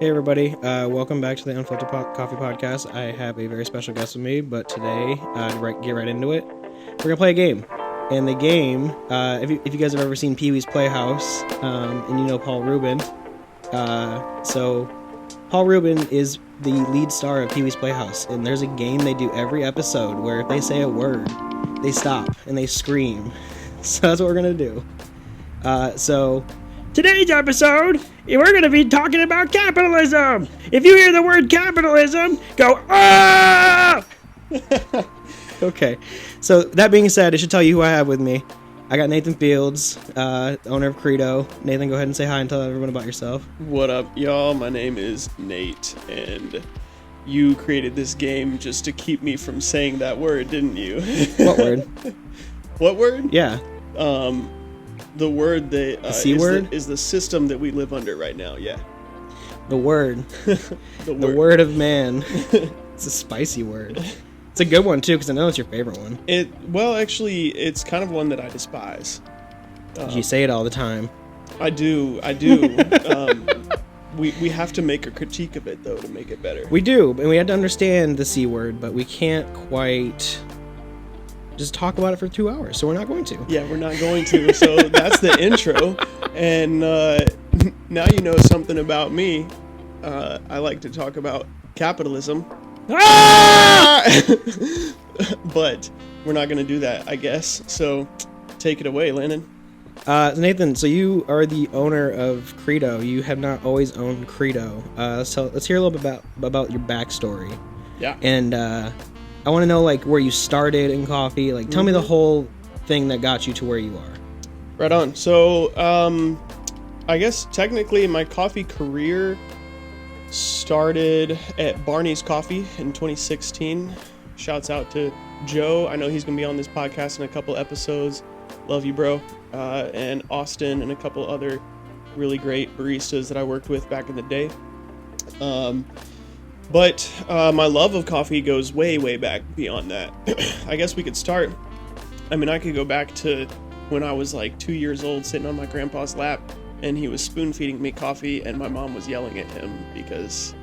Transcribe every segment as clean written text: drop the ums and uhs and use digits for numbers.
Hey everybody, welcome back to the Unfiltered Coffee Podcast. I have a very special guest with me, but today, to get right into it, we're going to play a game. And the game, if you guys have ever seen Pee-wee's Playhouse, and you know Paul Rubin, so Paul Rubin is the lead star of Pee-wee's Playhouse, and there's a game they do every episode where if they say a word, they stop and they scream. So that's what we're going to do. So today's episode, we're going to be talking about capitalism. If you hear the word capitalism, go, ah! Okay, so that being said, I should tell you who I have with me. I got Nathan Fields, owner of Credo. Nathan, go ahead and say hi and tell everyone about yourself. What up, y'all? My name is Nate, and you created this game just to keep me from saying that word, didn't you? What word? What word? Yeah. The word that the C word is the system that we live under right now. Yeah. The word. the word of man. It's a spicy word. It's a good one too, because I know it's your favorite one. Actually, it's kind of one that I despise. You say it all the time. I do. We have to make a critique of it though to make it better. We do, and we have to understand the C word, but we can't quite just talk about it for 2 hours, so we're not going to. Yeah, we're not going to. So that's the intro, and now you know something about me. I like to talk about capitalism. Ah! But we're not going to do that, I guess. So take it away, Landon. Nathan, so you are the owner of Credo. You have not always owned Credo. So let's hear a little bit about your backstory. Yeah. And I want to know like where you started in coffee. Like, tell me the whole thing that got you to where you are. Right on. So I guess technically my coffee career started at Barney's Coffee in 2016. Shouts out to Joe. I know he's going to be on this podcast in a couple episodes. Love you, bro. And Austin and a couple other really great baristas that I worked with back in the day. But my love of coffee goes way, way back beyond that. I guess we could start. I mean, I could go back to when I was like 2 years old sitting on my grandpa's lap and he was spoon feeding me coffee and my mom was yelling at him because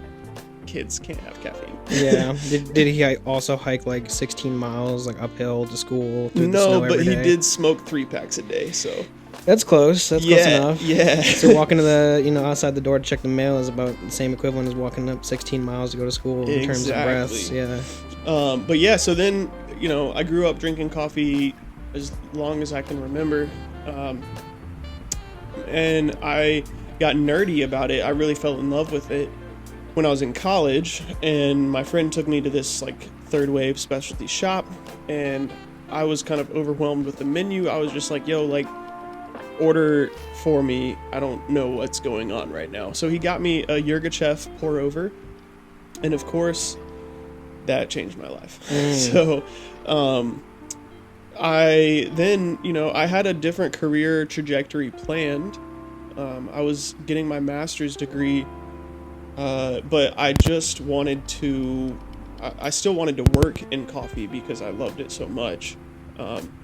kids can't have caffeine. Yeah. Did he also hike like 16 miles like uphill to school? No, but he did smoke 3 packs a day, so. That's close. That's close enough. Yeah. So walking to outside the door to check the mail is about the same equivalent as walking up 16 miles to go to school in terms of breaths. Yeah. But yeah, so then, I grew up drinking coffee as long as I can remember. And I got nerdy about it. I really fell in love with it when I was in college, and my friend took me to this like third wave specialty shop, and I was kind of overwhelmed with the menu. I was just like, yo, like, order for me. I don't know what's going on right now. So he got me a Yurgachev pour over, and of course that changed my life. So I then, I had a different career trajectory planned. I was getting my master's degree, but I just wanted to, I still wanted to work in coffee because I loved it so much.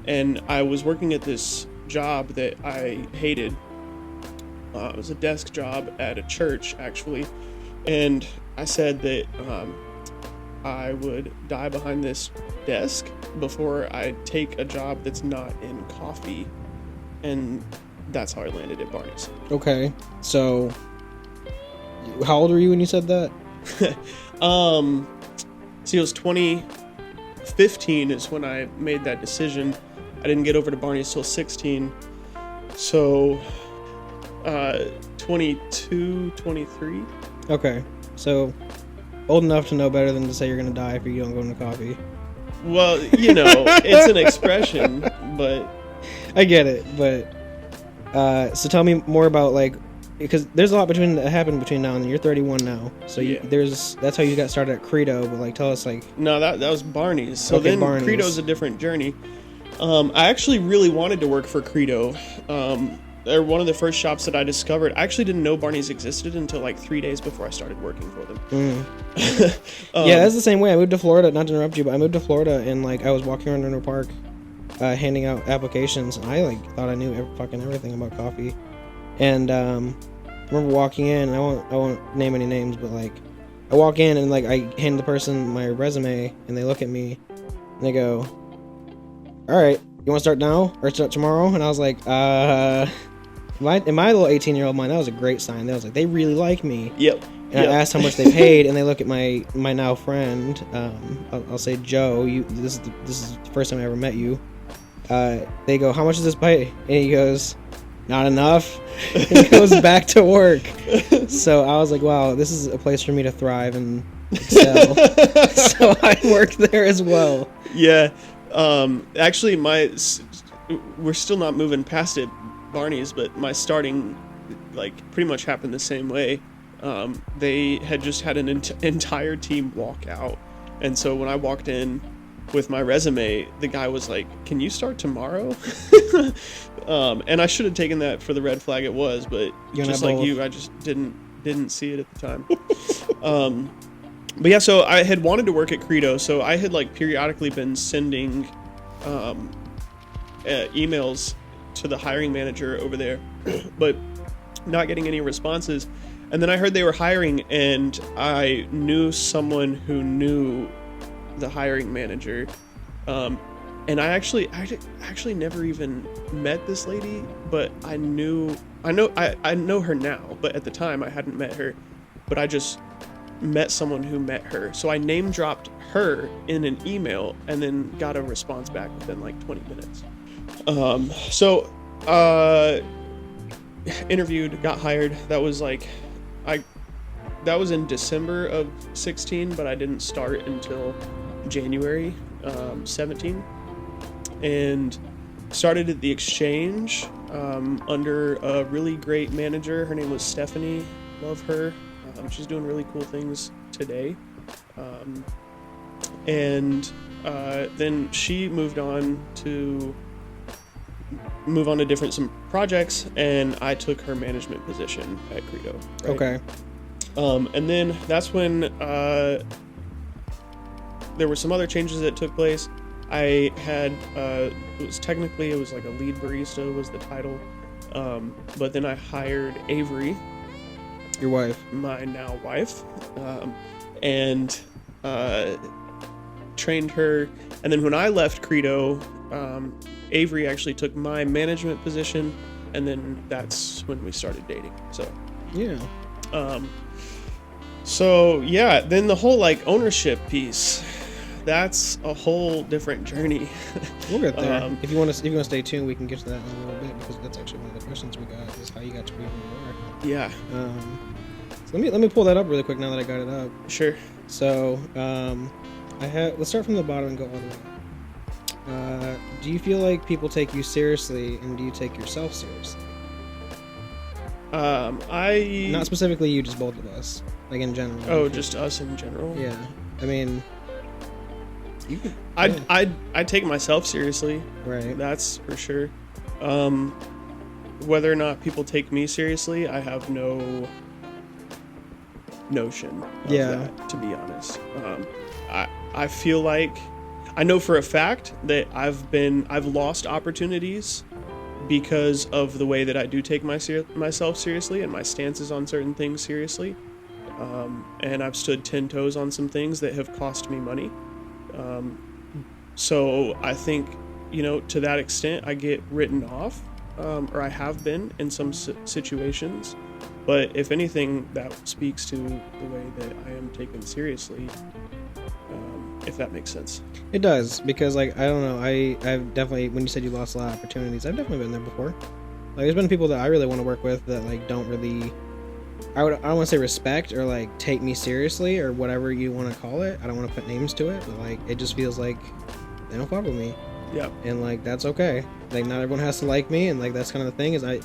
And I was working at this job that I hated. It was a desk job at a church, actually. And I said that I would die behind this desk before I take a job that's not in coffee. And that's how I landed at Barney's. Okay. So how old were you when you said that? See, it was 2015 is when I made that decision. I didn't get over to Barney's till 16. So 22, 23. Okay. So old enough to know better than to say you're going to die if you don't go into coffee. Well, it's an expression, but I get it. But so tell me more about like, because there's a lot that happened between now and then. You're 31 now, so yeah. That's how you got started at Credo. But like, tell us like. No, that was Barney's. So okay, then Barney's. Credo's a different journey. I actually really wanted to work for Credo. They're one of the first shops that I discovered. I actually didn't know Barney's existed until like 3 days before I started working for them. Yeah, that's the same way. I moved to Florida, not to interrupt you, but I moved to Florida and like I was walking around Winter Park handing out applications, and I like thought I knew fucking everything about coffee. And remember walking in, and I won't name any names, but like I walk in and like I hand the person my resume, and they look at me and they go, "All right, you want to start now or start tomorrow?" And I was like, in my little 18-year-old mind, that was a great sign. That was like, they really like me. Yep. And I asked how much they paid, and they look at my now friend. I'll say Joe. This is the first time I ever met you. They go, "How much does this pay?" And he goes, "Not enough." He goes back to work. So I was like, "Wow, this is a place for me to thrive and excel." So I worked there as well. Yeah. Actually, we're still not moving past it, Barney's, but my starting, like, pretty much happened the same way. They had just had an entire team walk out, and so when I walked in with my resume, the guy was like, "Can you start tomorrow?" And I should have taken that for the red flag it was, but just like you, I just didn't see it at the time. But yeah, so I had wanted to work at Credo, so I had like periodically been sending emails to the hiring manager over there, but not getting any responses. And then I heard they were hiring, and I knew someone who knew the hiring manager. And I actually never even met this lady, but I know her now, but at the time I hadn't met her, but I just met someone who met her. So I name dropped her in an email and then got a response back within like 20 minutes. Interviewed, got hired. That was in December of 16, but I didn't start until January 17, and started at the Exchange under a really great manager. Her name was Stephanie. Love her. She's doing really cool things today. And then she moved on to some projects, and I took her management position at Credo. Right? Okay. And then that's when there were some other changes that took place. I had it was like a lead barista was the title, but then I hired Avery, Your wife. my now wife, and trained her. And then when I left Credo, Avery actually took my management position, and then that's when we started dating. So Yeah. So yeah, then the whole like ownership piece, that's a whole different journey. We'll get there. If you want to stay tuned, we can get to that in a little bit, because that's actually one of the questions we got, is how you got to be who you are. Yeah. So let me pull that up really quick now that I got it up. Sure. So let's start from the bottom and go all the way up. Do you feel like people take you seriously, and do you take yourself seriously? Not specifically you, just both of us, like in general. Oh, just us in general. Yeah, I mean, I take myself seriously. Right. That's for sure. Whether or not people take me seriously, I have no notion of that, to be honest. I feel like I know for a fact that I've lost opportunities because of the way that I do take myself seriously and my stances on certain things seriously. And I've stood 10 toes on some things that have cost me money. So I think, to that extent, I get written off, or I have been in some situations. But if anything, that speaks to the way that I am taken seriously, if that makes sense. It does, because I don't know, I've definitely, when you said you lost a lot of opportunities, I've definitely been there before. Like, there's been people that I really want to work with that don't really, I don't want to say respect or take me seriously or whatever you want to call it. I don't want to put names to it, but it just feels like they don't fuck with me. Yeah. And that's okay. Not everyone has to like me, and that's kind of the thing, is I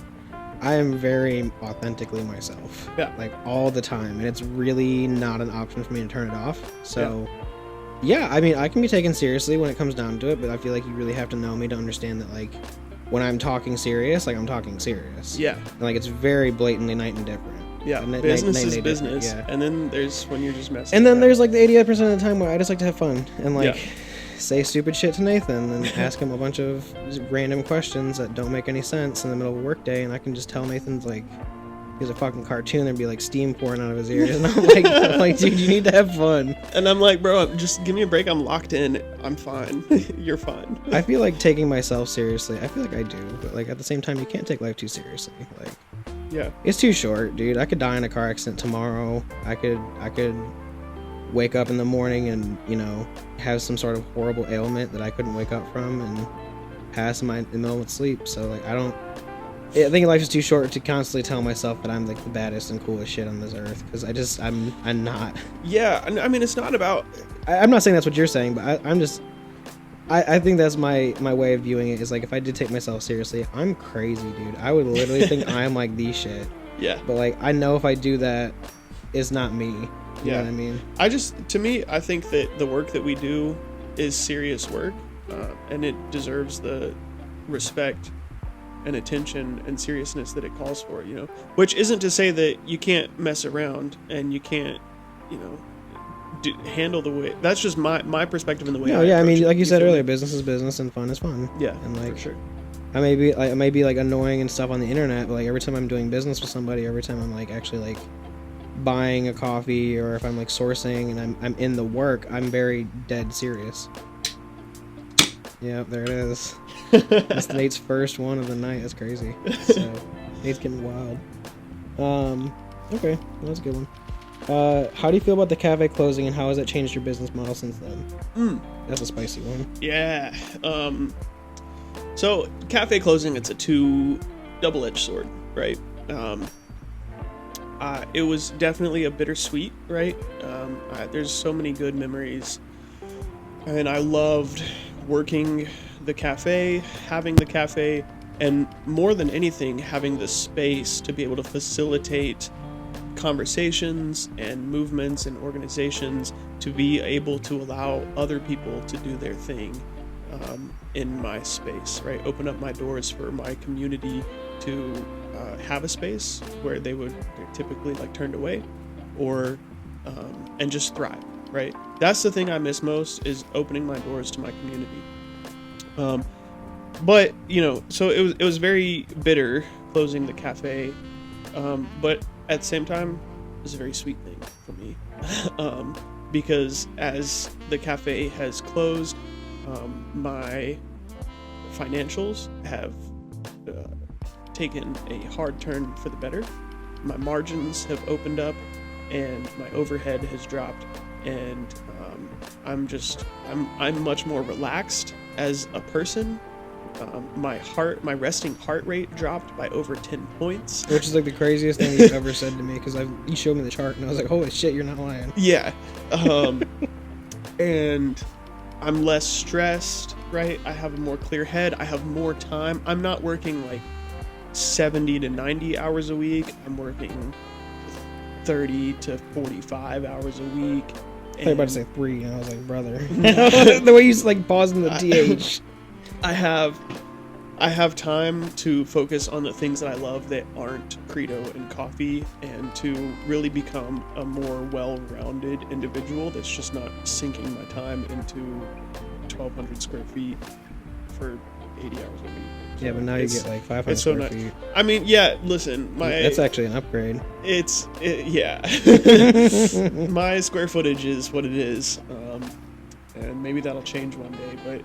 am very authentically myself. Yeah. All the time, and it's really not an option for me to turn it off. So yeah, I mean, I can be taken seriously when it comes down to it, but I feel like you really have to know me to understand that when I'm talking serious, I'm talking serious. Yeah. And it's very blatantly night and different. Yeah, business is business. Yeah. And then there's when you're just messing. And then there's the 88% of the time where I just like to have fun and yeah. say stupid shit to Nathan and ask him a bunch of random questions that don't make any sense in the middle of a work day, and I can just tell Nathan's He's a fucking cartoon. There'd be like steam pouring out of his ears, and I'm like, dude, you need to have fun. And I'm like, bro, just give me a break. I'm locked in. I'm fine. You're fine. I feel like taking myself seriously. I feel like I do, but like at the same time, you can't take life too seriously. Like, yeah, it's too short, dude. I could die in a car accident tomorrow. I could wake up in the morning and, you know, have some sort of horrible ailment that I couldn't wake up from and pass in the middle of sleep. So like, I think life is too short to constantly tell myself that I'm like the baddest and coolest shit on this earth, because I'm not. Yeah, I mean, it's not about. I'm not saying that's what you're saying, but I think that's my way of viewing it, is like, if I did take myself seriously, I'm crazy, dude. I would literally think I'm like the shit. Yeah. But like, I know if I do that, it's not me. You know what I mean? To me, I think that the work that we do is serious work, and it deserves the respect and attention and seriousness that it calls for, you know, which isn't to say that you can't mess around and you can't, you know, handle the way. That's just my perspective in the way. No, I mean, like you said earlier, business is business and fun is fun. Yeah, and like, for sure. I may be like annoying and stuff on the internet, but like every time I'm doing business with somebody, every time I'm like actually like buying a coffee, or if I'm like sourcing and I'm in the work, I'm very dead serious. Yeah, there it is. That's Nate's first one of the night. That's crazy. So Nate's getting wild. Okay, well, that's a good one. How do you feel about the cafe closing, and how has that changed your business model since then? That's a spicy one. Yeah. So cafe closing, it's a double-edged sword, right? It was definitely a bittersweet, right? There's so many good memories, and I loved working the cafe, having the cafe, and more than anything, having the space to be able to facilitate conversations and movements and organizations, to be able to allow other people to do their thing in my space, right? Open up my doors for my community to have a space where they're typically like turned away, or and just thrive, right? That's the thing I miss most, is opening my doors to my community. But you know, so it was very bitter closing the cafe, but at the same time, it's a very sweet thing for me, because as the cafe has closed, my financials have taken a hard turn for the better. My margins have opened up, and my overhead has dropped, and I'm much more relaxed as a person. My resting heart rate dropped by over 10 points, which is like the craziest thing you've ever said to me, because you showed me the chart and I was like, holy shit, you're not lying. Yeah. And I'm less stressed, right? I have a more clear head. I have more time. I'm not working like 70 to 90 hours a week. I'm working 30 to 45 hours a week. I thought you were about to say 3, and I was like, brother. The way you like pausing the TH. I have time to focus on the things that I love that aren't credo and coffee, and to really become a more well-rounded individual that's just not sinking my time into 1,200 square feet for 80 hours a week. Yeah, but now you get like 500 so square feet. I mean, yeah, listen, that's actually an upgrade. Yeah. My square footage is what it is, and maybe that'll change one day, but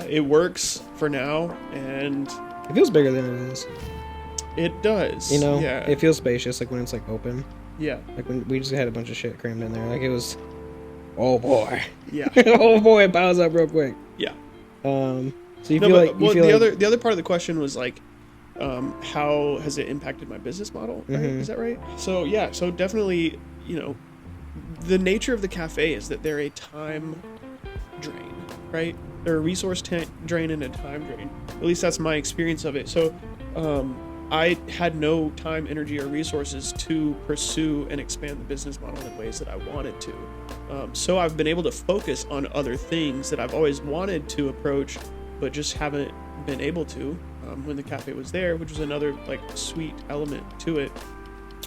it works for now, and it feels bigger than it is. It does. You know, yeah. It feels spacious, like when it's like open. Yeah. Like when we just had a bunch of shit crammed in there. Like it was, oh boy. Yeah. Oh boy, it piles up real quick. Yeah. So you feel like the other part of the question was like, how has it impacted my business model? Right? Mm-hmm. Is that right? So yeah. So definitely, you know, the nature of the cafe is that they're a time drain, right? They're a resource drain and a time drain. At least that's my experience of it. So I had no time, energy, or resources to pursue and expand the business model in ways that I wanted to. So I've been able to focus on other things that I've always wanted to approach, but just haven't been able to when the cafe was there, which was another like sweet element to it.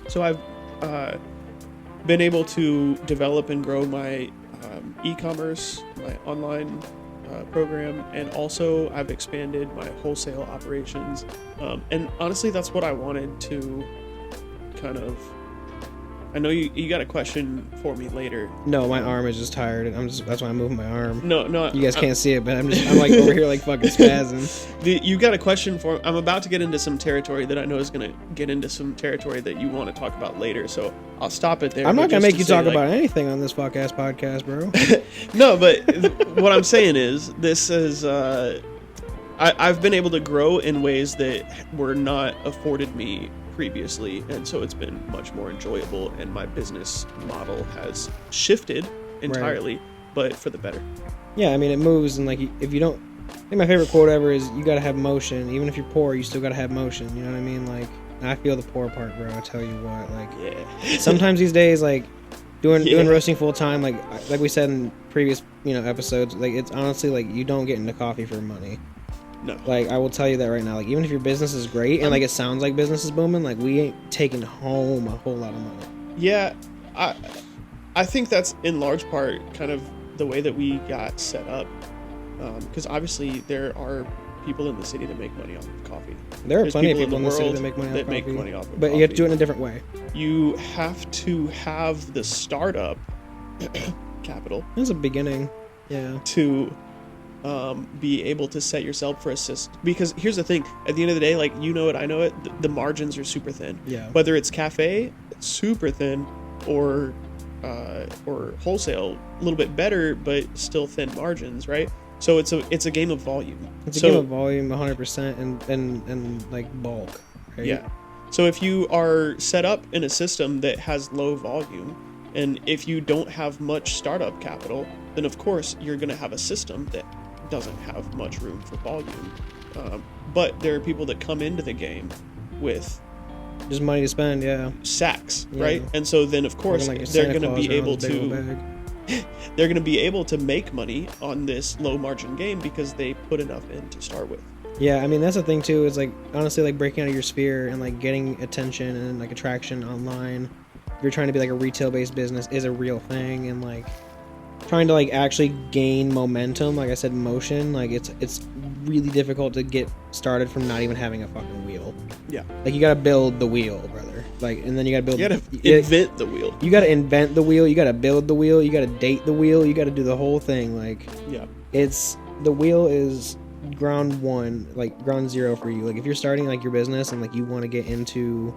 So I've been able to develop and grow my e-commerce, my online program, and also I've expanded my wholesale operations, and honestly that's what I wanted to kind of... I know you got a question for me later. No, my arm is just tired. That's why I'm moving my arm. No. You guys can't see it, but I'm like over here like fucking spazzing. You got a question for... I'm about to get into some territory that I know is going to get into some territory that you want to talk about later, so I'll stop it there. I'm not going to make you talk about anything on this podcast, bro. No, but what I'm saying is, this is... I've been able to grow in ways that were not afforded me previously, and so it's been much more enjoyable, and my business model has shifted entirely, but for the better. Yeah, I mean, it moves, and like, if you don't... I think my favorite quote ever is, you gotta have motion. Even if you're poor, you still gotta have motion, you know what I mean? Like, I feel the poor part, bro, I tell you what. Like, yeah. Sometimes these days, like, doing roasting full time, like we said in previous, episodes, like, it's honestly, like, you don't get into coffee for money. No. Like, I will tell you that right now. Like, even if your business is great and like it sounds like business is booming, like, we ain't taking home a whole lot of money. Yeah, I think that's in large part kind of the way that we got set up, because obviously there are people in the city that make money off of coffee. There's plenty of people in the city that make money off of coffee. But you have to do it in a different way. You have to have the startup capital. It's a beginning. Yeah. To be able to set yourself for a system. Because here's the thing, at the end of the day, like, you know it, I know it, the margins are super thin. Yeah. Whether it's cafe, it's super thin, or wholesale, a little bit better, but still thin margins, right? So it's a game of volume. It's a game of volume, 100%, and like bulk, right? Yeah. So if you are set up in a system that has low volume, and if you don't have much startup capital, then of course you're going to have a system that doesn't have much room for volume. But there are people that come into the game with just money to spend, sacks, right? And so then of course they're going to be able to they're going to be able to make money on this low margin game because they put enough in to start with. Yeah, I mean, that's the thing too, is like, honestly, like, breaking out of your sphere and like getting attention and like attraction online. If you're trying to be like a retail based business is a real thing, and like trying to like actually gain momentum, like I said, motion, like it's really difficult to get started from not even having a fucking wheel. Yeah. Like, you gotta build the wheel, brother. Like, and then you gotta invent the wheel. You gotta invent the wheel, you gotta build the wheel, you gotta date the wheel, you gotta do the whole thing. Like, yeah. The wheel is ground one, like ground zero for you. Like, if you're starting like your business and like you want to get into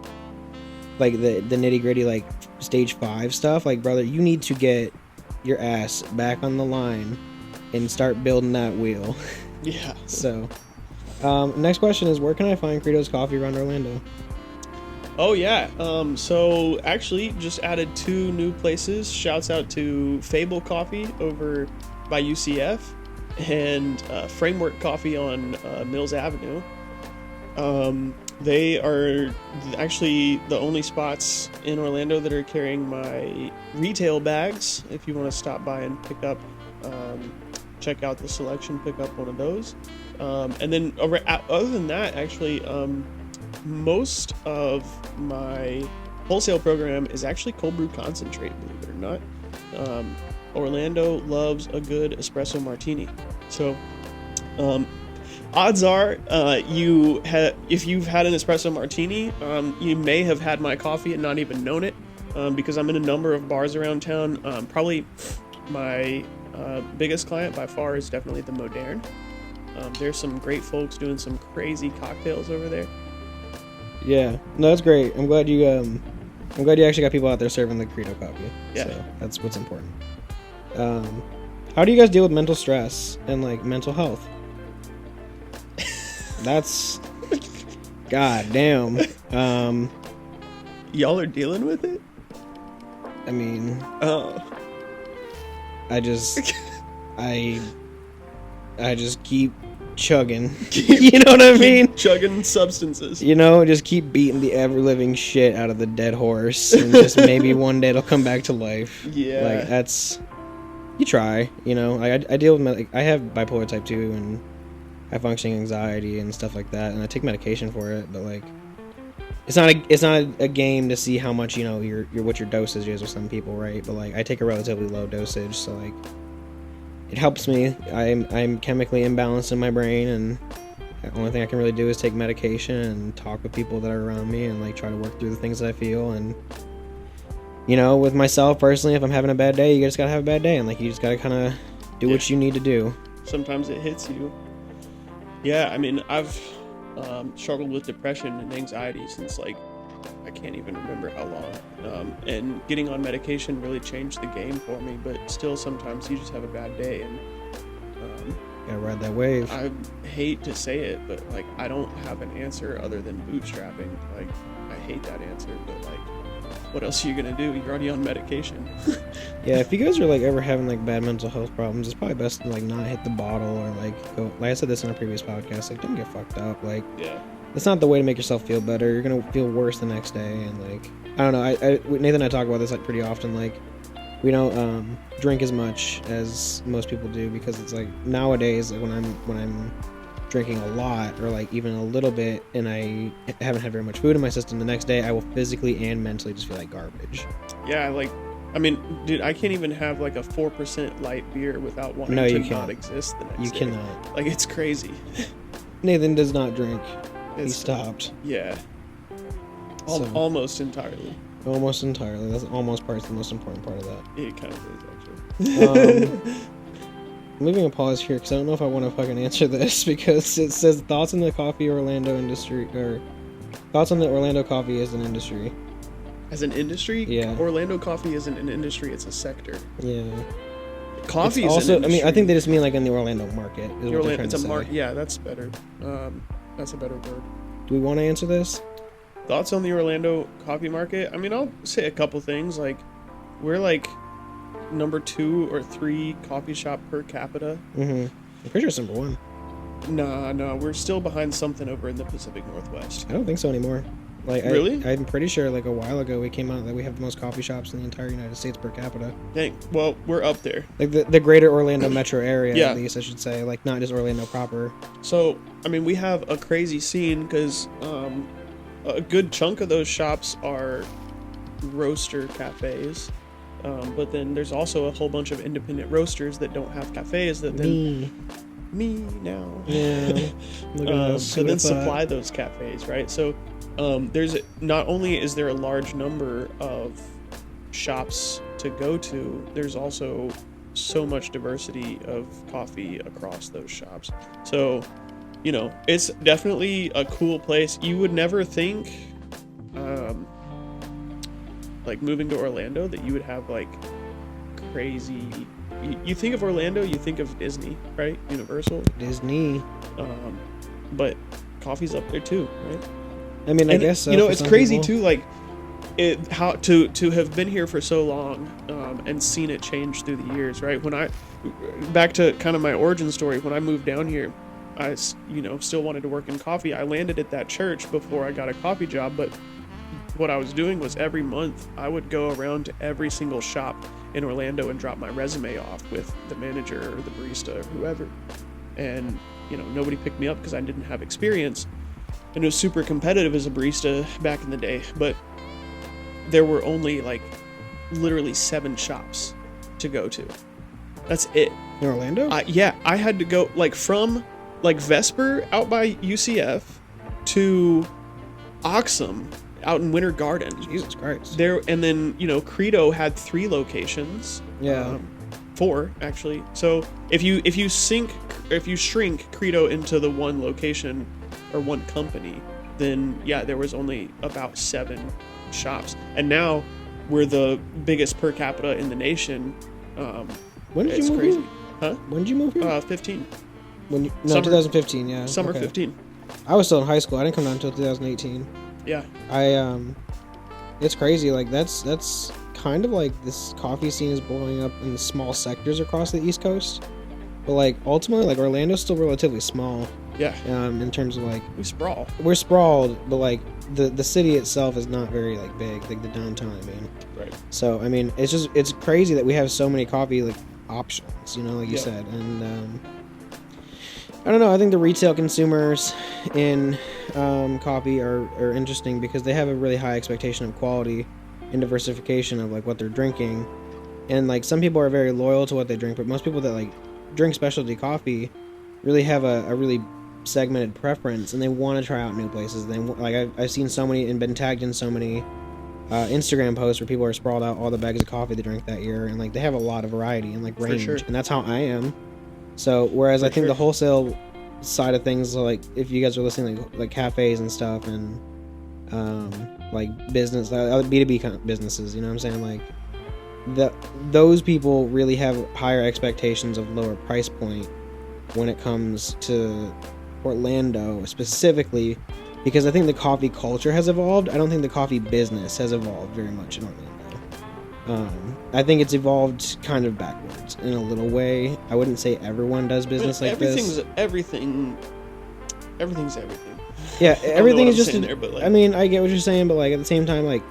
like the nitty gritty, like stage 5 stuff, like, brother, you need to get your ass back on the line and start building that wheel. Yeah. So, next question is, where can I find Credo's Coffee around Orlando? Oh yeah. So actually just added 2 new places. Shouts out to Fable Coffee over by UCF and Framework Coffee on Mills Avenue. They are actually the only spots in Orlando that are carrying my retail bags. If you want to stop by and pick up, check out the selection, pick up one of those. And then other than that, actually, most of my wholesale program is actually cold brew concentrate, believe it or not. Orlando loves a good espresso martini. So, odds are, if you've had an espresso martini, you may have had my coffee and not even known it, because I'm in a number of bars around town. Probably my biggest client by far is definitely the Modern. There's some great folks doing some crazy cocktails over there. Yeah, no, that's great. I'm glad you actually got people out there serving the Credo coffee. Yeah, so that's what's important. How do you guys deal with mental stress and like mental health? That's god damn. Y'all are dealing with it? I mean, I just keep chugging. You know what I mean? Chugging substances. You know, just keep beating the ever living shit out of the dead horse, and just maybe one day it'll come back to life. Yeah. Like, that's, you try, you know. Like, I deal with like, I have bipolar type 2 and high functioning anxiety and stuff like that, and I take medication for it, but like, it's not a game to see how much, you know, your what your dosage is with some people, right? But like, I take a relatively low dosage, so like, it helps me. I'm chemically imbalanced in my brain, and The only thing I can really do is take medication and talk with people that are around me and like try to work through the things that I feel. And you know, with myself personally, if I'm having a bad day, you just gotta have a bad day, and like you just gotta kind of do what you need to do. Sometimes it hits you. Yeah, I mean, I've struggled with depression and anxiety since like I can't even remember how long. And getting on medication really changed the game for me. But still, sometimes you just have a bad day, and Gotta ride that wave. I hate to say it, but like I don't have an answer other than bootstrapping. Like I hate that answer, but like what else are you gonna do? You're already on medication. Yeah, if you guys are like ever having like bad mental health problems, it's probably best to like not hit the bottle or like go. Like I said this in a previous podcast, like don't get fucked up. Like Yeah. it's not the way to make yourself feel better. You're gonna feel worse the next day, and like I don't know. Nathan and I talk about this like pretty often. Like we don't drink as much as most people do because it's like nowadays like when I'm drinking a lot or like even a little bit and I haven't had very much food in my system, the next day I will physically and mentally just feel like garbage. Yeah, like I mean, dude, I can't even have like a 4% light beer without wanting to not exist the next day. You cannot. Like it's crazy. Nathan does not drink. He It's- stopped. Yeah. So- Almost entirely. Almost entirely. That's almost part's the most important part of that. It kind of is actually. I'm leaving a pause here because I don't know if I want to fucking answer this because it says thoughts on the coffee Orlando industry or thoughts on the Orlando coffee as an industry. As an industry, Yeah. Orlando coffee isn't an industry; it's a sector. Yeah. Coffee It's is also. an I mean, I industry. think they just mean like in the Orlando market. Is what they're trying It's to a say. market. Yeah, that's better. That's a better word. Do we want to answer this? Thoughts on the Orlando coffee market? I mean, I'll say a couple things. Like, we're like number 2 or 3 coffee shop per capita. Mm-hmm. I'm pretty sure it's number 1. Nah, we're still behind something over in the Pacific Northwest. I don't think so anymore. Like, Really? I'm pretty sure like a while ago we came out that we have the most coffee shops in the entire United States per capita. Dang. Well, we're up there. Like the greater Orlando metro area, Yeah. at least I should say. Like not just Orlando proper. So, I mean, we have a crazy scene because a good chunk of those shops are roaster cafes. But then there's also a whole bunch of independent roasters that don't have cafes that then me now. Yeah. Look at us. So then supply those cafes, right? So there's not only is there a large number of shops to go to, there's also so much diversity of coffee across those shops. So, you know, it's definitely a cool place. You would never think, like moving to Orlando, that you would have like crazy. You think of Orlando, you think of Disney, right? Universal. Disney. But coffee's up there too, right? I mean, I guess so. You know, for it's some crazy people. too. Like, how to have been here for so long and seen it change through the years, right? Back to kind of my origin story. When I moved down here, I still wanted to work in coffee. I landed at that church before I got a coffee job, but what I was doing was every month I would go around to every single shop in Orlando and drop my resume off with the manager or the barista or whoever. And, nobody picked me up because I didn't have experience. And it was super competitive as a barista back in the day, but there were only like literally 7 shops to go to. That's it. In Orlando? I had to go like from like Vesper out by UCF to Oxum out in Winter Garden. Jesus Christ. There, and then Credo had 3 locations. Yeah. 4 actually. So if you shrink Credo into the one location or one company, then yeah, there was only about 7 shops, and now we're the biggest per capita in the nation. When did you It's move crazy. here? Huh? When did you move here? 15. Summer, 2015, yeah. Summer Okay. 15. I was still in high school. I didn't come down until 2018. Yeah. It's crazy. Like that's kind of like this coffee scene is blowing up in small sectors across the East Coast. But like ultimately, like Orlando's still relatively small. Yeah. In terms of like We sprawl. we're sprawled, but like the city itself is not very like big, like the downtown. I mean, Right. so I mean, it's crazy that we have so many coffee like options. Like you Yeah. said, and I don't know. I think the retail consumers in coffee are interesting because they have a really high expectation of quality and diversification of like what they're drinking, and like some people are very loyal to what they drink, but most people that like drink specialty coffee really have a really segmented preference, and they want to try out new places. I've seen so many and been tagged in so many Instagram posts where people are sprawled out all the bags of coffee they drank that year, and like they have a lot of variety and like range, and that's how I am. So whereas I think the wholesale side of things, like if you guys are listening, like cafes and stuff, and like business, other B2B kind of businesses, you know what I'm saying, like those people really have higher expectations of lower price point when it comes to Orlando specifically, because I think the coffee culture has evolved. I don't think the coffee business has evolved very much in Orlando. I think it's evolved kind of backwards in a little way. I wouldn't say everyone does business like this. Everything's everything. Yeah, everything is just. There, but like, I mean, I get what you're saying, but like at the same time, like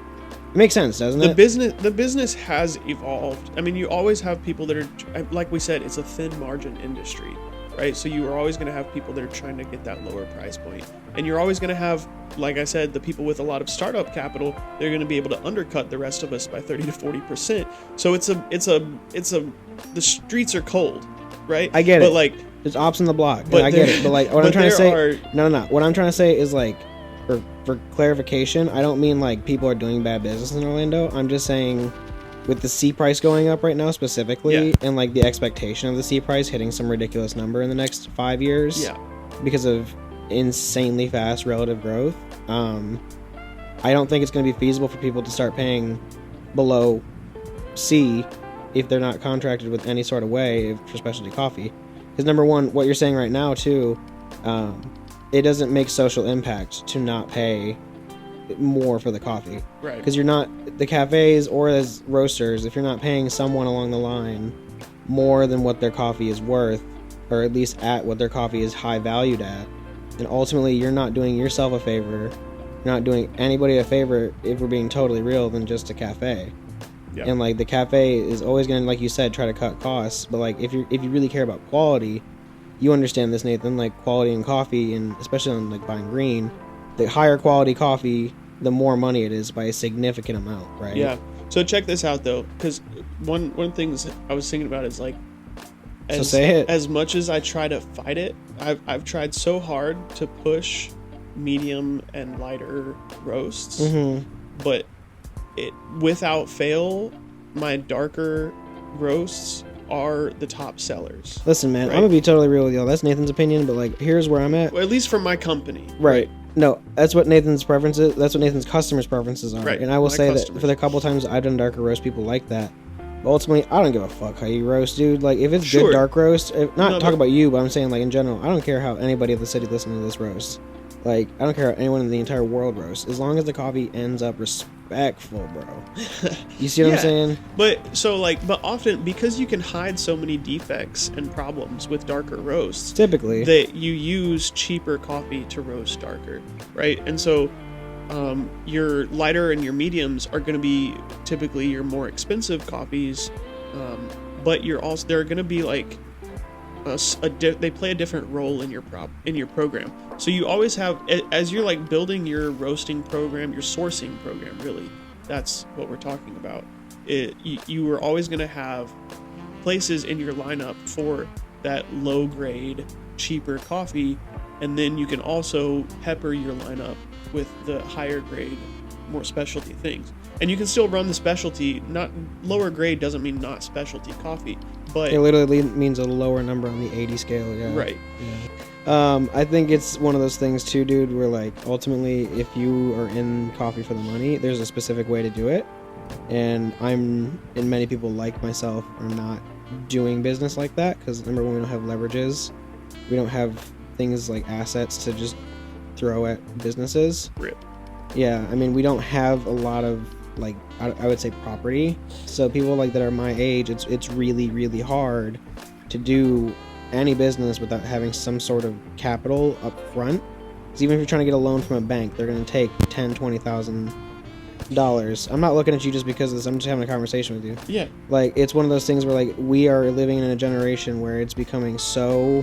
it makes sense, doesn't it? The business has evolved. I mean, you always have people that are, like we said, it's a thin margin industry, right? So you are always going to have people that are trying to get that lower price point, and you're always going to have, like I said, the people with a lot of startup capital. They're going to be able to undercut the rest of us by 30 to 40%. So the streets are cold, right? I get it. But like, there's ops on the block. But I get it. But like, what I'm trying to say, no. What I'm trying to say is like, for clarification, I don't mean like people are doing bad business in Orlando. I'm just saying, with the C price going up right now specifically, and like the expectation of the C price hitting some ridiculous number in the next 5 years, because of insanely fast relative growth, I don't think it's going to be feasible for people to start paying below C if they're not contracted with any sort of way for specialty coffee. Because number one, what you're saying right now too, it doesn't make social impact to not pay more for the coffee, right? Because you're not, the cafes or as roasters, if you're not paying someone along the line more than what their coffee is worth, or at least at what their coffee is high valued at, and ultimately you're not doing yourself a favor, you're not doing anybody a favor, if we're being totally real, than just a cafe. And like the cafe is always going to, like you said, try to cut costs, but like if you really care about quality, you understand this, Nathan, like quality in coffee, and especially on like buying green, the higher quality coffee, the more money it is by a significant amount, right? Yeah. So check this out though, because one thing I was thinking about is like, as much as I try to fight it, I've tried so hard to push medium and lighter roasts, but it, without fail, my darker roasts are the top sellers. Listen, man, right? I'm gonna be totally real with y'all. That's Nathan's opinion, but like, here's where I'm at. Well, at least for my company. Right. No, that's what Nathan's preferences. That's what Nathan's customers' preferences are. Right. And I will say that for the couple times I've done darker roast, people like that. But ultimately, I don't give a fuck how you roast, dude. Like, if it's good dark roast, talk about you, but I'm saying like in general, I don't care how anybody of the city listening to this roasts. Like, I don't care how anyone in the entire world roasts, as long as the coffee ends up respectful, bro. You see what I'm saying? But often, because you can hide so many defects and problems with darker roasts, typically that you use cheaper coffee to roast darker, right? And so your lighter and your mediums are going to be typically your more expensive coffees, but they're going to be like they play a different role in your program. So you always have, as you're like building your roasting program, your sourcing program, really, that's what we're talking about. You are always going to have places in your lineup for that low grade, cheaper coffee, and then you can also pepper your lineup with the higher grade, more specialty things. And you can still run the specialty. Not lower grade doesn't mean not specialty coffee, but it literally means a lower number on the 80 scale. Yeah. Right. Yeah. I think it's one of those things too, dude, where like ultimately, if you are in coffee for the money, there's a specific way to do it. And many people like myself are not doing business like that because number one, we don't have leverages, we don't have things like assets to just throw at businesses. Rip. Yeah, I mean, we don't have a lot of like I would say property, so people like that are my age, it's really, really hard to do any business without having some sort of capital up front. Because even if you're trying to get a loan from a bank, they're going to take $10,000-$20,000. I'm not looking at you just because of this, I'm just having a conversation with you. Yeah. Like, it's one of those things where like we are living in a generation where it's becoming so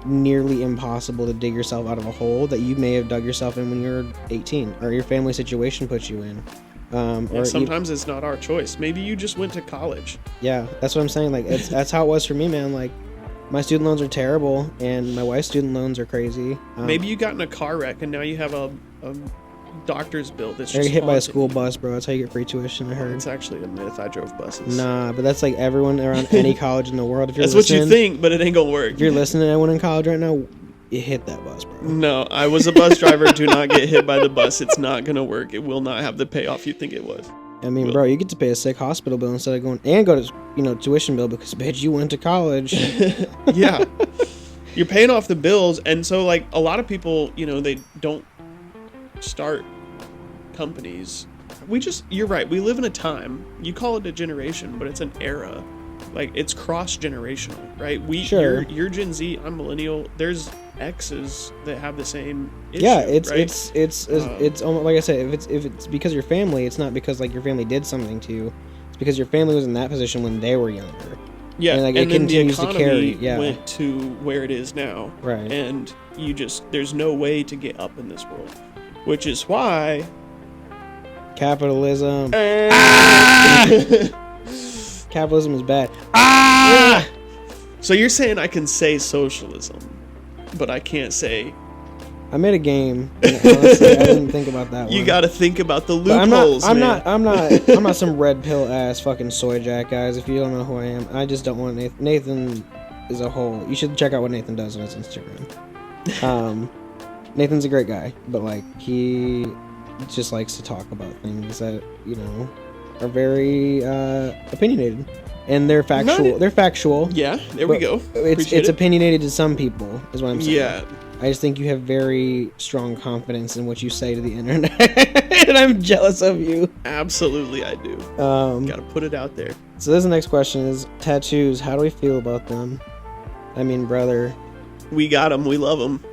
nearly impossible to dig yourself out of a hole that you may have dug yourself in when you were 18, or your family situation puts you in. Or sometimes it's not our choice. Maybe you just went to college. Yeah, that's what I'm saying. Like, that's how it was for me, man. Like, My student loans are terrible, and my wife's student loans are crazy. Maybe you got in a car wreck and now you have a doctor's bill that's I just got hit by a haunting school you. bus, bro. That's how you get free tuition, I heard. It's actually a myth. I drove buses. Nah, but that's like everyone around any college in the world. If you're That's what you listening, think, but it ain't gonna work. If you're listening to anyone in college right now, you hit that bus, bro. No, I was a bus driver. Do not get hit by the bus. It's not gonna work. It will not have the payoff you think it was. I mean, bro, you get to pay a sick hospital bill instead of going and go to tuition bill because bitch, you went to college. Yeah, you're paying off the bills, and so like a lot of people, they don't start companies. You're right. We live in a time. You call it a generation, but it's an era. Like it's cross-generational, right? Sure. You're Gen Z. I'm millennial. There's X's that have the same issue. Yeah, right? it's almost like I said. If it's because your family, it's not because like your family did something to you. It's because your family was in that position when they were younger. Yeah, and, like, and it then continues the to economy carry. Yeah. went to where it is now. Right. And there's no way to get up in this world, which is why Capitalism. Capitalism is bad. So you're saying I can say socialism, but I can't say. I made a game. And honestly, I didn't think about that one. You got to think about the But loopholes. I'm man. not some red pill ass fucking soy jack, guys. If you don't know who I am, I just don't want Nathan. Nathan is a whole. You should check out what Nathan does on his Instagram. Nathan's a great guy, but like he just likes to talk about things that are very opinionated, and they're factual. They're factual. Yeah, there we go. It's opinionated to some people, is what I'm saying. Yeah. I just think you have very strong confidence in what you say to the internet, and I'm jealous of you. Absolutely, I do. Gotta put it out there. So this next question is tattoos. How do we feel about them? I mean, brother. We got them. We love them.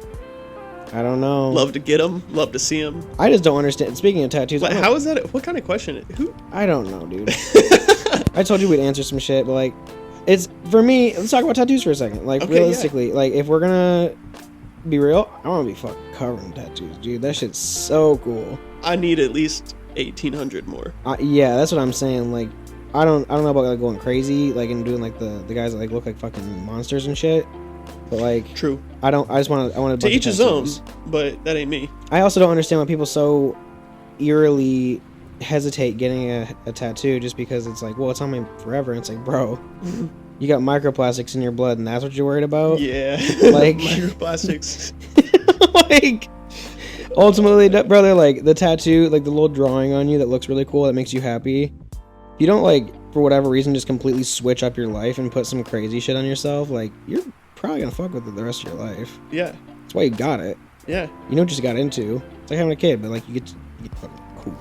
I don't know. Love to get them. Love to see them. I just don't understand. Speaking of tattoos, How is that? What kind of question? Who? I don't know, dude. I told you we'd answer some shit, but like, it's for me. Let's talk about tattoos for a second. Like, Okay, realistically, like if we're gonna be real, I want to be fucking covered in tattoos, dude. That shit's so cool. I need at least 1,800 more. Yeah, that's what I'm saying. Like, I don't know about like going crazy, like and doing like the guys that like look like fucking monsters and shit. But like, True. I want To each his own, but that ain't me. I also don't understand why people so eerily hesitate getting a tattoo just because it's like, well, it's on me forever. And it's like, bro, you got microplastics in your blood, and that's what you're worried about. Yeah, like microplastics. Like, ultimately, brother, like the tattoo, like the little drawing on you that looks really cool, that makes you happy. You don't like, for whatever reason, just completely switch up your life and put some crazy shit on yourself. Like, you're probably gonna fuck with it the rest of your life. Yeah. That's why you got it. Yeah. You know what you just got into? It's like having a kid, but like you get fucking cool.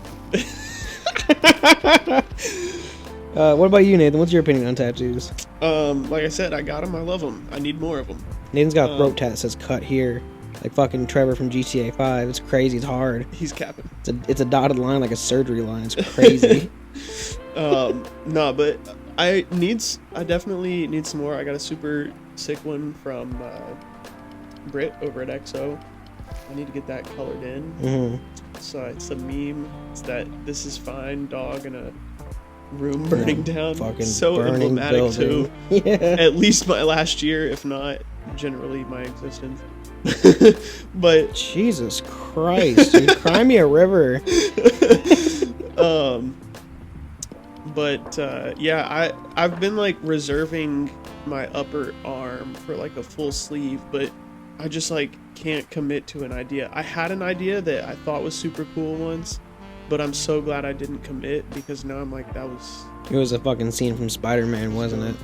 What about you, Nathan? What's your opinion on tattoos? Like I said, I got them. I love them. I need more of them. Nathan's got a throat tat that says "cut here," like fucking Trevor from GTA 5. It's crazy. It's hard. He's capping. It's a dotted line, like a surgery line. It's crazy. No, but I definitely need some more. I got a super sick one from Brit over at XO. I need to get that colored in. Mm-hmm. So it's a meme. It's that "this is fine" dog in a room burning down. Fucking so burning emblematic building. to Yeah. at least my last year, if not generally my existence. But Jesus Christ, dude. Cry me a river. Yeah, I've been like reserving my upper arm for like a full sleeve, but I just like can't commit to an idea. I had an idea that I thought was super cool once, but I'm so glad I didn't commit because now I'm like, that was... It was a fucking scene from Spider-Man, wasn't it?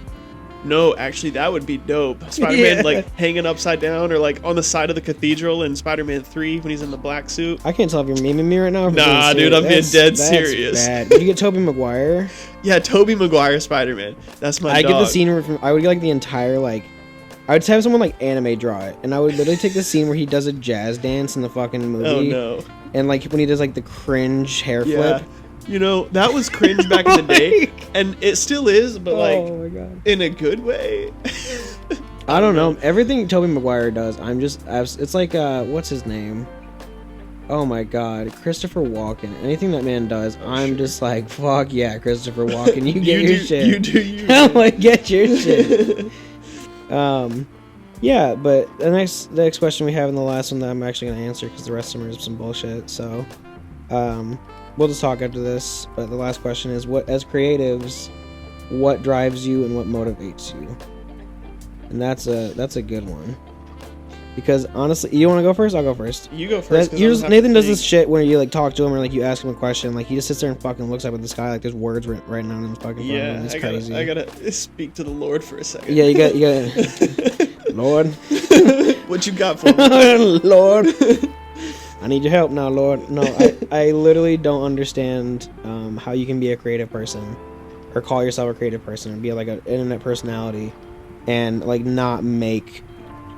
No, actually, that would be dope. Spider-Man, Yeah. like, hanging upside down or, like, on the side of the cathedral in Spider-Man 3 when he's in the black suit. I can't tell if you're memeing me right now. Or if you're Nah, being dude, I'm being serious. dead serious. Bad. Did you get Tobey Maguire? Yeah, Tobey Maguire Spider-Man. That's my I dog. get the scene where I would get, like, the entire, like... I would have someone, like, anime draw it. And I would literally take the scene where he does a jazz dance in the fucking movie. Oh, no. And, like, when he does, like, the cringe hair flip. You know, that was cringe back in the day, and it still is, but like, Oh, my God. in a good way. I don't know. Everything Tobey Maguire does, it's like, what's his name? Oh my God, Christopher Walken. Anything that man does, I'm just like, fuck yeah, Christopher Walken, you get your shit. You do you. I'm like, get your shit. Yeah, but the next question we have, and the last one that I'm actually gonna answer because the rest of them are some bullshit. So, we'll just talk after this. But the last question is, what, as creatives, what drives you and what motivates you? And that's a good one. Because honestly, you want to go first? I'll go first. You go first. Nathan does this shit where you like talk to him or like you ask him a question, like he just sits there and fucking looks up at the sky like there's words right now in his fucking phone. Yeah, It's crazy. I gotta speak to the Lord for a second. Yeah, you got Lord. What you got for me? Lord. I need your help now, Lord. No, I literally don't understand how you can be a creative person or call yourself a creative person and be like an internet personality and like not make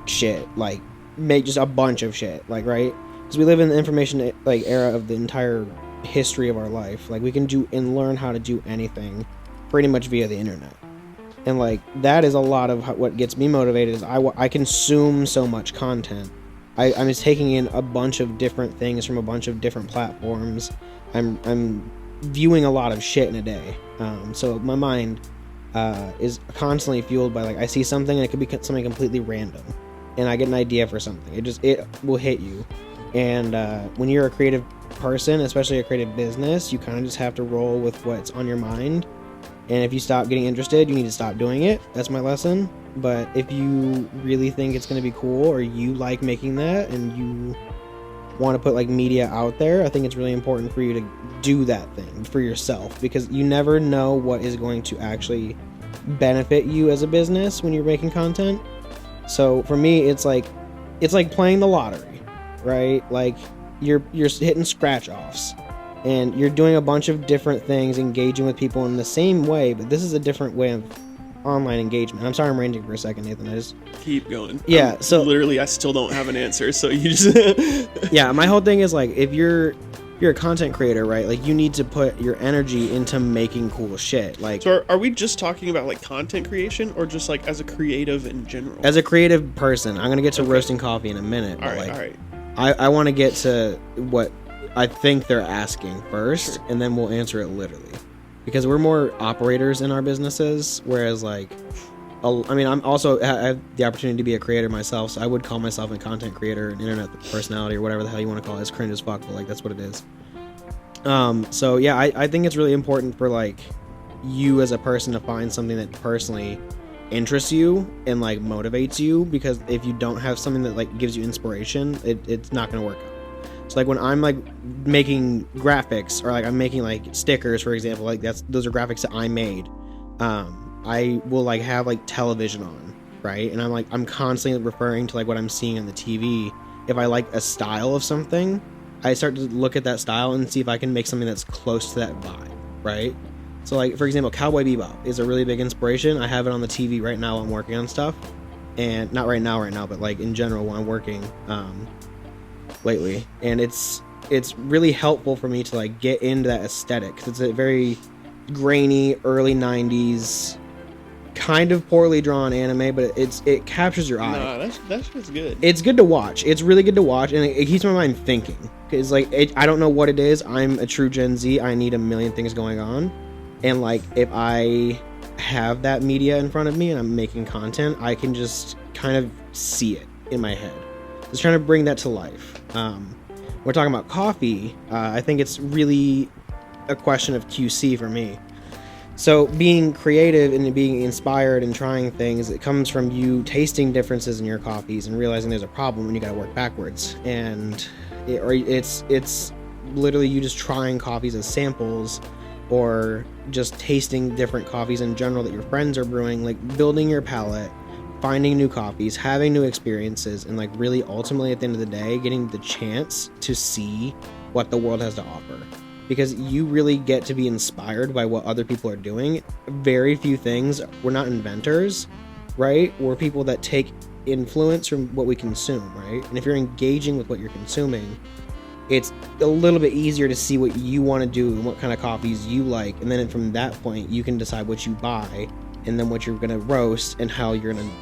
shit, like make just a bunch of shit, like, right? Because we live in the information like era of the entire history of our life. Like we can do and learn how to do anything pretty much via the internet. And like that is a lot of what gets me motivated is I consume so much content. I'm just taking in a bunch of different things from a bunch of different platforms. I'm viewing a lot of shit in a day. So my mind is constantly fueled by like I see something and it could be something completely random, and I get an idea for something. It will hit you. And when you're a creative person, especially a creative business, you kind of just have to roll with what's on your mind. And if you stop getting interested, you need to stop doing it. That's my lesson. But if you really think it's going to be cool or you like making that and you want to put like media out there, I think it's really important for you to do that thing for yourself, because you never know what is going to actually benefit you as a business when you're making content. So for me, it's like playing the lottery, right? Like you're hitting scratch offs. And you're doing a bunch of different things, engaging with people in the same way, but this is a different way of online engagement. I'm sorry I'm ranting for a second, Nathan. I just keep going. Yeah, so literally I still don't have an answer, so you just Yeah, my whole thing is like if you're a content creator, right? Like you need to put your energy into making cool shit. Like, so are we just talking about like content creation or just like as a creative in general? As a creative person, I'm gonna get to roasting coffee in a minute. All right. I want to get to what I think they're asking first, sure, and then we'll answer it literally, because we're more operators in our businesses, whereas like I mean, I have the opportunity to be a creator myself, so I would call myself a content creator, an internet personality, or whatever the hell you want to call it. It's cringe as fuck, but like that's what it is. So yeah, I think it's really important for like you as a person to find something that personally interests you and like motivates you, because if you don't have something that like gives you inspiration, it's not going to work out. So like when I'm like making graphics, or like I'm making like stickers, for example, like those are graphics that I made. I will like have like television on, right? And I'm constantly referring to like what I'm seeing on the TV. If I like a style of something, I start to look at that style and see if I can make something that's close to that vibe, right? So like for example, Cowboy Bebop is a really big inspiration. I have it on the TV right now while I'm working on stuff, and not right now, but like in general while I'm working lately, and it's really helpful for me to like get into that aesthetic, because it's a very grainy early 90s kind of poorly drawn anime, but it captures your eye. Nah, that's just good. It's good to watch. It's really good to watch, and it keeps my mind thinking, because like I don't know what it is. I'm a true Gen Z. I need a million things going on, and like if I have that media in front of me and I'm making content, I can just kind of see it in my head. Just trying to bring that to life. We're talking about coffee. I think it's really a question of QC for me. So being creative and being inspired and trying things, it comes from you tasting differences in your coffees and realizing there's a problem and you got to work backwards. And it's literally you just trying coffees as samples, or just tasting different coffees in general that your friends are brewing, like building your palate, finding new coffees, having new experiences, and like really ultimately at the end of the day getting the chance to see what the world has to offer, because you really get to be inspired by what other people are doing. Very few things, we're not inventors, right? We're people that take influence from what we consume, right? And if you're engaging with what you're consuming, it's a little bit easier to see what you want to do and what kind of coffees you like, and then from that point you can decide what you buy and then what you're going to roast and how you're going to,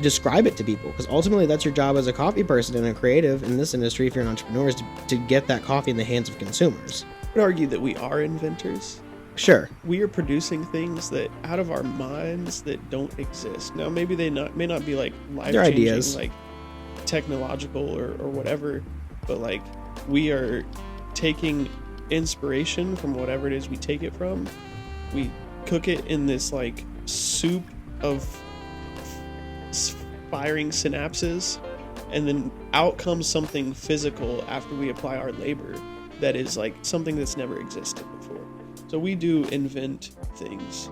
describe it to people, because ultimately that's your job as a coffee person and a creative in this industry, if you're an entrepreneur, is to get that coffee in the hands of consumers. I would argue that we are inventors. Sure. we are producing things that out of our minds that don't exist. Now, maybe may not be like They're life-changing, ideas. like technological or whatever, but like we are taking inspiration from whatever it is we take it from. We cook it in this like soup of firing synapses, and then out comes something physical after we apply our labor that is like something that's never existed before. So we do invent things.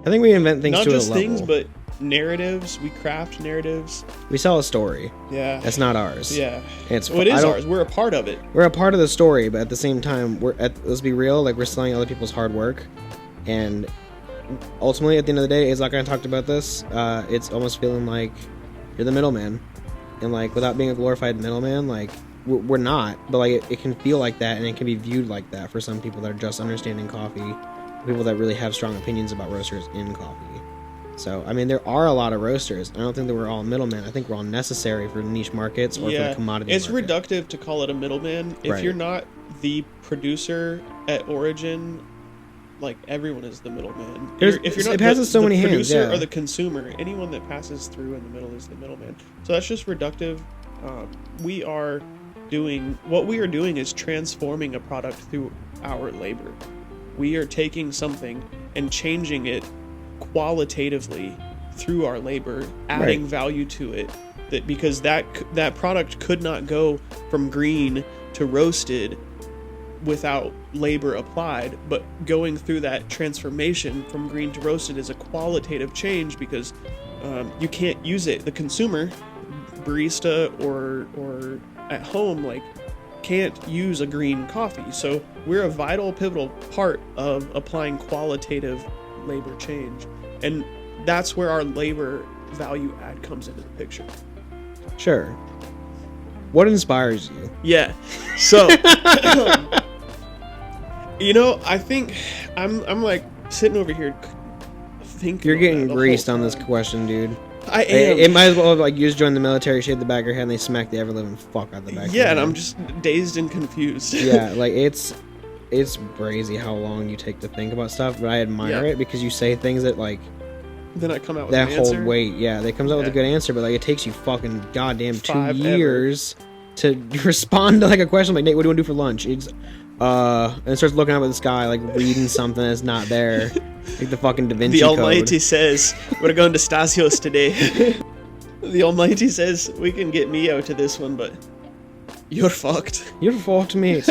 I think we invent things Not to just a level. things, but narratives. We craft narratives. We sell a story. Yeah. That's not ours. Yeah. It's Well, it is ours. We're a part of it. We're a part of the story, but at the same time, let's be real, like we're selling other people's hard work, and ultimately, at the end of the day, Azak and I talked about this. It's almost feeling like you're the middleman, and like without being a glorified middleman, like we're not, but like it can feel like that, and it can be viewed like that for some people that are just understanding coffee, people that really have strong opinions about roasters in coffee. So, I mean, there are a lot of roasters. I don't think that we're all middlemen. I think we're all necessary for niche markets or for the commodity it's market. reductive to call it a middleman. If Right. you're not the producer at origin, like everyone is the middleman. If you're not it passes so many hands, producer yeah. or the consumer, anyone that passes through in the middle is the middleman. So that's just reductive. What we are doing is transforming a product through our labor. We are taking something and changing it qualitatively through our labor, adding Right. value to it. Because that product could not go from green to roasted without labor applied, but going through that transformation from green to roasted is a qualitative change, because you can't use it. The consumer, barista or at home, like can't use a green coffee. So we're a vital, pivotal part of applying qualitative labor change, and that's where our labor value add comes into the picture. Sure. What inspires you? Yeah. So, I think I'm like sitting over here thinking. You're getting about the greased whole on this time. question, dude. I am. It might as well like you just joined the military, shave the back of your head, and they smack the ever living fuck out the back. of your Yeah, and head. I'm just dazed and confused. Yeah, like it's crazy how long you take to think about stuff, but I admire it because you say things that like Then I come out with that an hold answer. weight. Yeah, they comes out with a Yeah. good answer, but like it takes you fucking goddamn 2 5 years to respond to like a question like, Nate, what do you want to do for lunch? It's and it starts looking up at the sky, like reading something that's not there, like the fucking Da Vinci The Code. Almighty says we're going to Stasios today. The Almighty says we can get me out of this one, but you're fucked. You're fucked, mate.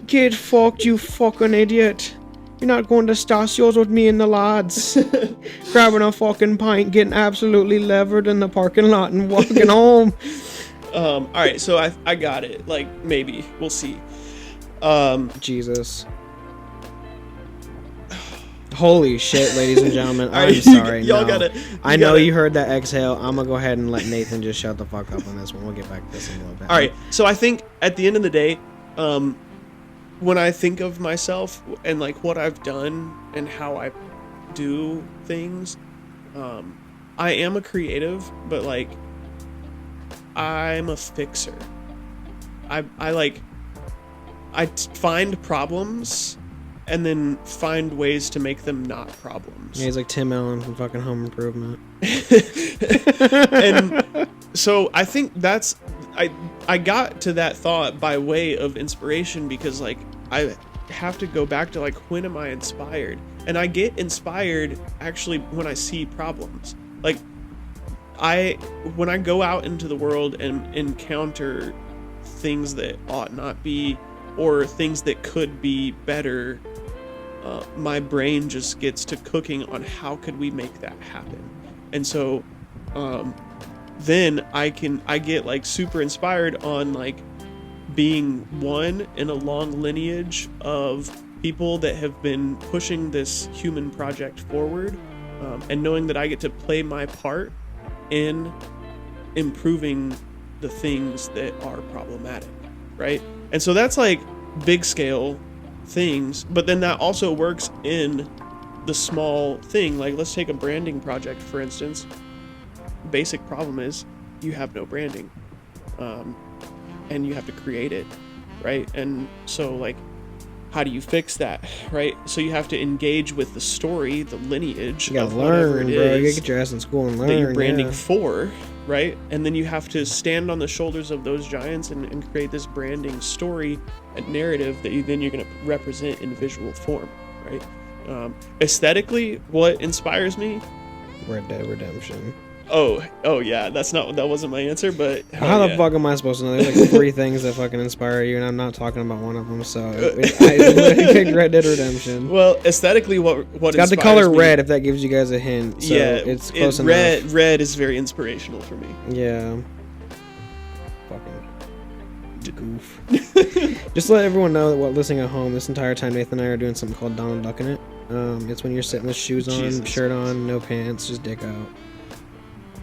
Get fucked, you fucking idiot. You're not going to Stasios with me and the lads. Grabbing a fucking pint, getting absolutely levered in the parking lot and walking home. Alright, so I got it. Like, maybe. We'll see. Jesus. Holy shit, ladies and gentlemen. I'm Alright, sorry. y'all no. gotta- I know gotta- you heard that exhale. I'm gonna go ahead and let Nathan just shut the fuck up on this one. We'll get back to this in a little bit. Alright, so I think at the end of the day, when I think of myself and like what I've done and how I do things, I am a creative, but like I'm a fixer. I find problems and then find ways to make them not problems. Yeah, he's like Tim Allen from fucking Home Improvement. And so I think that's I got to that thought by way of inspiration, because like I have to go back to like, when am I inspired? And I get inspired actually when I see problems. Like when I go out into the world and encounter things that ought not be, or things that could be better, my brain just gets to cooking on how could we make that happen. And so then I get like super inspired on like being one in a long lineage of people that have been pushing this human project forward, and knowing that I get to play my part in improving the things that are problematic, right? And so that's like big scale things, but then that also works in the small thing. Like, let's take a branding project, for instance. Basic problem is you have no branding, and you have to create it, right? And so like how do you fix that, right? So you have to engage with the story, the lineage You gotta of whatever learn, it bro. You is gotta get your ass in school and learn. that you're branding yeah. for, right? And then you have to stand on the shoulders of those giants and create this branding story and narrative that you're going to represent in visual form, right? Aesthetically, what inspires me? Red Dead Redemption. Oh yeah, that wasn't my answer, but How the fuck am I supposed to know? There's like 3 things that fucking inspire you, and I'm not talking about one of them. So I picked Red Dead Redemption. Well, aesthetically, what It's got the color red, if that gives you guys a hint. So yeah, it's close enough. Red is very inspirational for me. Yeah. Fucking goof. Just to let everyone know that what listening at home, this entire time Nathan and I are doing something called Donald Ducking It. It's when you're sitting with shoes on, Jesus shirt on, no pants, just dick out.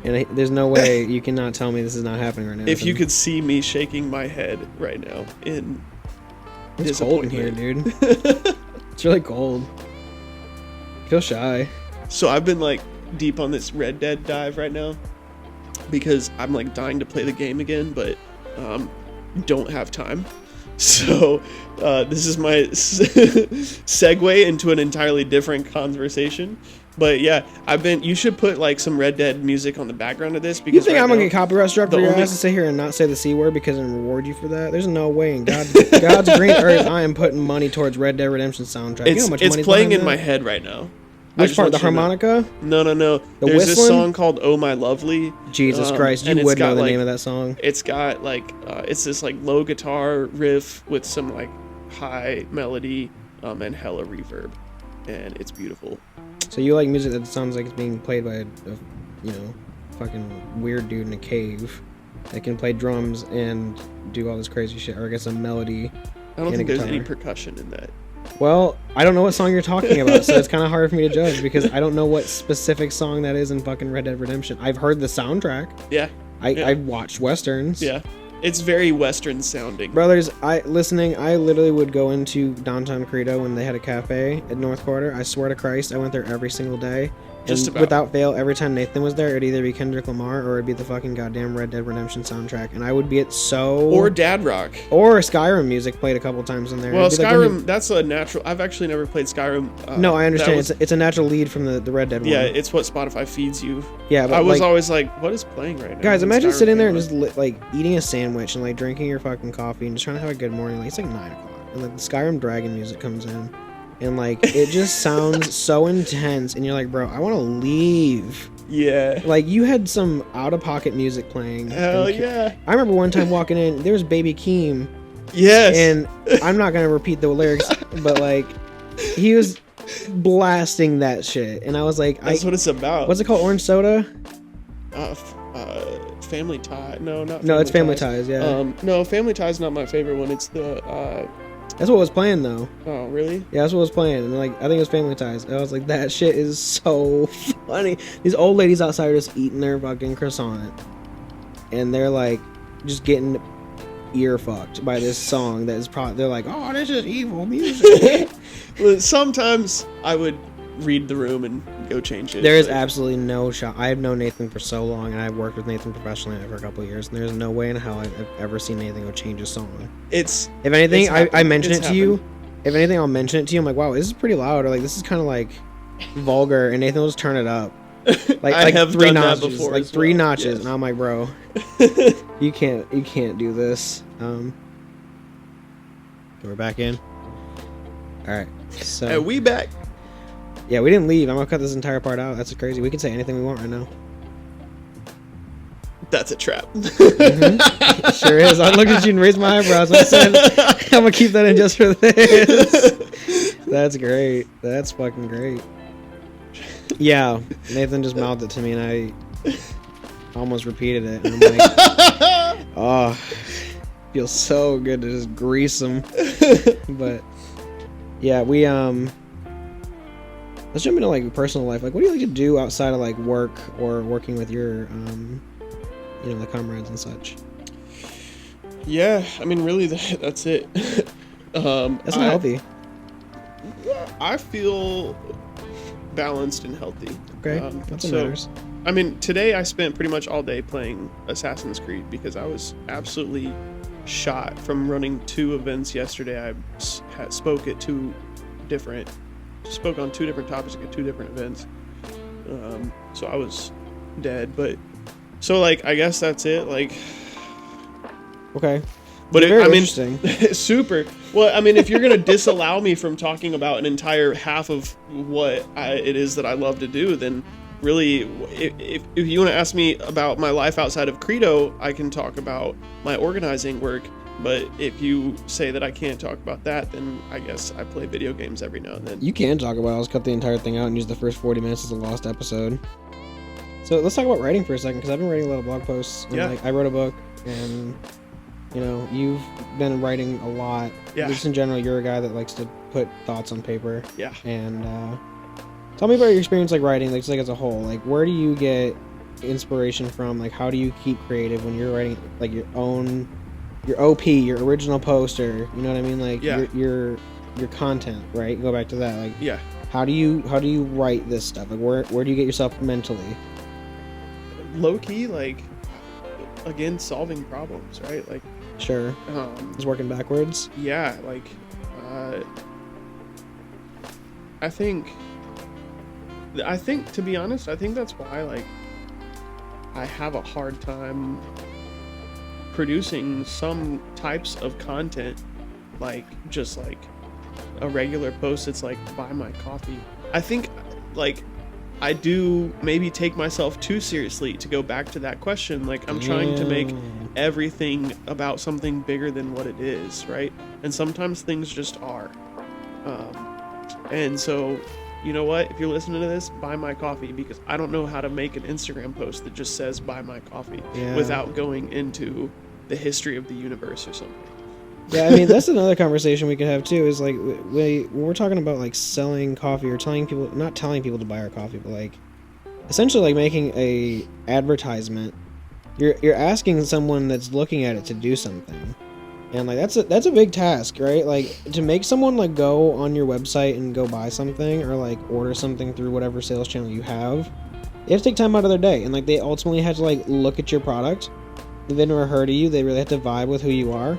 And there's no way you cannot tell me this is not happening right now. If you could see me shaking my head right now in it's cold in here, dude. It's really cold. I feel shy. So I've been like deep on this Red Dead dive right now because I'm like dying to play the game again, but don't have time. So this is my segue into an entirely different conversation. But yeah, you should put like some Red Dead music on the background of this because you think right I'm gonna now, get copyright struck for your ass to sit here and not say the C word because I'm reward you for that? There's no way in God's green earth I am putting money towards Red Dead Redemption soundtrack. You know how much it's money's playing in behind my that? head right now. Which part? The harmonica? No. There's whistling? this song called "Oh My Lovely." Jesus Christ, you and would know the like, name of that song. It's got like it's this like low guitar riff with some like high melody and hella reverb, and it's beautiful. So you like music that sounds like it's being played by a fucking weird dude in a cave that can play drums and do all this crazy shit, or I guess a melody. I don't think there's any percussion in that. Well, I don't know what song you're talking about, so it's kind of hard for me to judge because I don't know what specific song that is in fucking Red Dead Redemption. I've heard the soundtrack. Yeah. I've watched westerns. Yeah. It's very Western sounding. Brothers, I literally would go into Downtown Credo when they had a cafe at North Quarter. I swear to Christ, I went there every single day. Just And about. without fail, every time Nathan was there, it'd either be Kendrick Lamar or it'd be the fucking goddamn Red Dead Redemption soundtrack. And I would be it so... Or Dad Rock. Or Skyrim music played a couple times in there. Well, It'd be Skyrim, that's a natural... I've actually never played Skyrim. No, I understand. It's a natural lead from the Red Dead one. Yeah, it's what Spotify feeds you. Yeah, but I was always like, what is playing right now? Guys, when imagine Skyrim sitting there came and on? just like eating a sandwich and like drinking your fucking coffee and just trying to have a good morning. Like it's like 9 o'clock and like the Skyrim Dragon music comes in and like it just sounds so intense and you're like, bro, I want to leave. Yeah. Like you had some out of pocket music playing. Hell yeah. I remember one time walking in, there was Baby Keem. Yes. And I'm not gonna repeat the lyrics, but like he was blasting that shit, and I was like, That's what it's about. What's it called? Orange soda? Family Tie. No, not. No, it's Family Ties. Yeah. No, Family Tie's not my favorite one. It's the. That's what was playing though. Oh, really? Yeah, that's what was playing. And like, I think it was Family Ties. And I was like, that shit is so funny. These old ladies outside are just eating their fucking croissant, and they're like, just getting ear fucked by this song that is probably. They're like, oh, this is evil music. Well, sometimes I would read the room and go change it. There is absolutely no shot. I have known Nathan for so long, and I've worked with Nathan professionally for a couple of years, and there's no way in hell I've ever seen Nathan go change a song. If anything, I mention it to you. If anything, I'll mention it to you. I'm like, wow, this is pretty loud, or like this is kind of like vulgar, and Nathan will just turn it up. Like I have 3 done that notches, before like as 3 well. notches, Yes. and I'm like, bro, you can't do this. We're back in. All right, so And we back. yeah, we didn't leave. I'm gonna cut this entire part out. That's crazy. We can say anything we want right now. That's a trap. It sure is. I looked at you and raised my eyebrows. I said, I'm gonna keep that in just for this. That's great. That's fucking great. Yeah, Nathan just mouthed it to me, and I almost repeated it. And I'm like, oh, feels so good to just grease them. But yeah, we let's jump into like personal life. Like, what do you like to do outside of like work or working with your the comrades and such? Yeah, I mean, really, that's it. That's not healthy. I feel balanced and healthy. Okay, that's what matters. I mean, today I spent pretty much all day playing Assassin's Creed because I was absolutely shot from running 2 events yesterday. I spoke on 2 different topics at 2 different events. So I was dead, but so like I guess that's it. Like, Okay. but Very I mean, interesting. super. Well, I mean, if you're gonna disallow me from talking about an entire half of what it is that I love to do, then really, if you want to ask me about my life outside of Credo, I can talk about my organizing work. But if you say that I can't talk about that, then I guess I play video games every now and then. You can talk about it. I'll just cut the entire thing out and use the first 40 minutes as a lost episode. So let's talk about writing for a second, because I've been writing a lot of blog posts. And, Yeah. like, I wrote a book, and you know, you've been writing a lot. Yeah. Just in general, you're a guy that likes to put thoughts on paper. Yeah. And tell me about your experience, like writing, like just like as a whole. Like, where do you get inspiration from? Like, how do you keep creative when you're writing like your OP, your original poster? You know what I mean? Like, Yeah. your content, right? Go back to that. Like, Yeah. how do you write this stuff? Like, where do you get yourself mentally? Low key, like, again, solving problems, right? Like, Sure. Just working backwards. yeah, like, I think to be honest, I think that's why, like, I have a hard time producing some types of content, like just like a regular post. It's like, buy my coffee. I think, like, I do maybe take myself too seriously, to go back to that question. Like, I'm trying to make everything about something bigger than what it is, right? And sometimes things just are. And so, you know what? If you're listening to this, buy my coffee, because I don't know how to make an Instagram post that just says buy my coffee without going into the history of the universe or something. Yeah, I mean, that's another conversation we could have too, is like, when we're talking about like selling coffee, or not telling people to buy our coffee, but like essentially like making a advertisement. You're asking someone that's looking at it to do something. And like that's a big task, right? Like, to make someone like go on your website and go buy something, or like order something through whatever sales channel you have, they have to take time out of their day, and like they ultimately have to like look at your product. They've never heard of you. They really have to vibe with who you are,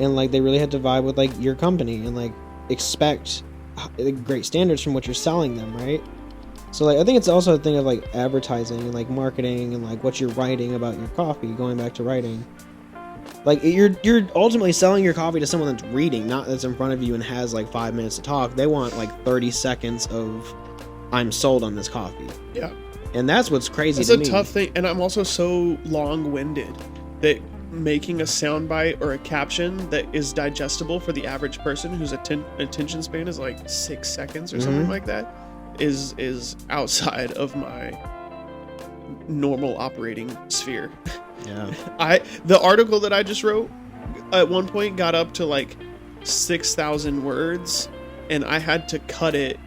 and like they really have to vibe with like your company, and like expect great standards from what you're selling them, right? So like I think it's also a thing of like advertising and like marketing and like what you're writing about your coffee. Going back to writing, like you're ultimately selling your coffee to someone that's reading, not that's in front of you and has like 5 minutes to talk. They want like 30 seconds of, I'm sold on this coffee. Yeah. And that's what's crazy. It's to a me. tough thing, and I'm also so long-winded that making a soundbite or a caption that is digestible for the average person whose attention span is like 6 seconds or something like that is outside of my normal operating sphere. Yeah. The article that I just wrote at one point got up to like 6,000 words, and I had to cut it.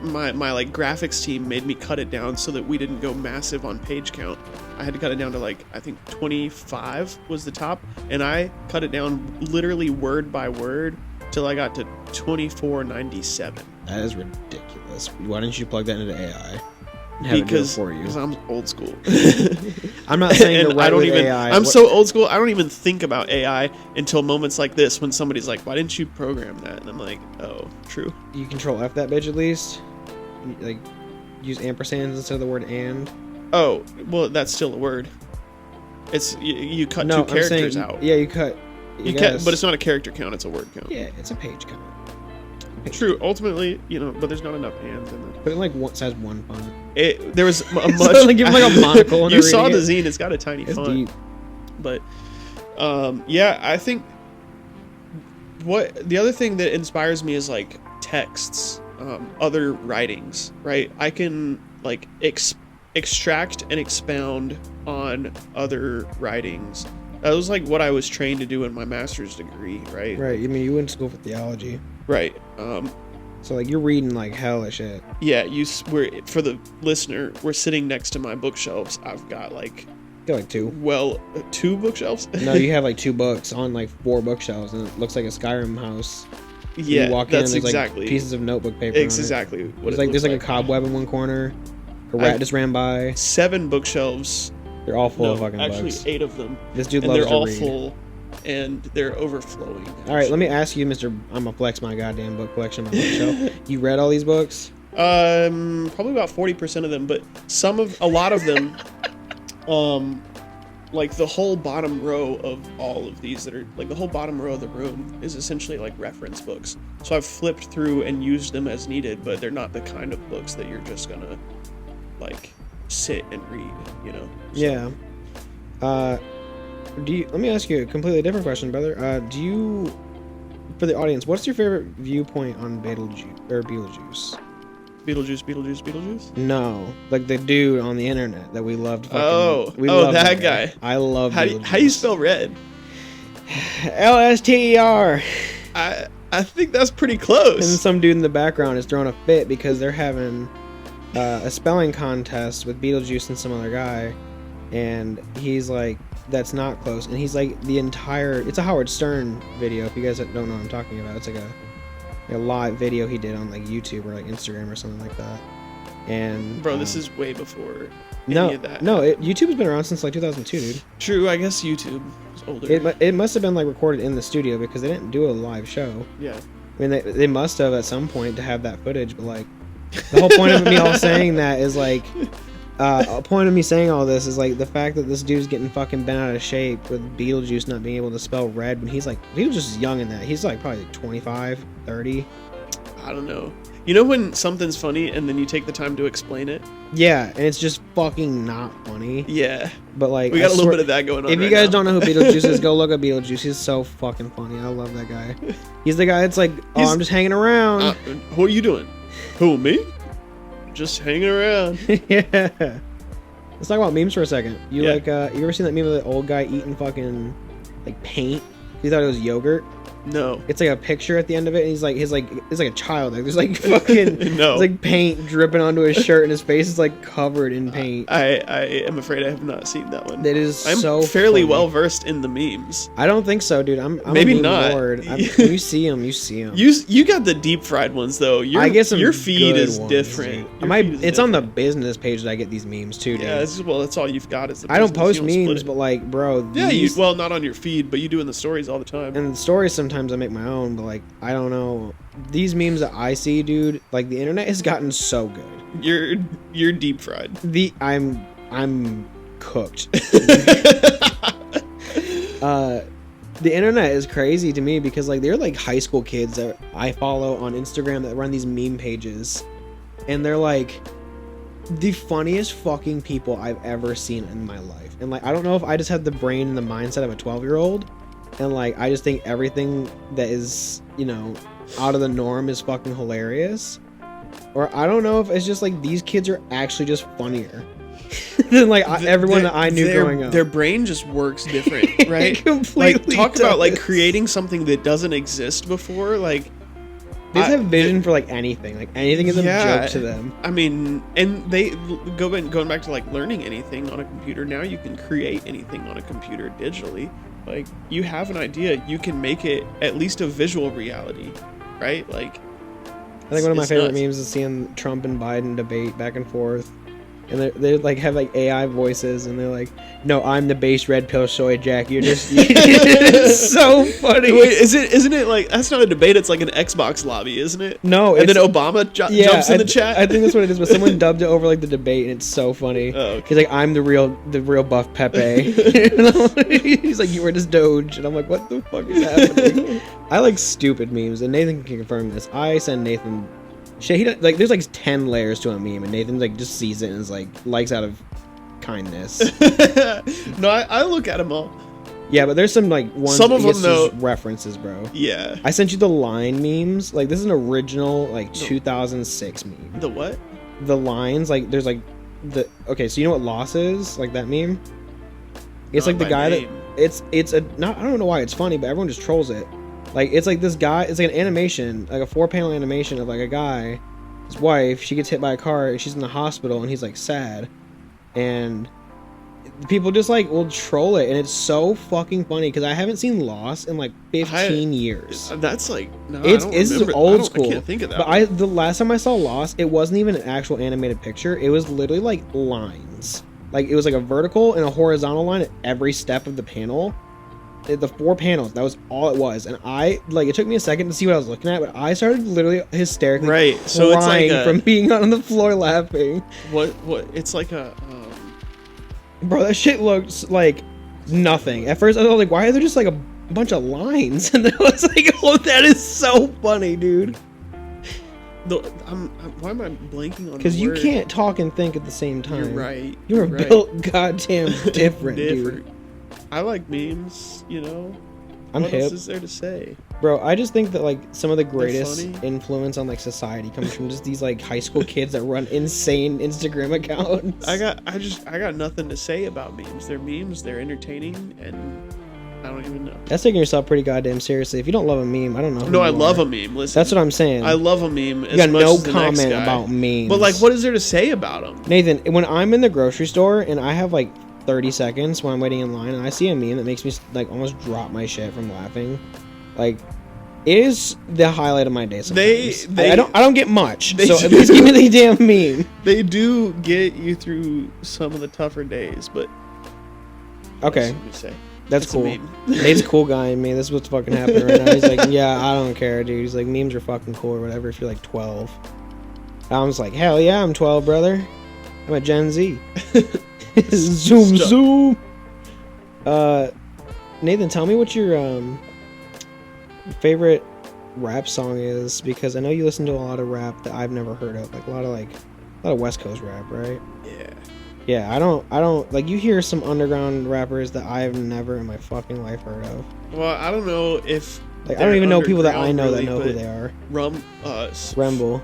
My like graphics team made me cut it down so that we didn't go massive on page count. I had to cut it down to like, I think 25 was the top, and I cut it down literally word by word till I got to 2497. That is ridiculous. Why didn't you plug that into AI and have it do it for you? Because I'm old school. I'm not saying to And write I don't with even. AI. I'm so old school. I don't even think about AI until moments like this, when somebody's like, "Why didn't you program that?" And I'm like, "Oh, true." You control F that bitch at least. Like, use ampersands instead of the word and. Oh, well, that's still a word. It's you cut two characters out. Yeah, you cut. You can, but it's not a character count. It's a word count. Yeah, it's a page count. True. Ultimately, but there's not enough hands in it. But it like size 1 font. There was a much. So, like, give him like a monocle. You saw the zine. It's got a tiny It's font. deep. But, yeah, I think the other thing that inspires me is like texts, other writings, right? I can like extract and expound on other writings. That was like what I was trained to do in my master's degree, right? Right. I mean, you went to school for theology. Right. So like you're reading like hell of shit. Yeah. For the listener, we're sitting next to my bookshelves. I've got like. Got like 2. Well, 2 bookshelves. No, you have like 2 books on like 4 bookshelves, and it looks like a Skyrim house. Yeah, you walk that's in and there's exactly like pieces of notebook paper. Exactly. On it. There's like a cobweb in one corner. A rat just ran by. 7 bookshelves. They're all full of fucking actually bugs. 8 of them. This dude and loves they're all to read. full and they're overflowing. All right, let me ask you, Mr. I'm gonna flex my goddamn book collection on my bookshelf. You read all these books? Probably about 40% of them, but a lot of them, like the whole bottom row of all of these that are like the whole bottom row of the room is essentially like reference books. So I've flipped through and used them as needed, but they're not the kind of books that you're just gonna like sit and read, you know? So. Yeah. Let me ask you a completely different question, brother. For the audience, what's your favorite viewpoint on Beetlejuice? Beetlejuice? No, like the dude on the internet that we loved. We loved that guy. I love. How do you spell red? LSTER. I think that's pretty close. And some dude in the background is throwing a fit because they're having a spelling contest with Beetlejuice and some other guy, and he's like, "That's not close." And he's like, it's a Howard Stern video. If you guys don't know what I'm talking about, it's like a live video he did on like YouTube or like Instagram or something like that. And bro, this is way before any of that. YouTube has been around since like 2002, dude. True, I guess YouTube is older. It must have been like recorded in the studio because they didn't do a live show. Yeah. I mean, they must have at some point to have that footage, but like the whole point of me all saying that is like a point of me saying all this is like the fact that this dude's getting fucking bent out of shape with Beetlejuice not being able to spell red when he's like, Beetlejuice is young in that. He's like probably like 25, 30. I don't know. You know when something's funny and then you take the time to explain it? Yeah, and it's just fucking not funny. Yeah. But like, we got a little bit of that going on. If you guys don't know who Beetlejuice is, go look up Beetlejuice. He's so fucking funny. I love that guy. He's the guy that's like, I'm just hanging around. What are you doing? Who, me? Just hanging around. Yeah. Let's talk about memes for a second. You ever seen that meme of the old guy eating fucking like paint? You thought it was yogurt? No. It's like a picture at the end of it, and it's like a child. Like there's like fucking no. There's like paint dripping onto his shirt, and his face is like covered in paint. I am afraid I have not seen that one. That is I'm so fairly funny. well versed in the memes. I don't think so, dude. I'm maybe a meme not. lord. When you see them, you see them. You got the deep fried ones though. I get some your feed good is ones, different. It's on the business page that I get these memes too, dude. Yeah, that's all you've got is the. I don't post memes, but like, bro. Yeah, well, not on your feed, but you do in the stories all the time. And the stories sometimes I make my own, but like, I don't know. These memes that I see, dude, like the internet has gotten so good. You're deep fried. I'm cooked. The internet is crazy to me because like they're like high school kids that I follow on Instagram that run these meme pages, and they're like the funniest fucking people I've ever seen in my life. And like, I don't know if I just have the brain and the mindset of a 12-year-old, and like I just think everything that is, you know, out of the norm is fucking hilarious, or I don't know if it's just like these kids are actually just funnier than like everyone that I knew growing up. Their brain just works different, right? Completely like talk about like creating something that doesn't exist before. Like they just have vision for like anything. Like anything is a joke to them. I mean, and they going back to like learning anything on a computer. Now you can create anything on a computer digitally. Like you have an idea, you can make it at least a visual reality, right? Like I think one of my favorite memes is seeing Trump and Biden debate back and forth. And they like have like AI voices, and they're like, "No, I'm the base red pill soy Jack. You're just." It's so funny. Wait, isn't it like that's not a debate? It's like an Xbox lobby, isn't it? No, and then Obama jumps in the chat. I think that's what it is. But someone dubbed it over like the debate, and it's so funny. Oh, okay. He's like, "I'm the real buff Pepe." He's like, "You were just Doge," and I'm like, "What the fuck is happening?" I like stupid memes, and Nathan can confirm this. I send Nathan. Shit, he like there's like 10 layers to a meme, and Nathan like just sees it and is like likes out of kindness. No, I look at them all. Yeah, but there's some like ones. Some of them though references, bro. Yeah. I sent you the line memes. Like this is an original like 2006 meme. The what? The lines like there's like the okay. So you know what loss is? Like that meme. It's Not like the guy name. that it's a not. I don't know why it's funny, but everyone just trolls it. Like, it's like this guy, it's like an animation, like a 4-panel animation of like a guy, his wife, she gets hit by a car, and she's in the hospital, and he's like sad. And people just like will troll it, and it's so fucking funny, because I haven't seen Lost in like 15 years. That's like, no, it's old school. I can't think of that. But the last time I saw Lost, it wasn't even an actual animated picture, it was literally like lines. Like, it was like a vertical and a horizontal line at every step of the panel. the 4 panels. That was all it was. And it took me a second to see what I was looking at, but I started literally hysterically Right. crying So it's like from being on the floor laughing. What? It's like a. Bro, that shit looks like nothing. At first, I was like, why are there just like a bunch of lines? And then I was like, oh, that is so funny, dude. Why am I blanking on? Because you can't talk and think at the same time. You're right. You're built goddamn different, dude. I like memes, you know. I'm what hip. else is there to say? Bro, I just think that like some of the greatest influence on like society comes from just these like high school kids that run insane Instagram accounts. I got nothing to say about memes. They're memes, they're entertaining, and I don't even know. That's taking yourself pretty goddamn seriously. If you don't love a meme, I don't know. No, I love a meme. Listen, that's what I'm saying. I love a meme. You got no comment about memes. But like, what is there to say about them? Nathan, when I'm in the grocery store and I have like 30 seconds when I'm waiting in line and I see a meme that makes me like almost drop my shit from laughing, like it is the highlight of my day sometimes. I don't get much, so at least give me the damn meme. They do get you through some of the tougher days, but okay, that's cool. Nate's a cool guy in me. This is what's fucking happening right now. He's like, yeah, I don't care, dude. He's like, memes are fucking cool or whatever if you're like 12. I was like, hell yeah, I'm 12, brother. I'm a Gen Z. Zoom. Nathan, tell me what your favorite rap song is, because I know you listen to a lot of rap that I've never heard of, like a lot of West Coast rap, right? Yeah, I don't like, you hear some underground rappers that I've never in my fucking life heard of. Well, I don't know if like I don't even know people that I know that know who they are. Rimble.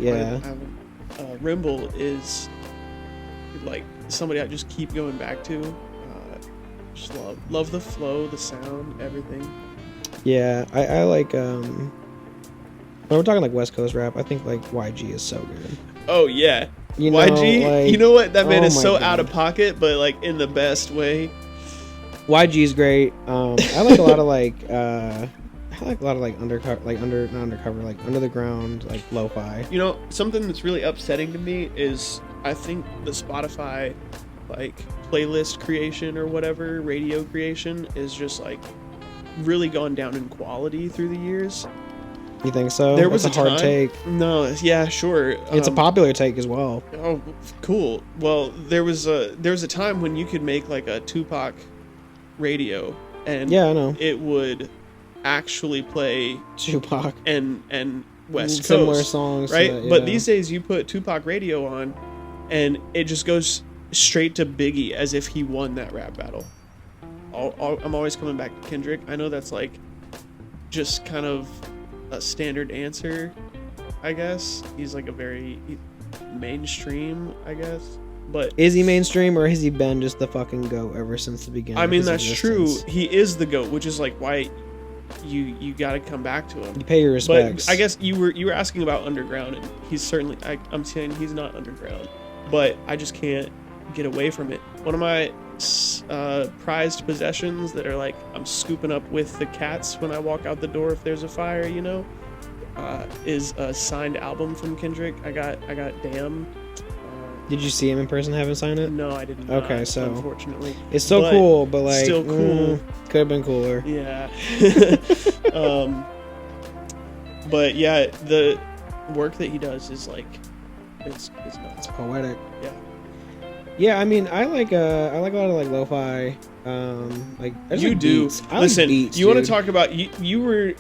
Yeah. Rimble is like somebody I just keep going back to. Just love the flow, the sound, everything. Yeah, I like when we're talking like West Coast rap, I think like YG is so good. Oh yeah. You know, YG, like, you know what? That man is so God. out of pocket, but like in the best way. YG is great. I like a lot of under the ground, like lo-fi. You know, something that's really upsetting to me is I think the Spotify like playlist creation or whatever, radio creation is just like really gone down in quality through the years. You think so? There was a hard take. No, yeah, sure. It's a popular take as well. Oh, cool. Well, there was a time when you could make like a Tupac radio, and yeah, I know, it would actually play Tupac and West Coast similar songs, right? Yeah. But these days you put Tupac radio on, and it just goes straight to Biggie as if he won that rap battle. I'm always coming back to Kendrick. I know that's like just kind of a standard answer, I guess. He's like a very mainstream, I guess. But is he mainstream, or has he been just the fucking GOAT ever since the beginning? I mean, that's true. He is the GOAT, which is like why you got to come back to him. You pay your respects. But I guess you were asking about underground, and he's certainly. I'm saying he's not underground, but I just can't get away from it. One of my prized possessions that are like I'm scooping up with the cats when I walk out the door if there's a fire, you know, is a signed album from Kendrick. I got Damn. Did you see him in person having signed it? No, I didn't. Okay, so unfortunately, it's so cool, but like still cool. Could have been cooler. Yeah. But yeah, the work that he does is like it's nuts. It's poetic. Yeah. Yeah, I mean, I like a lot of like lo-fi. Like you like do. Beats. Listen, like beats, you want to talk about you were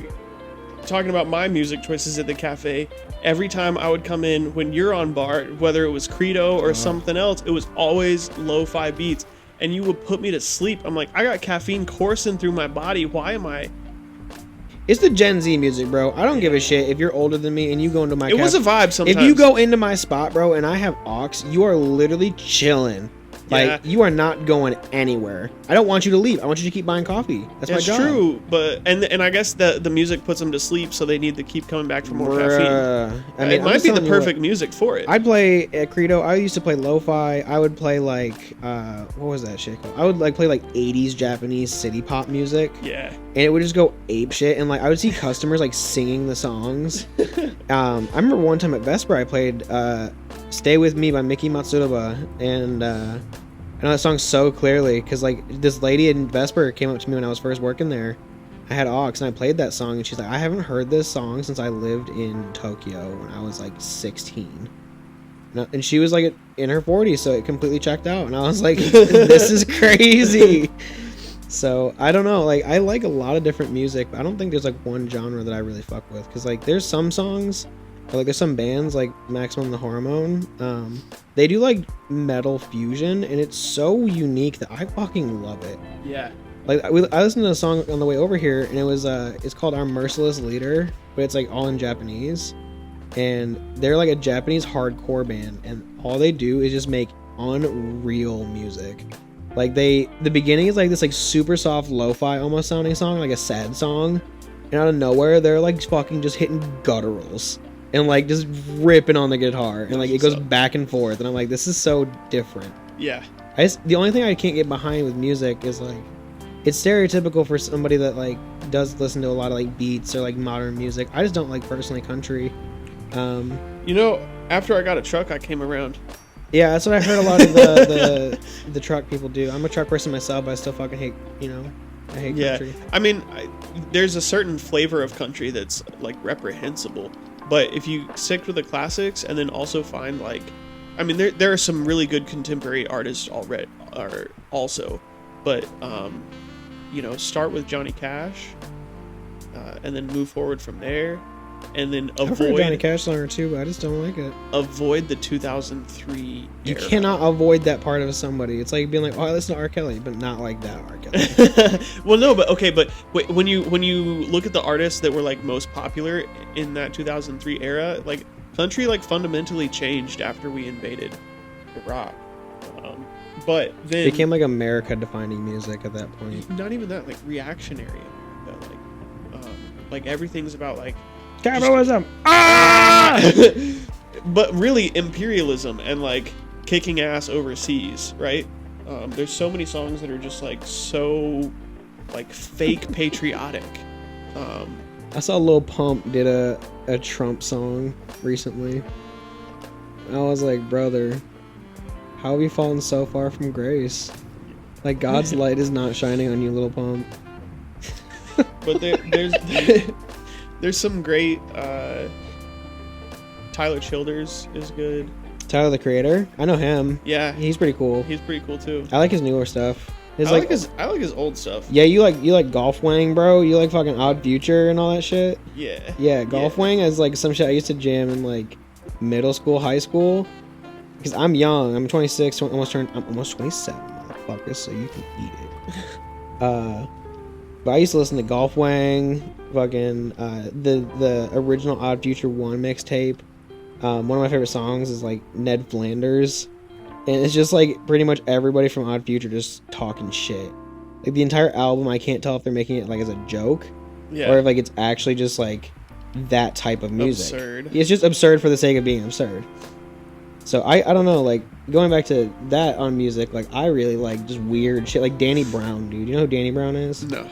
talking about my music choices at the cafe. Every time I would come in when you're on bar, whether it was Credo or something else, it was always lo-fi beats, and you would put me to sleep. I'm like, I got caffeine coursing through my body. Why am I? It's the Gen Z music, bro. I don't give a shit if you're older than me and you go into my. It was a vibe sometimes. If you go into my spot, bro, and I have aux, you are literally chilling. Like, you are not going anywhere. I don't want you to leave. I want you to keep buying coffee. That's my job. It's true, but and I guess the music puts them to sleep, so they need to keep coming back for more caffeine. I mean, it might be the perfect music for it. I'd play at Credo. I used to play lo-fi. I would play like what was that shit called? I would like play like 80s Japanese city pop music. Yeah. And it would just go ape shit, and like I would see customers like singing the songs. I remember one time at Vesper I played "Stay With Me" by Miki Matsuruba, and I know that song so clearly because like this lady in Vesper came up to me when I was first working there. I had aux and I played that song and she's like, I haven't heard this song since I lived in Tokyo when I was like 16. And she was like in her 40s, so it completely checked out. And I was like, this is crazy. So I don't know, like I like a lot of different music, but I don't think there's like one genre that I really fuck with. Because like there's some songs, or like there's some bands like Maximum the Hormone. They do like metal fusion, and it's so unique that I fucking love it. Yeah. Like I listened to a song on the way over here, and it was it's called Our Merciless Leader, but it's like all in Japanese, and they're like a Japanese hardcore band, and all they do is just make unreal music. Like the beginning is like this like super soft lo-fi almost sounding song, like a sad song, and out of nowhere they're like fucking just hitting gutturals and like just ripping on the guitar, and like it goes back and forth, and I'm like, this is so different. Yeah. The only thing I can't get behind with music is like, it's stereotypical for somebody that like does listen to a lot of like beats or like modern music. I just don't like personally country. You know, after I got a truck, I came around. Yeah, that's what I heard a lot of the truck people do. I'm a truck person myself, but I still fucking hate, I hate country. I mean, there's a certain flavor of country that's like reprehensible, but if you stick with the classics and then also find like, I mean, there are some really good contemporary artists also, but start with Johnny Cash, and then move forward from there, and then I've heard a Johnny Cash song or two, but I just don't like it. Avoid the 2003 You era. cannot avoid that part of somebody. It's like being like, oh, I listen to R. Kelly, but not like that R. Kelly. Well, no, but okay, but when you look at the artists that were like most popular in that 2003 era, like country like fundamentally changed after we invaded Iraq. But then it became like America defining music at that point. Not even that, like reactionary, like everything's about like capitalism. But really imperialism and like kicking ass overseas, right? There's so many songs that are just like so like fake patriotic. I saw Lil Pump did a Trump song recently. I was like, brother, how have you fallen so far from grace? Like God's light is not shining on you, Lil Pump. But there's some great Tyler Childers is good. Tyler the Creator, I know him. Yeah, he's pretty cool. He's pretty cool too. I like his newer stuff. I like his old stuff. Yeah, you like Golf Wang, bro. You like fucking Odd Future and all that shit. Yeah. Golf Wang is like some shit I used to jam in like middle school, high school. Because I'm young. I'm 26. I'm almost 27, motherfucker. So you can eat it. But I used to listen to Golf Wang, fucking the original Odd Future 1 mixtape. One of my favorite songs is like Ned Flanders, and it's just like pretty much everybody from Odd Future just talking shit. Like the entire album, I can't tell if they're making it like as a joke, or if like it's actually just like that type of music. Absurd. It's just absurd for the sake of being absurd. So I don't know, like going back to that on music, like I really like just weird shit, like Danny Brown, dude. You know who Danny Brown is? No.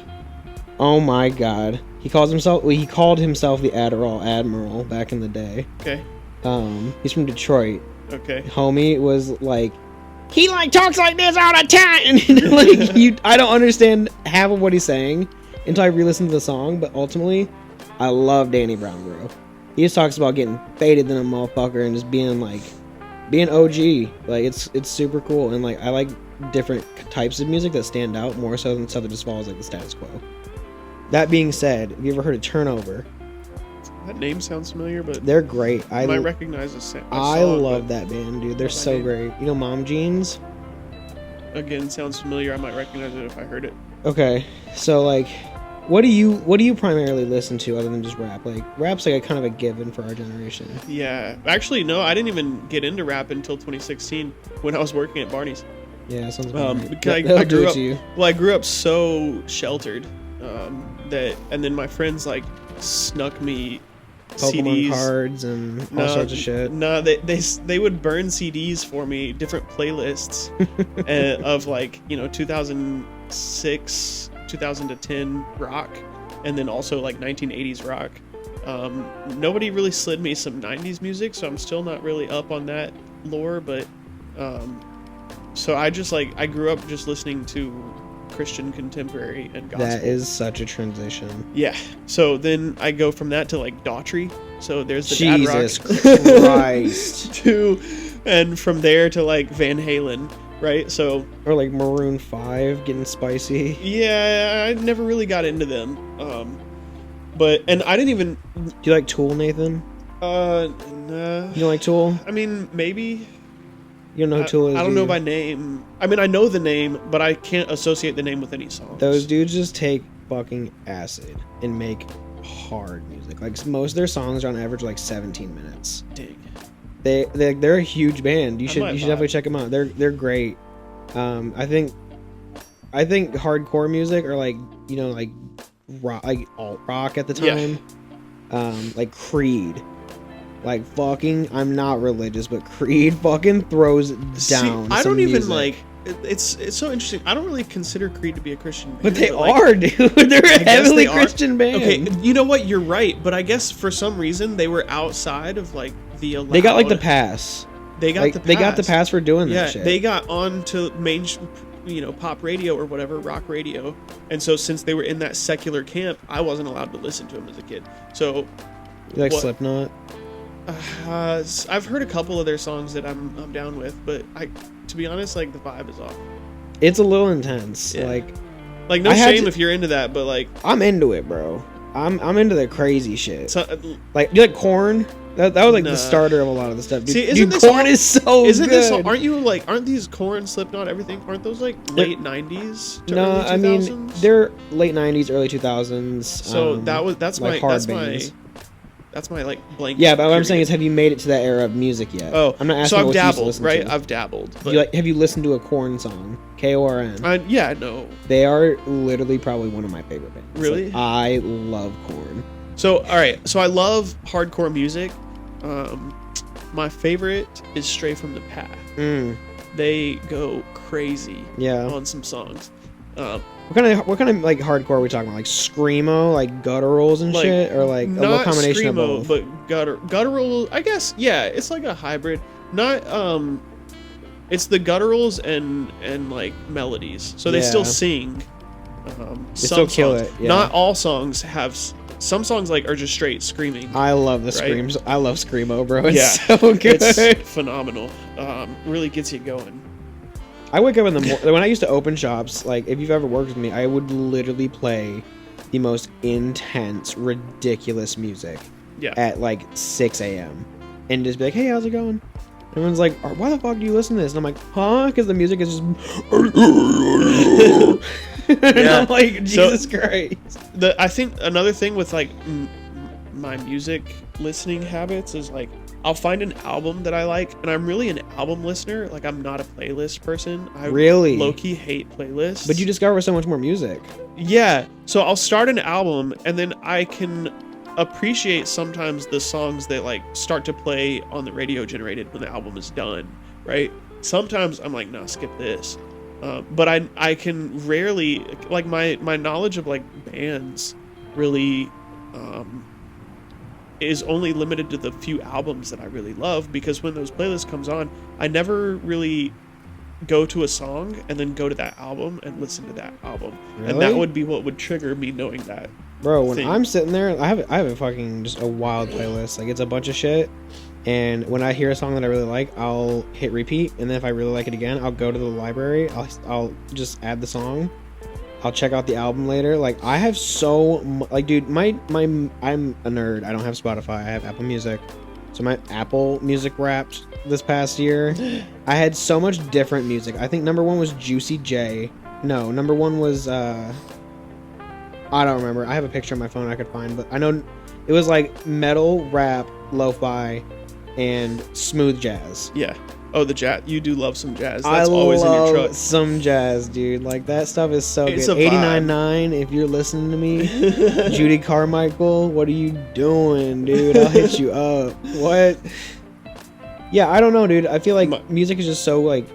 Oh my god, he called himself the Adderall Admiral back in the day. Okay. He's from Detroit. Okay. Homie was like, he like talks like this all the time, and like I don't understand half of what he's saying until I re-listen to the song. But ultimately, I love Danny Brown, bro. He just talks about getting faded than a motherfucker and just being OG. Like it's super cool, and like I like different types of music that stand out more so than stuff that just follows like the status quo. That being said, have you ever heard of Turnover? That name sounds familiar, but they're great. I might recognize the song. I love that band, dude. They're so great. You know Mom Jeans? Again, sounds familiar. I might recognize it if I heard it. Okay, so like, what do you primarily listen to other than just rap? Like, rap's like a kind of a given for our generation. Yeah, actually, no, I didn't even get into rap until 2016 when I was working at Barney's. Yeah, sounds about right. Because I grew up. Well, I grew up so sheltered and then my friends like snuck me Pokemon CDs, cards and all sorts of shit. No, they would burn CDs for me, different playlists of like 2006, 2010 rock, and then also like 1980s rock. Nobody really slid me some 90s music, so I'm still not really up on that lore. But So I just like I grew up just listening to Christian contemporary and gospel. That is such a transition. Yeah. So then I go from that to like Daughtry. So there's the Jesus dad rock Christ. to, and from there to like Van Halen, right? So Or like Maroon 5 getting spicy. yeah, I never really got into them. But and I didn't even. Do you like Tool, Nathan? Nah. You don't like Tool? I mean, maybe. You don't know who Tool is? I don't do know you? by name. I mean, I know the name, but I can't associate the name with any songs. Those dudes just take fucking acid and make hard music. Like most of their songs are on average like 17 minutes. Dang. They're a huge band. You should might definitely check them out. They're great. I think hardcore music or like like rock, like alt rock at the time. Yeah. Like Creed. Like fucking, I'm not religious, but Creed fucking throws down. I don't even music. like. It's so interesting. I don't really consider Creed to be a Christian band. But they are, dude. They're a heavily Christian band. Okay, you know what? You're right. But I guess for some reason they were outside of like the allowed. They got like the pass. They got the pass. They got the pass for doing that shit. They got on to pop radio or whatever, rock radio. And so since they were in that secular camp, I wasn't allowed to listen to them as a kid. So you like Slipknot? I've heard a couple of their songs that I'm down with, but to be honest, like the vibe is off. It's a little intense. Yeah. Like no shame if you're into that, but like I'm into it, bro. I'm into the crazy shit. So, like you like Korn? That was like the starter of a lot of the stuff. Dude, see, Korn is so isn't good. Aren't these Korn, Slipknot, everything? Aren't those like late 90s? To no, early 2000s? I mean they're late 90s, early 2000s. So that's like my like blank. Yeah, but what I'm saying is, have you made it to that era of music yet? Oh, I'm not asking. So I've what dabbled, you used to right? listen to. I've dabbled. But have you listened to a Korn song? Korn. Yeah, no. They are literally probably one of my favorite bands. Really? Like, I love Korn. So all right, so I love hardcore music. My favorite is Stray from the Path. They go crazy. On some songs. What kind of like hardcore are we talking about? Like screamo, like gutturals and shit, or like a little combination screamo, of both? But guttural. I guess it's like a hybrid. Not it's the gutturals and like melodies. So they still sing. They still kill it. Yeah. Not all songs have. Some songs like are just straight screaming. I love the screams. I love screamo, bro. It's so good. It's phenomenal. Really gets you going. I wake up in the morning. When I used to open shops, like if you've ever worked with me, I would literally play the most intense, ridiculous music at like 6 a.m. and just be like, "Hey, how's it going?" Everyone's like, "Why the fuck do you listen to this?" And I'm like, "Huh?" Because the music is just. And I'm like, Jesus Christ. I think another thing with like my music listening habits is like I'll find an album that I like, and I'm really an album listener. Like I'm not a playlist person. I really low-key hate playlists. But you discover so much more music. Yeah. So I'll start an album, and then I can appreciate sometimes the songs that like start to play on the radio generated when the album is done, right? Sometimes I'm like, no, skip this. But I can rarely, like my knowledge of like bands really is only limited to the few albums that I really love, because when those playlists comes on, I never really go to a song and then go to that album and listen to that album. Really? And that would be what would trigger me knowing that. Bro, when I'm sitting there, I have a fucking just a wild playlist. Like it's a bunch of shit. And when I hear a song that I really like, I'll hit repeat. And then if I really like it again, I'll go to the library. I'll just add the song. I'll check out the album later. Like I have like, dude, I'm a nerd. I don't have Spotify. I have Apple Music. So my Apple Music Wrapped this past year, I had so much different music. I think number one was Juicy J. No, number one was I don't remember. I have a picture on my phone I could find, but I know it was like metal, rap, lo-fi, and smooth jazz. Yeah. Oh, the jazz. You do love some jazz. That's always in your truck. Some jazz, dude. Like that stuff is so it's good. 89.9, if you're listening to me. Judy Carmichael, what are you doing, dude? I'll hit you up. What? Yeah, I don't know, dude. I feel like music is just so like,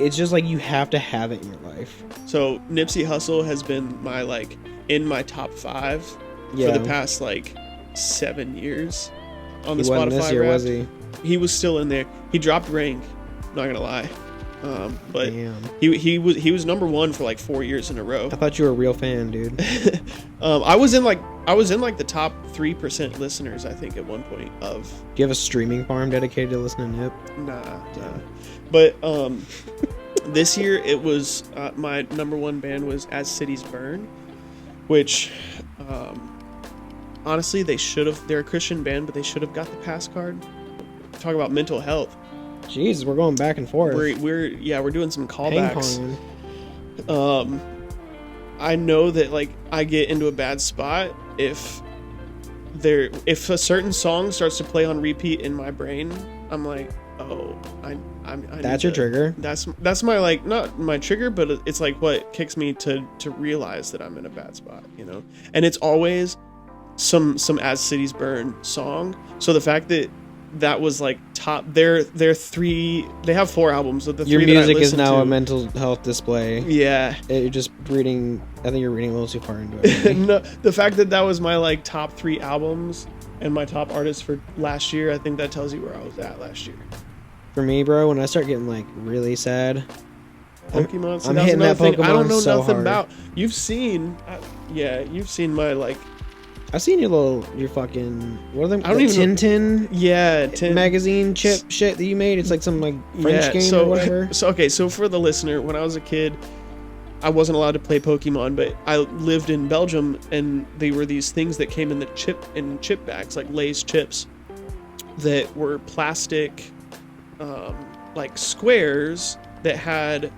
it's just like you have to have it in your life. So Nipsey Hussle has been in my top 5 for the past 7 years on the Spotify this year, Wrapped. was he? He was still in there. He dropped rank, not gonna lie. But Damn. he was number one for like 4 years in a row. I thought you were a real fan, dude. I was in like the top 3% listeners, I think, at one point of. Do you have a streaming farm dedicated to listening to Nip? Nah. But this year it was my number one band was As Cities Burn, which honestly they're a Christian band, but they should have got the pass card. Talk about mental health. Jesus, we're going back and forth. We're doing some callbacks. Ping-ponging. I know that like I get into a bad spot if a certain song starts to play on repeat in my brain. I'm like, oh, I That's your trigger. That's my, like, not my trigger, but it's like what kicks me to realize that I'm in a bad spot, you know. And it's always some As Cities Burn song. So the fact that was like top, they have 4 albums of the 3 your that I music is listened now to. a mental health display. Yeah. You're just reading. I think you're reading a little too far into it. No, the fact that was my like top 3 albums and my top artist for last year, I think that tells you where I was at last year. For me, bro, when I start getting like really sad, Pokemon. I'm hitting that Pokemon I don't know so nothing hard. about. You've seen my like. I've seen your fucking, what are them? I don't even Tintin Yeah, magazine chip shit that you made. It's like some like French game or whatever. So for the listener, when I was a kid, I wasn't allowed to play Pokemon, but I lived in Belgium, and they were these things that came in the chip bags, like Lay's chips, that were plastic, like squares that had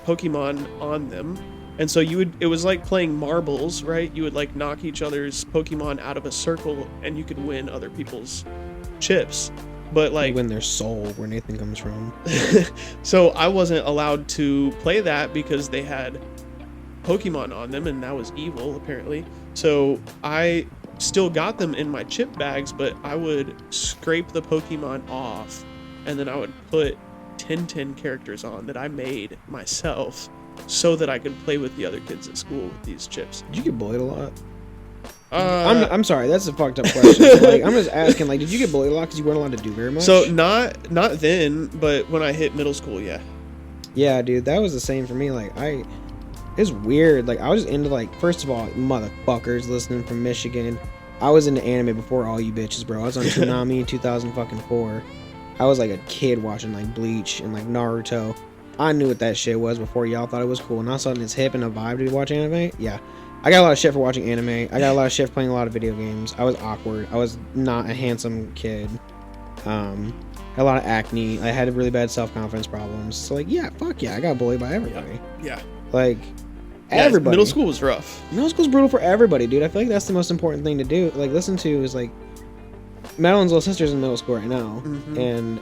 Pokemon on them. And so it was like playing marbles, right? You would like knock each other's Pokemon out of a circle, and you could win other people's chips. But like, win their soul, where Nathan comes from. So I wasn't allowed to play that because they had Pokemon on them, and that was evil apparently. So I still got them in my chip bags, but I would scrape the Pokemon off, and then I would put Tintin characters on that I made myself, so that I could play with the other kids at school with these chips. Did you get bullied a lot? I'm sorry, that's a fucked up question. Like, I'm just asking, like, did you get bullied a lot because you weren't allowed to do very much? So not then, but when I hit middle school, yeah. Yeah, dude, that was the same for me. Like, it's weird. Like, I was into, like, first of all, motherfuckers listening from Michigan. I was into anime before all you bitches, bro. I was on Toonami in 2004. I was like a kid watching like Bleach and like Naruto. I knew what that shit was before y'all thought it was cool. And all of a sudden it's hip and a vibe to watch anime. Yeah. I got a lot of shit for watching anime. I got a lot of shit for playing a lot of video games. I was awkward. I was not a handsome kid. Had a lot of acne. I had really bad self-confidence problems. So like, yeah, fuck yeah. I got bullied by everybody. Yeah. Like, everybody. Middle school was rough. Middle school's brutal for everybody, dude. I feel like that's the most important thing to do. Like, listen to is like, Madeline's little sister's in middle school right now. Mm-hmm. And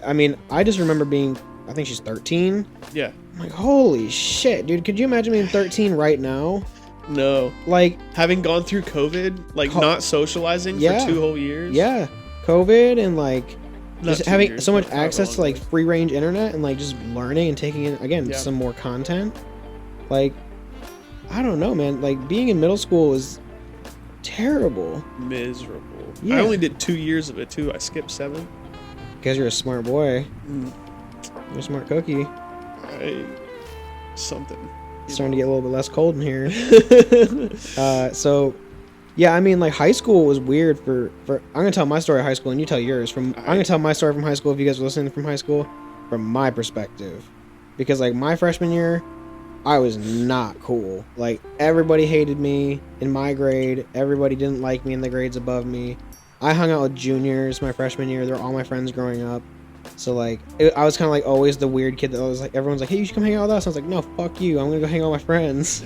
I mean, I just remember being, I think she's 13. Yeah. I'm like, holy shit, dude. Could you imagine being 13 right now? No. Like, having gone through COVID, like not socializing for 2 whole years. Yeah. COVID and like Not just 2 having years, so much but however access long to it like was. free range internet and like just learning and taking in, again, some more content. Like, I don't know, man. Like, being in middle school is terrible. Miserable. Yeah. I only did 2 years of it too. I skipped 7. Because you're a smart boy. Mm. You're a smart cookie. Something. It's starting to get a little bit less cold in here. So, yeah, I mean, like, high school was weird for I'm gonna tell my story of high school and you tell yours. I'm gonna tell my story from high school if you guys are listening from high school, from my perspective, because like my freshman year, I was not cool. Like, everybody hated me in my grade. Everybody didn't like me in the grades above me. I hung out with juniors my freshman year. They're all my friends growing up. So, like, I was kind of, like, always the weird kid that was, like, everyone's like, hey, you should come hang out with us. I was like, no, fuck you. I'm going to go hang out with my friends.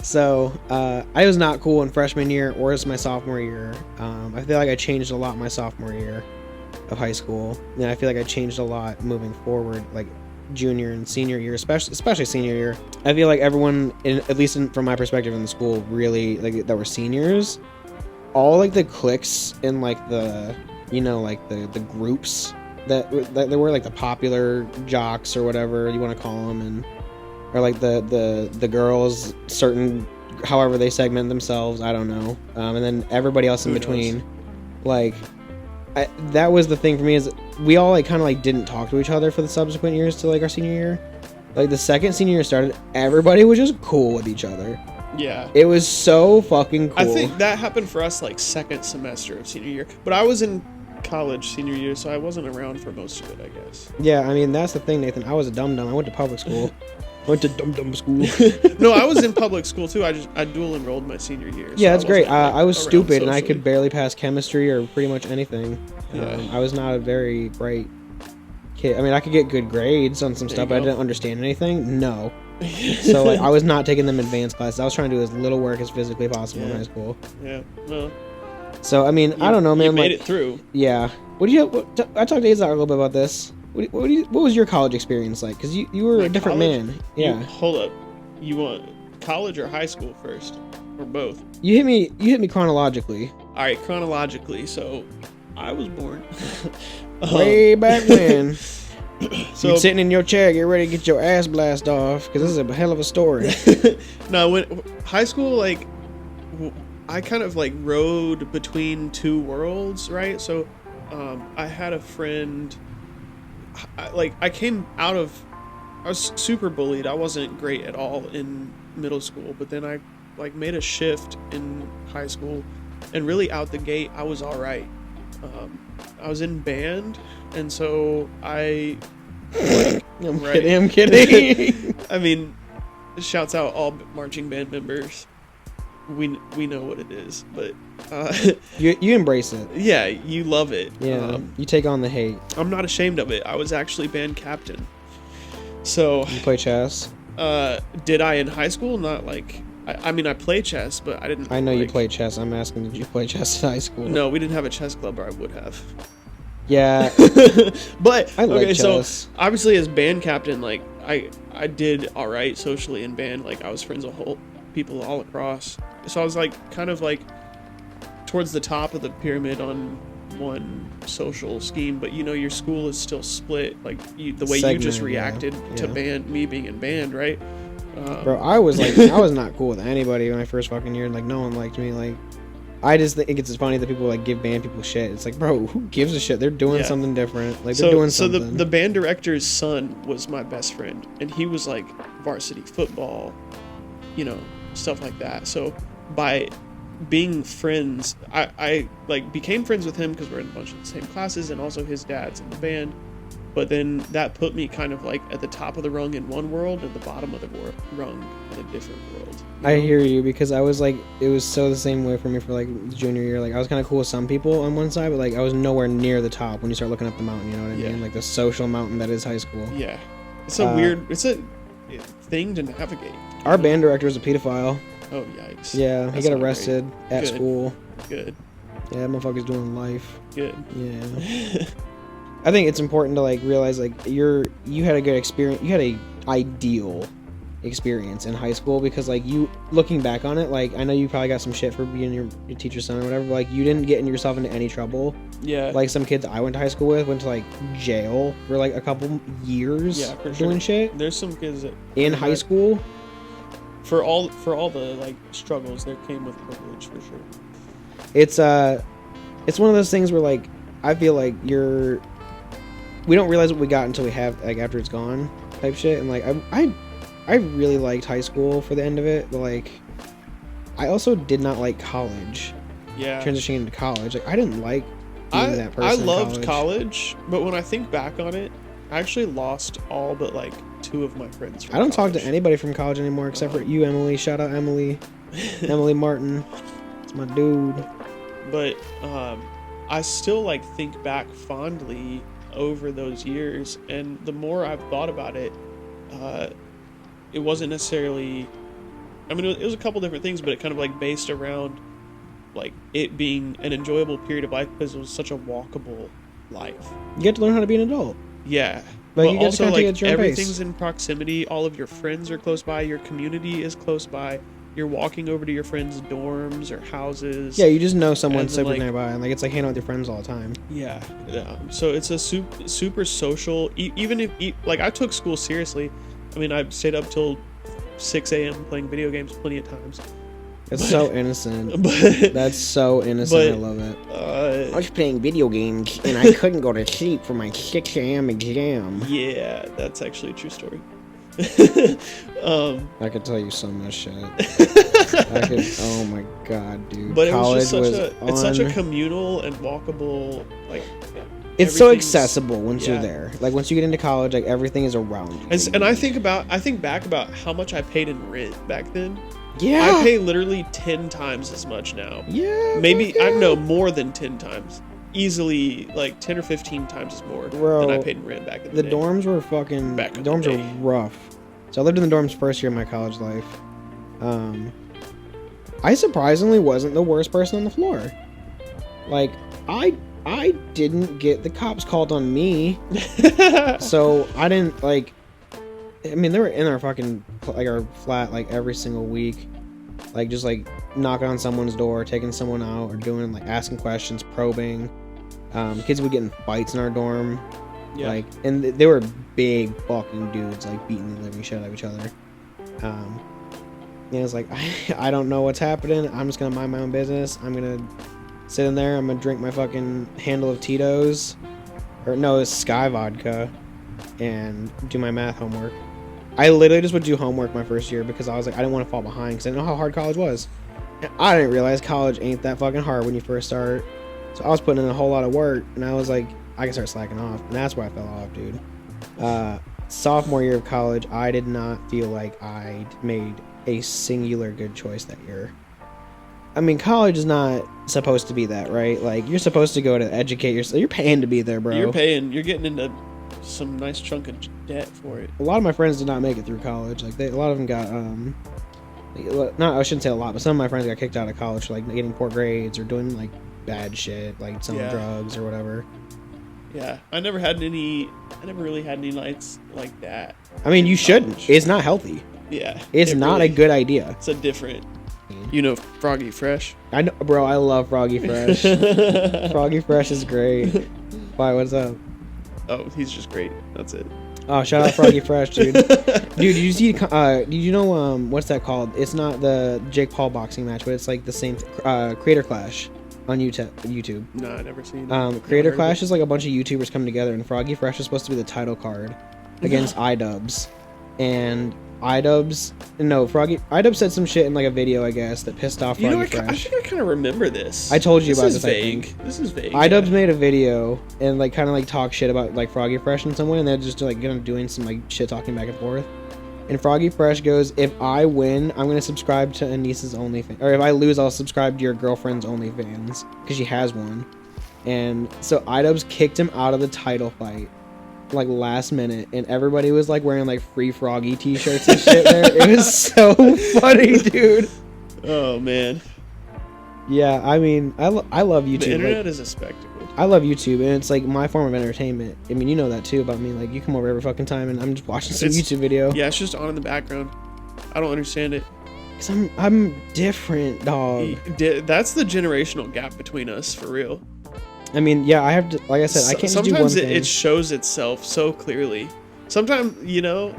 So, I was not cool in freshman year or as my sophomore year. I feel like I changed a lot my sophomore year of high school. And I feel like I changed a lot moving forward, like, junior and senior year, especially senior year. I feel like everyone, at least from my perspective in the school, really, like, that were seniors, all, like, the cliques and, like, the, you know, like, the groups that they were, like, the popular jocks or whatever you want to call them, and or like the girls, certain, however they segment themselves, I don't know, and then everybody else in between. Like, that was the thing for me, is we all like kind of like didn't talk to each other for the subsequent years to like our senior year. Like the second senior year started, everybody was just cool with each other. Yeah. It was so fucking cool. I think that happened for us like second semester of senior year. But I was in college senior year, so I wasn't around for most of it, I guess. Yeah, I mean, that's the thing, Nathan. I was a dum-dum. I went to public school. Went to dum-dum school. No, I was in public school too. I dual enrolled my senior year. Yeah, that's great. Like, I was stupid, and I socially. could barely pass chemistry or pretty much anything. Yeah. I was not a very bright kid. I mean, I could get good grades on some There stuff, you but I go. didn't understand anything. No. So like, I was not taking them advanced classes. I was trying to do as little work as physically possible in Yeah. high school. Yeah. Well, So I mean, I don't know, man. You made like, it through. Yeah. What do you? I talked to Izar a little bit about this. What was your college experience like? Because you were My a different college? man. Yeah. Hold up. You want college or high school first, or both? You hit me chronologically. All right, chronologically. So, I was born Way back when. So You're sitting in your chair, get ready to get your ass blast off, because this is a hell of a story. no, when high school, like, I kind of like rode between two worlds, right? So, I had a friend. I was super bullied. I wasn't great at all in middle school, but then I like made a shift in high school, and really out the gate, I was all right. I was in band, and so I. I'm Right. kidding. I'm kidding. I mean, shouts out all marching band members. We know what it is, but you embrace it. yeah, you love it. Yeah. You take on the hate. I'm not ashamed of it. I was actually band captain. So, You play chess. did I in high school? Not like I mean, I play chess, but I didn't. I know you like- play chess. I'm asking, did you play chess in high school? No, we didn't have a chess club, or I would have. Yeah. But I like okay, so chess. obviously as band captain, like I did all right socially in band. Like I was friends with whole people all across. So I was like kind of like towards the top of the pyramid on one social scheme. But you know, your school is still split. Like the way you just Segmented, yeah. reacted to Yeah. me being in band, right? Bro, I was not cool with anybody in my first fucking year. Like, no one liked me. Like, I just think it's funny that people like give band people shit. It's like, bro, who gives a shit? They're doing Yeah. something different. Like, they're doing something. So the band director's son was my best friend, and he was like varsity football, you know, stuff like that. So by being friends, I like became friends with him because we're in a bunch of the same classes, and also his dad's in the band. But then that put me kind of like at the top of the rung in one world and the bottom of the rung in a different world. you I know? hear you, because I was like, it was so the same way for me for like junior year. Like, I was kind of cool with some people on one side, but like I was nowhere near the top when you start looking up the mountain. You know what I Yeah. mean? Like the social mountain that is high school. Yeah, it's a weird, it's a thing to navigate. Our band director was a pedophile. Oh yikes! Yeah, he That's got not arrested at Good. school. Good, Yeah, that motherfucker's doing life. good. Yeah. I think it's important to like realize like you had a good experience. You had a ideal experience in high school, because like you looking back on it, like I know you probably got some shit for being your teacher's son or whatever, but like you didn't get yourself into any trouble. Yeah, Like some kids I went to high school with went to like jail for like a couple years yeah, for doing sure. shit There's some kids that in high school. for all the like struggles there came with privilege for sure. It's one of those things where like I feel like we don't realize what we got until we have like after it's gone type shit. And like I really liked high school for the end of it, but like I also did not like college. Yeah, Transitioning into college, like I didn't like being that person. I in loved college, but when I think back on it, I actually lost all but like two of my friends. From I don't talk to college. anybody from college anymore except for you, Emily. Shout out Emily. Emily Martin. It's my dude. But I still like think back fondly over those years, and the more I've thought about it, it wasn't necessarily. I mean, it was a couple different things, but it kind of like based around like it being an enjoyable period of life because it was such a walkable life. You get to learn how to be an adult. Yeah. Like, But you get to also, kinda take it like, at your own everything's pace. in proximity. All of your friends are close by. Your community is close by. You're walking over to your friends' dorms or houses. Yeah, you just know someone And then, super like- nearby, and like it's like hanging out with your friends all the time. Yeah. So it's a super social. Even if like I took school seriously. I mean, I stayed up till 6 a.m. playing video games plenty of times. It's so innocent. But That's so innocent. I love it. I was playing video games and I couldn't go to sleep for my 6 a.m. exam. Yeah, that's actually a true story. I could tell you so much shit. Oh my god, dude. But College it's such a communal and walkable, like, it's so accessible once you're there. Like, once you get into college, like, everything is around you. And I think back about how much I paid in rent back then. Yeah. I pay literally 10 times as much now. Yeah. Maybe, I don't know, more than 10 times. Easily, like, 10 or 15 times more than I paid in rent back in the day. The dorms were fucking... The dorms were rough. So I lived in the dorms first year of my college life. I surprisingly wasn't the worst person on the floor. Like, I didn't get the cops called on me. So I didn't, like... I mean, they were in our fucking, like, our flat, like, every single week. Like, just, like, knocking on someone's door, taking someone out, or doing, like, asking questions, probing. Kids would get in fights in our dorm. Yeah. Like, and they were big fucking dudes, like, beating the living shit out of each other. And it was like, I don't know what's happening. I'm just gonna mind my own business. I'm gonna sit in there. I'm gonna drink my fucking handle of Tito's. Or, no, it's Sky Vodka. And do my math homework. I literally just would do homework my first year because I was like, I didn't want to fall behind because I didn't know how hard college was. And I didn't realize college ain't that fucking hard when you first start. So I was putting in a whole lot of work, and I was like, I can start slacking off. And that's where I fell off, dude. Sophomore year of college, I did not feel like I made a singular good choice that year. I mean, college is not supposed to be that, right? Like, you're supposed to go to educate yourself. You're paying to be there, bro. You're getting into some nice chunk of debt for it. A lot of my friends did not make it through college. Like, a lot of them got I shouldn't say a lot, but some of my friends got kicked out of college for, like, getting poor grades or doing, like, bad shit, like selling drugs or whatever. Yeah, I never really had any nights like that. I mean, you shouldn't. It's not healthy. Yeah, it's not a good idea. It's a different. Froggy Fresh. I know, bro. I love Froggy Fresh. Froggy Fresh is great. Why? What's up? Oh, he's just great. That's it. Oh, shout out Froggy Fresh, dude. Dude, did you see? Did you know what's that called? It's not the Jake Paul boxing match, but it's like the same Creator Clash on YouTube. No, I never seen it. Creator Clash is like a bunch of YouTubers come together, and Froggy Fresh is supposed to be the title card against iDubbbz, and iDubbbz said some shit in like a video, I guess, that pissed off Froggy Fresh. I think I kind of remember this. I told you about this. This is vague. iDubbbz made a video and like kind of like talk shit about like Froggy Fresh in some way, and they're just like doing some like shit talking back and forth. And Froggy Fresh goes, "If I win, I'm gonna subscribe to Anissa's OnlyFans, or if I lose, I'll subscribe to your girlfriend's OnlyFans because she has one." And so iDubbbz kicked him out of the title fight, like last minute, and everybody was like wearing like Free Froggy t-shirts and shit there. It was so funny, dude. Oh man. Yeah, I mean, I love YouTube. The internet is a spectacle. I love YouTube, and it's like my form of entertainment. I mean, you know that too about me. Like, you come over every fucking time, and I'm just watching some YouTube video. Yeah, it's just on in the background. I don't understand it. Cause I'm different, dog. That's the generational gap between us, for real. I mean, yeah, I have to. Like I said, I can't just do one thing. Sometimes it shows itself so clearly. Sometimes,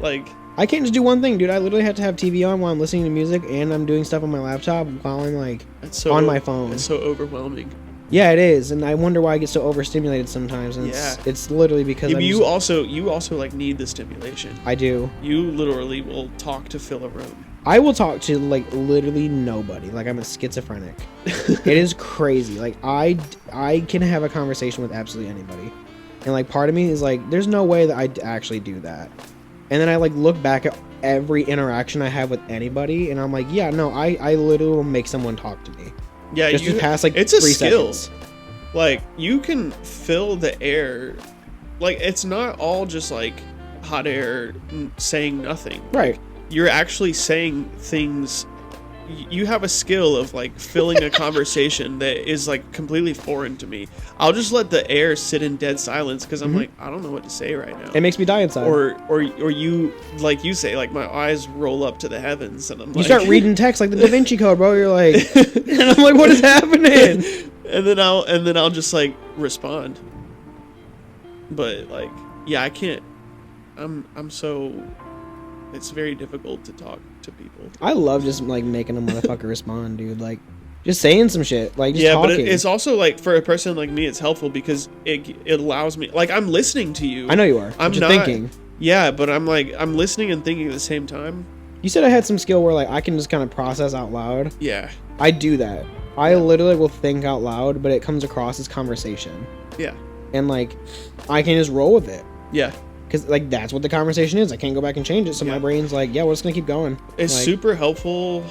like, I can't just do one thing, dude. I literally have to have TV on while I'm listening to music, and I'm doing stuff on my laptop while I'm like on my phone. It's so overwhelming. Yeah, it is, and I wonder why I get so overstimulated sometimes. And it's literally because you also like need the stimulation. I do. You literally will talk to fill a room. I will talk to like literally nobody. Like, I'm a schizophrenic. It is crazy. Like, I can have a conversation with absolutely anybody, and like part of me is like, there's no way that I'd actually do that. And then I like look back at every interaction I have with anybody, and I'm like, yeah, no, I literally will make someone talk to me. Yeah, just to pass like it's a 3 skill. seconds. Like, you can fill the air. Like, it's not all just like hot air saying nothing. Right. You're actually saying things. You have a skill of like filling a conversation that is like completely foreign to me. I'll just let the air sit in dead silence because I'm like, I don't know what to say right now. It makes me die inside. Or you, like you say, like my eyes roll up to the heavens and I'm like, you start reading text like the Da Vinci Code, bro. You're like, and I'm like, what is happening? and then I'll just like respond. But like, yeah, I can't. I'm so. It's very difficult to talk to people. I love just like making a motherfucker respond, dude. Like just saying some shit, like just Yeah, talking. but it's also like for a person like me, it's helpful because it allows me, like, I'm listening to you. I know you are. I'm just not thinking. Yeah, but I'm listening and thinking at the same time. You said I had some skill where like I can just kind of process out loud. Yeah. I do that. I literally will think out loud, but it comes across as conversation. Yeah. And like I can just roll with it. Yeah. Because like that's what the conversation is. I can't go back and change it. So my brain's like, yeah, we're just gonna keep going. It's like, super helpful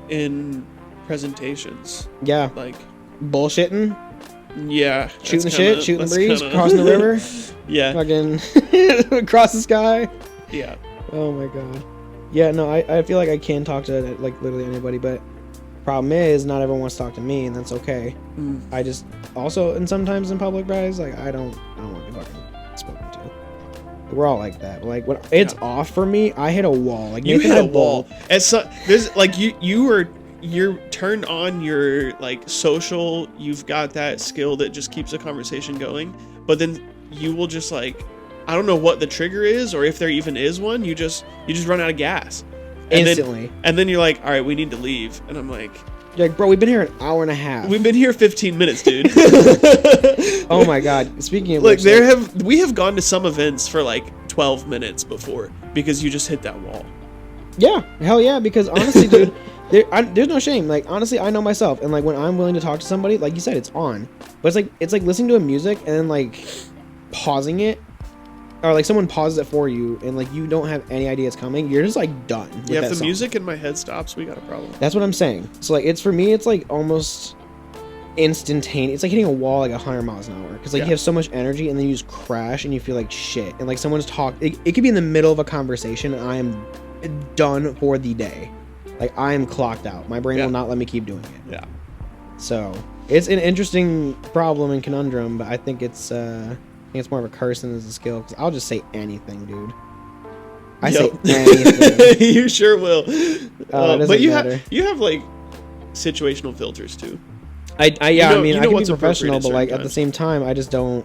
in presentations. Yeah. Like bullshitting. Yeah. Shooting the shit, shooting the breeze, crossing the river. Yeah. Fucking across the sky. Yeah. Oh my god. Yeah, no, I feel like I can talk to like literally anybody, but problem is not everyone wants to talk to me, and that's okay. I just also, and sometimes in public guys, like I don't want to be fucking spoken to. We're all like that. Like when it's off for me, I hit a wall. Like you hit a wall. And so there's like you're turned on your like social. You've got that skill that just keeps a conversation going. But then you will just like, I don't know what the trigger is, or if there even is one. You just run out of gas instantly. And then you're like, all right, we need to leave. And I'm like, you're like, bro, we've been here an hour and a half. We've been here 15 minutes, dude. Oh my god. Speaking of like, which, we have gone to some events for like 12 minutes before because you just hit that wall. Yeah, hell yeah. Because honestly, dude, there's no shame. Like honestly, I know myself, and like when I'm willing to talk to somebody, like you said, it's on. But it's like listening to a music and then like pausing it, or like someone pauses it for you, and like you don't have any idea it's coming. You're just like done. Yeah, if the music in my head stops, we got a problem. That's what I'm saying. So like it's for me, it's like almost instantaneous. It's like hitting a wall like 100 miles an hour, because like you have so much energy and then you just crash and you feel like shit, and like someone's talking. It could be in the middle of a conversation and I am done for the day. Like I am clocked out. My brain will not let me keep doing it. Yeah. So it's an interesting problem and conundrum, but I think it's more of a curse than it's a skill, because I'll just say anything, dude. I say anything. You sure will. But you have like situational filters too. I can be professional, but like at the same time, I just don't.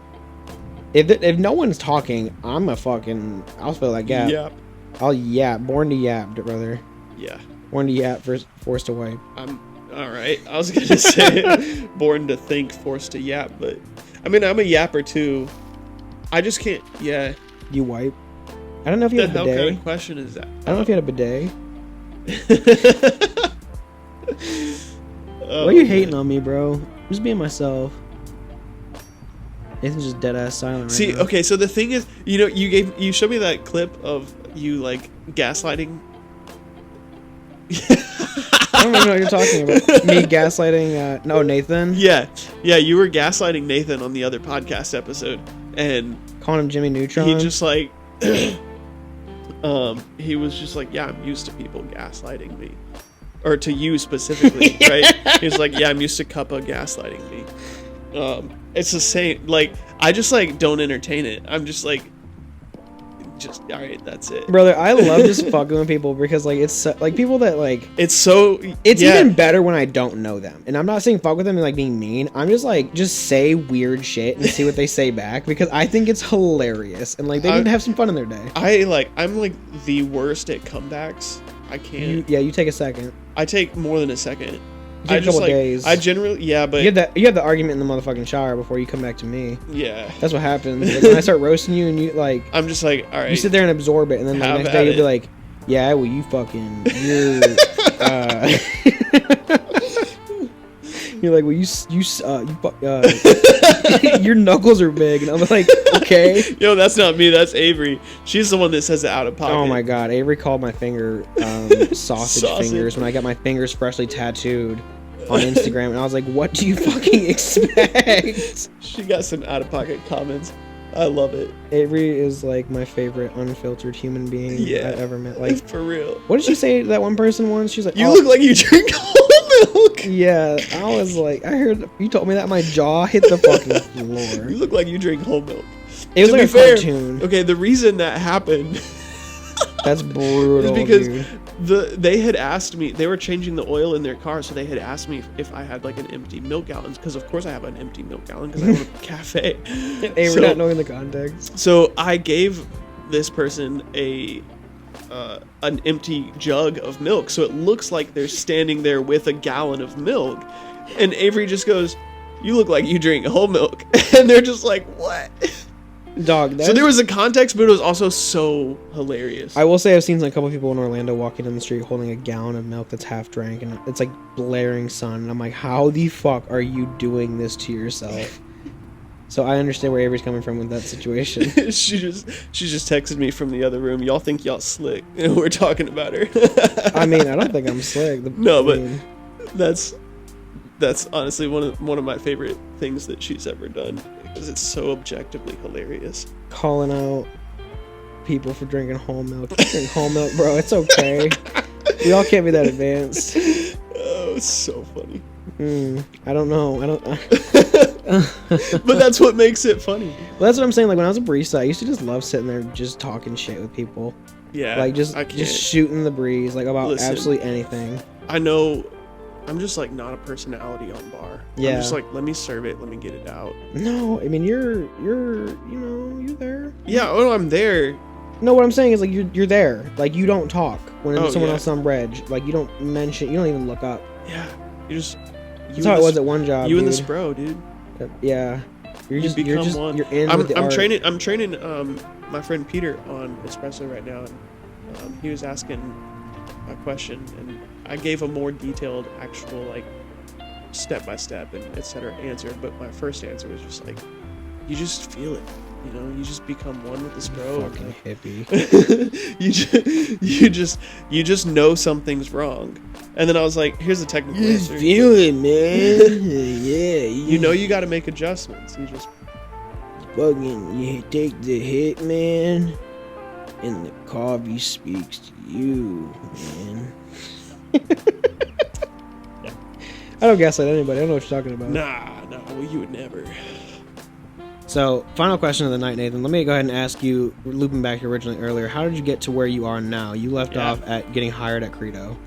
If no one's talking, I'll feel like yap. Yep. I'll yap. Born to yap, brother. Yeah. Born to yap, forced to wipe. I'm all right. I was gonna say born to think, forced to yap, but I mean I'm a yapper too. I just can't. Yeah. You wipe? I don't know if you had a bidet. What kind of question is that? I don't know if you had a bidet. Why are you hating on me, bro? I'm just being myself. Nathan's just dead ass silent right See, now. okay, so the thing is, you showed me that clip of you like gaslighting. I don't even know what you're talking about. Me gaslighting Nathan? Yeah, you were gaslighting Nathan on the other podcast episode, and calling him Jimmy Neutron. He just like he was just like, yeah, I'm used to people gaslighting me, or to you specifically, right? He was like, yeah, I'm used to Cuppa gaslighting me. It's the same. Like, I just like don't entertain it. I'm just like, all right, that's it, brother. I love just fucking with people, because like it's so, like people that like it's even better when I don't know them, and I'm not saying fuck with them and like being mean. I'm just like, just say weird shit and see what they say back, because I think it's hilarious, and like they need to have some fun in their day. I'm like the worst at comebacks. I can't. You take a second. I take more than a second. A couple days. I generally, but you have the argument in the motherfucking shower before you come back to me. Yeah, that's what happens. Like, when I start roasting you, and you like, I'm just like, all right. You sit there and absorb it, and then the next day you'll be like, yeah, well, you're like, well, your knuckles are big, and I'm like, okay. Yo, that's not me. That's Avery. She's the one that says it out of pocket. Oh my god, Avery called my finger sausage fingers when I got my fingers freshly tattooed on Instagram, and I was like, what do you fucking expect? She got some out of pocket comments. I love it. Avery is like my favorite unfiltered human being I've ever met. Like, for real. What did she say to that one person once? She's like, you look like you drink whole milk. Yeah, I was like, I heard you told me that, my jaw hit the fucking floor. You look like you drink whole milk. It was like a cartoon. Okay, the reason that happened that's brutal, is because dude. They had asked me, they were changing the oil in their car, so they had asked me if I had like an empty milk gallon, because of course I have an empty milk gallon because I own a cafe. They were not knowing the context. So I gave this person a an empty jug of milk, so it looks like they're standing there with a gallon of milk. And Avery just goes, "You look like you drink whole milk." And they're just like, "What?" Dog. So there was a context, but it was also so hilarious. I will say I've seen a couple people in Orlando walking in the street holding a gallon of milk that's half drank, and it's like blaring sun. And I'm like, how the fuck are you doing this to yourself? So I understand where Avery's coming from with that situation. she just texted me from the other room. "Y'all think y'all slick?" And we're talking about her. I mean, I don't think I'm slick. That's honestly one of my favorite things that she's ever done, because it's so objectively hilarious. Calling out people for drinking whole milk. You drink whole milk, bro. It's okay. We all can't be that advanced. Oh, it's so funny. I don't know. But that's what makes it funny. Well, that's what I'm saying. Like, when I was a barista, I used to just love sitting there just talking shit with people. Yeah. Like, just shooting the breeze, like, about absolutely anything. I know. I'm just like not a personality on bar. Yeah. I'm just like, let me serve it, let me get it out. No, I mean you're there. Yeah, oh, I'm there. No, what I'm saying is like you're there. Like, you don't talk when someone else is on reg. Like, you don't mention. You don't even look up. Yeah, you just. That's how it was at one job. You and this bro, dude. Yeah. You're one. You're in with the art. I'm training my friend Peter on espresso right now, and he was asking a question, and I gave a more detailed, actual, like, step-by-step and etc. answer, but my first answer was just like, you just feel it, you know, you just become one with this bro. Fucking hippie. you just know something's wrong. And then I was like, here's the technical answer. Feel it, man. Yeah. You know you gotta make adjustments. You just you take the hit, man, and the coffee speaks to you, man. I don't gaslight anybody. I don't know what you're talking about. Nah, well, you would never. So, final question of the night, Nathan. Let me go ahead and ask you, looping back originally earlier, how did you get to where you are now? You left off at getting hired at Credo.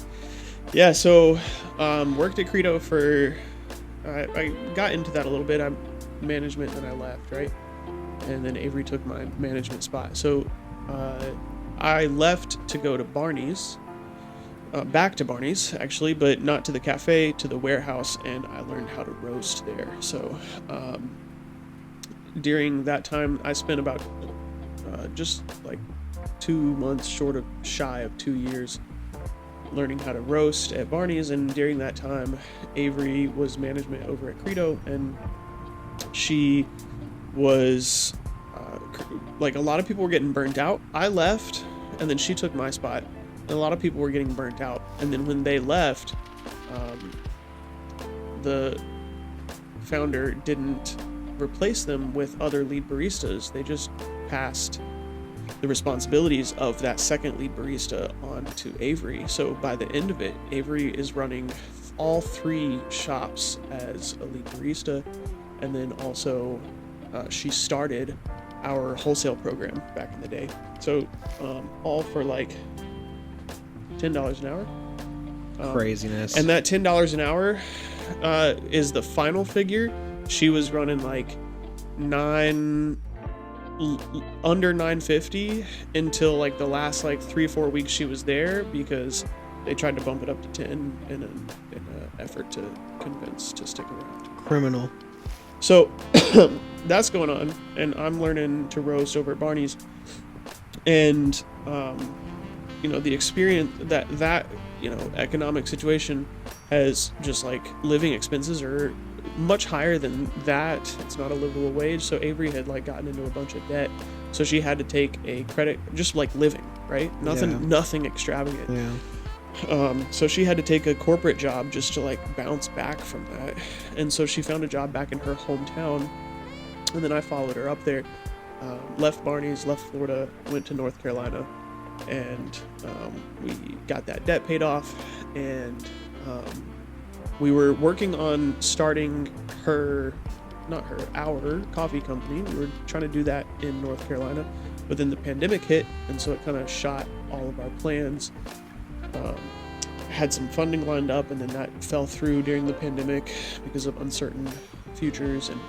Yeah, so worked at Credo for... I got into that a little bit. I'm management, and I left, right? And then Avery took my management spot. So I left to go to Barney's. Back to Barney's, actually, but not to the cafe, to the warehouse, and I learned how to roast there. So during that time, I spent about just like 2 months shy of 2 years learning how to roast at Barney's, and during that time, Avery was management over at Credo, and she was like, a lot of people were getting burnt out. I left, and then she took my spot. And a lot of people were getting burnt out, and then when they left, the founder didn't replace them with other lead baristas. They just passed the responsibilities of that second lead barista on to Avery. So by the end of it, Avery is running all 3 shops as a lead barista, and then also she started our wholesale program back in the day. So all for like $10 an hour. Craziness. And that $10 an hour is the final figure. She was running like under $9.50 until like the last like 3 or 4 weeks she was there, because they tried to bump it up to 10 in an effort to convince to stick around. Criminal. So that's going on, and I'm learning to roast over at Barney's, and you know, the experience that you know, economic situation has just like, living expenses are much higher than that. It's not a livable wage. So Avery had like gotten into a bunch of debt, so she had to take a credit, just like living, right? Nothing extravagant. Yeah. So she had to take a corporate job just to like bounce back from that. And so she found a job back in her hometown, and then I followed her up there. Left Barney's, left Florida, went to North Carolina, and we got that debt paid off, and we were working on starting our coffee company. We were trying to do that in North Carolina, but then the pandemic hit, and so it kind of shot all of our plans. Had some funding lined up, and then that fell through during the pandemic because of uncertain futures, and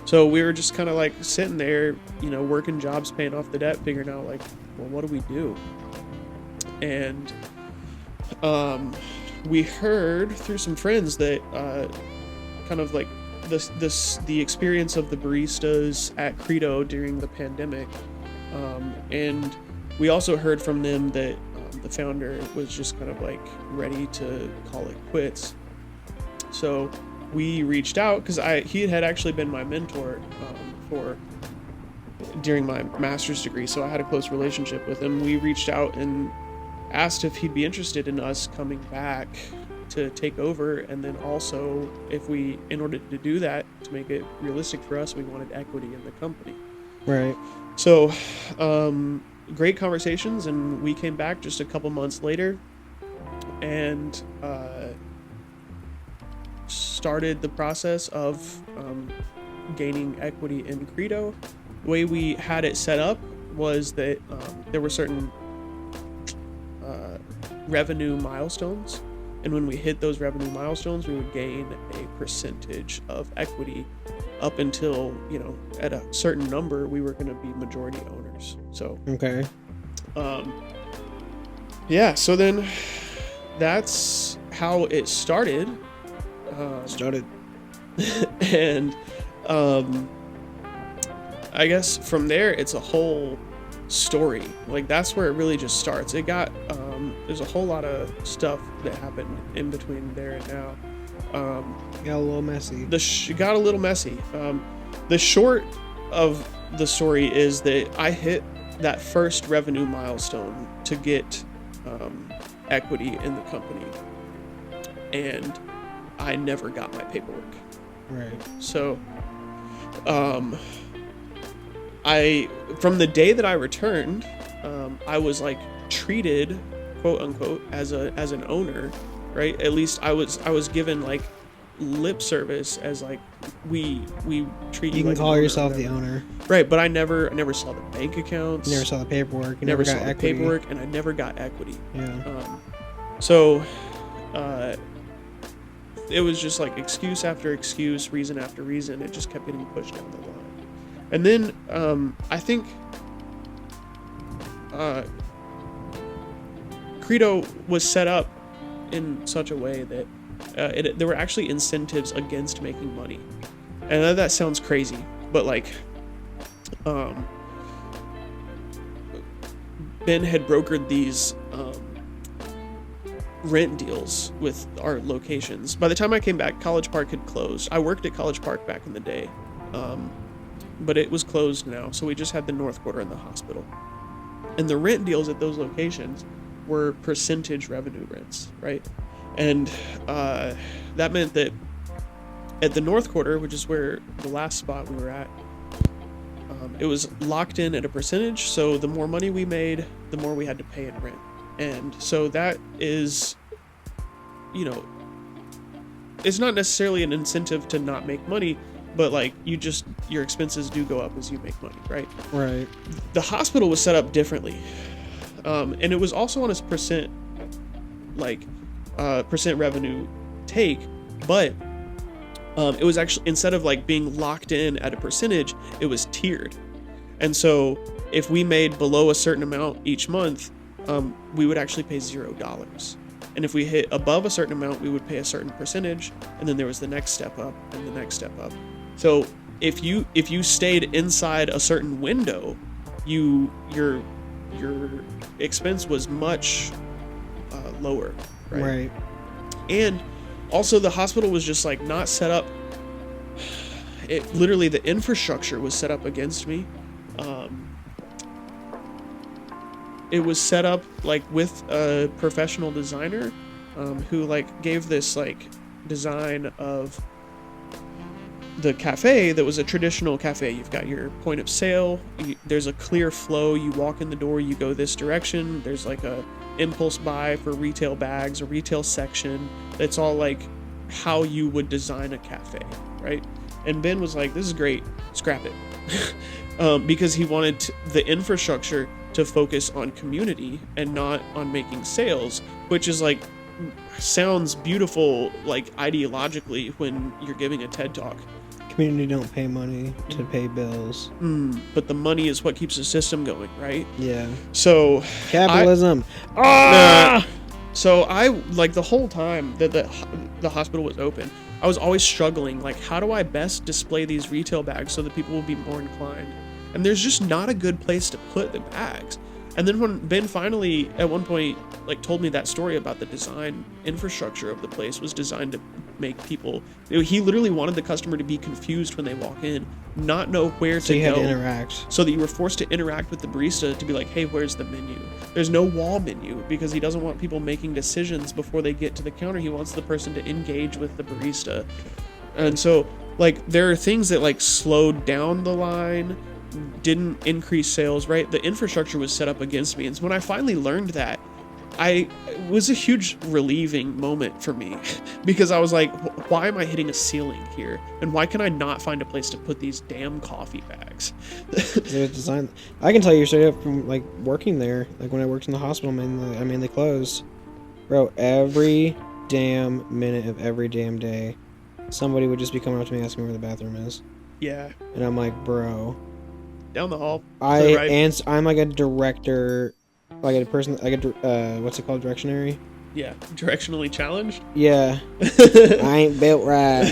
so we were just kind of like sitting there, you know, working jobs, paying off the debt, figuring out like, well, what do we do? And we heard through some friends that kind of like the experience of the baristas at Credo during the pandemic, and we also heard from them that the founder was just kind of like ready to call it quits. So we reached out because he had actually been my mentor during my master's degree, so I had a close relationship with him. We reached out and asked if he'd be interested in us coming back to take over, and then also in order to do that, to make it realistic for us, we wanted equity in the company. Right. So great conversations, and we came back just a couple months later and started the process of gaining equity in Credo. The way we had it set up was that there were certain revenue milestones, and when we hit those revenue milestones, we would gain a percentage of equity up until, at a certain number, we were going to be majority owners. So okay. So then that's how it started. And I guess from there it's a whole story. Like, that's where it really just starts. It got there's a whole lot of stuff that happened in between there and now. Got a little messy. Got a little messy. The short of the story is that I hit that first revenue milestone to get equity in the company, and I never got my paperwork. Right. So from the day that I returned, I was like treated, quote unquote, as an owner, right? At least I was given like lip service as like we treat you. You can like call yourself the owner, right? But I never saw the bank accounts. You never saw the paperwork. You never got saw the equity. paperwork, and I never got equity. Yeah. So it was just like excuse after excuse, reason after reason. It just kept getting pushed down the line. And then I think Credo was set up in such a way that there were actually incentives against making money. And I know that sounds crazy, but like Ben had brokered these rent deals with our locations. By the time I came back, College Park had closed. I worked at College Park back in the day, but it was closed now, so we just had the North Quarter and the hospital. And the rent deals at those locations were percentage revenue rents, right? And that meant that at the North Quarter, which is where the last spot we were at, it was locked in at a percentage, so the more money we made, the more we had to pay in rent. And so that is, it's not necessarily an incentive to not make money, but like your expenses do go up as you make money, right? Right. The hospital was set up differently, and it was also on a percent revenue take, but it was actually, instead of like being locked in at a percentage, it was tiered. And so if we made below a certain amount each month, we would actually pay $0. And if we hit above a certain amount, we would pay a certain percentage, and then there was the next step up and the next step up. So if you stayed inside a certain window, your expense was much lower, right? Right. And also the hospital was just like not set up. It literally, the infrastructure was set up against me. It was set up like with a professional designer who like gave this like design of the cafe that was a traditional cafe. You've got your point of sale, there's a clear flow, you walk in the door, you go this direction, there's like a impulse buy for retail bags, a retail section. It's all like how you would design a cafe, right? And Ben was like, this is great, scrap it. Because he wanted the infrastructure to focus on community and not on making sales, which is like, sounds beautiful like ideologically when you're giving a TED talk, community don't pay money to pay bills. But the money is what keeps the system going, right? Yeah. So Capitalism. So I, like, the whole time that the hospital was open, I was always struggling, like, how do I best display these retail bags so that people will be more inclined? And there's just not a good place to put the bags. And then when Ben finally, at one point, like, told me that story about the design infrastructure of the place was designed to make people, he literally wanted the customer to be confused when they walk in, not know where So to you go. had to interact. So that you were forced to interact with the barista to be like, hey, where's the menu? There's no wall menu because he doesn't want people making decisions before they get to the counter. He wants the person to engage with the barista. And so, like, there are things that, like, slowed down the line, didn't increase sales, right? The infrastructure was set up against me. And so when I finally learned that, it was a huge relieving moment for me because I was like, why am I hitting a ceiling here? And why can I not find a place to put these damn coffee bags? There's design. I can tell you straight up from, like, working there, like when I worked in the hospital, they closed. Bro, every damn minute of every damn day, somebody would just be coming up to me asking me where the bathroom is. Yeah. And I'm like, bro. Down the hall. I'm like a director, like a person, like a, what's it called, directionary? Yeah. Directionally challenged? Yeah. I ain't built right.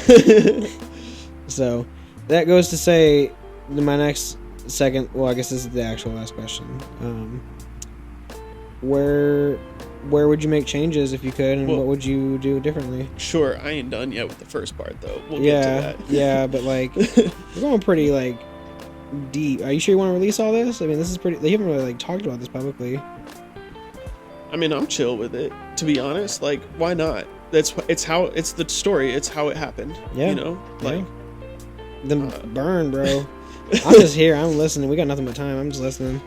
So, that goes to say, my next second, well, I guess this is the actual last question. Where would you make changes if you could, and what would you do differently? Sure, I ain't done yet with the first part, though. We'll get to that. Yeah, but, like, we're going pretty, like, deep. Are you sure you want to release all this? I mean, this is pretty, they haven't really, like, talked about this publicly. I mean, I'm chill with it, to be honest. Like, why not? It's the story. It's how it happened. Yeah. You know? Like, burn, bro. I'm just here. I'm listening. We got nothing but time. I'm just listening.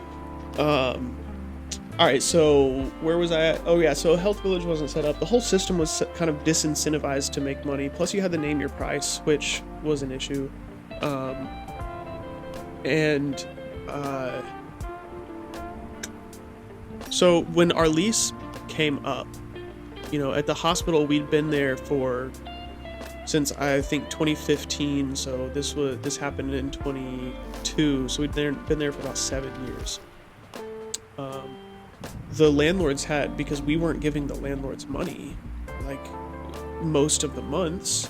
All right, so where was I at? Oh, yeah, so Health Village wasn't set up. The whole system was kind of disincentivized to make money. Plus, you had to name your price, which was an issue. So when our lease came up, you know, at the hospital, we'd been there since I think 2015. So this happened in 22. So we'd been there for about 7 years. The landlords had, because we weren't giving the landlords money, like, most of the months,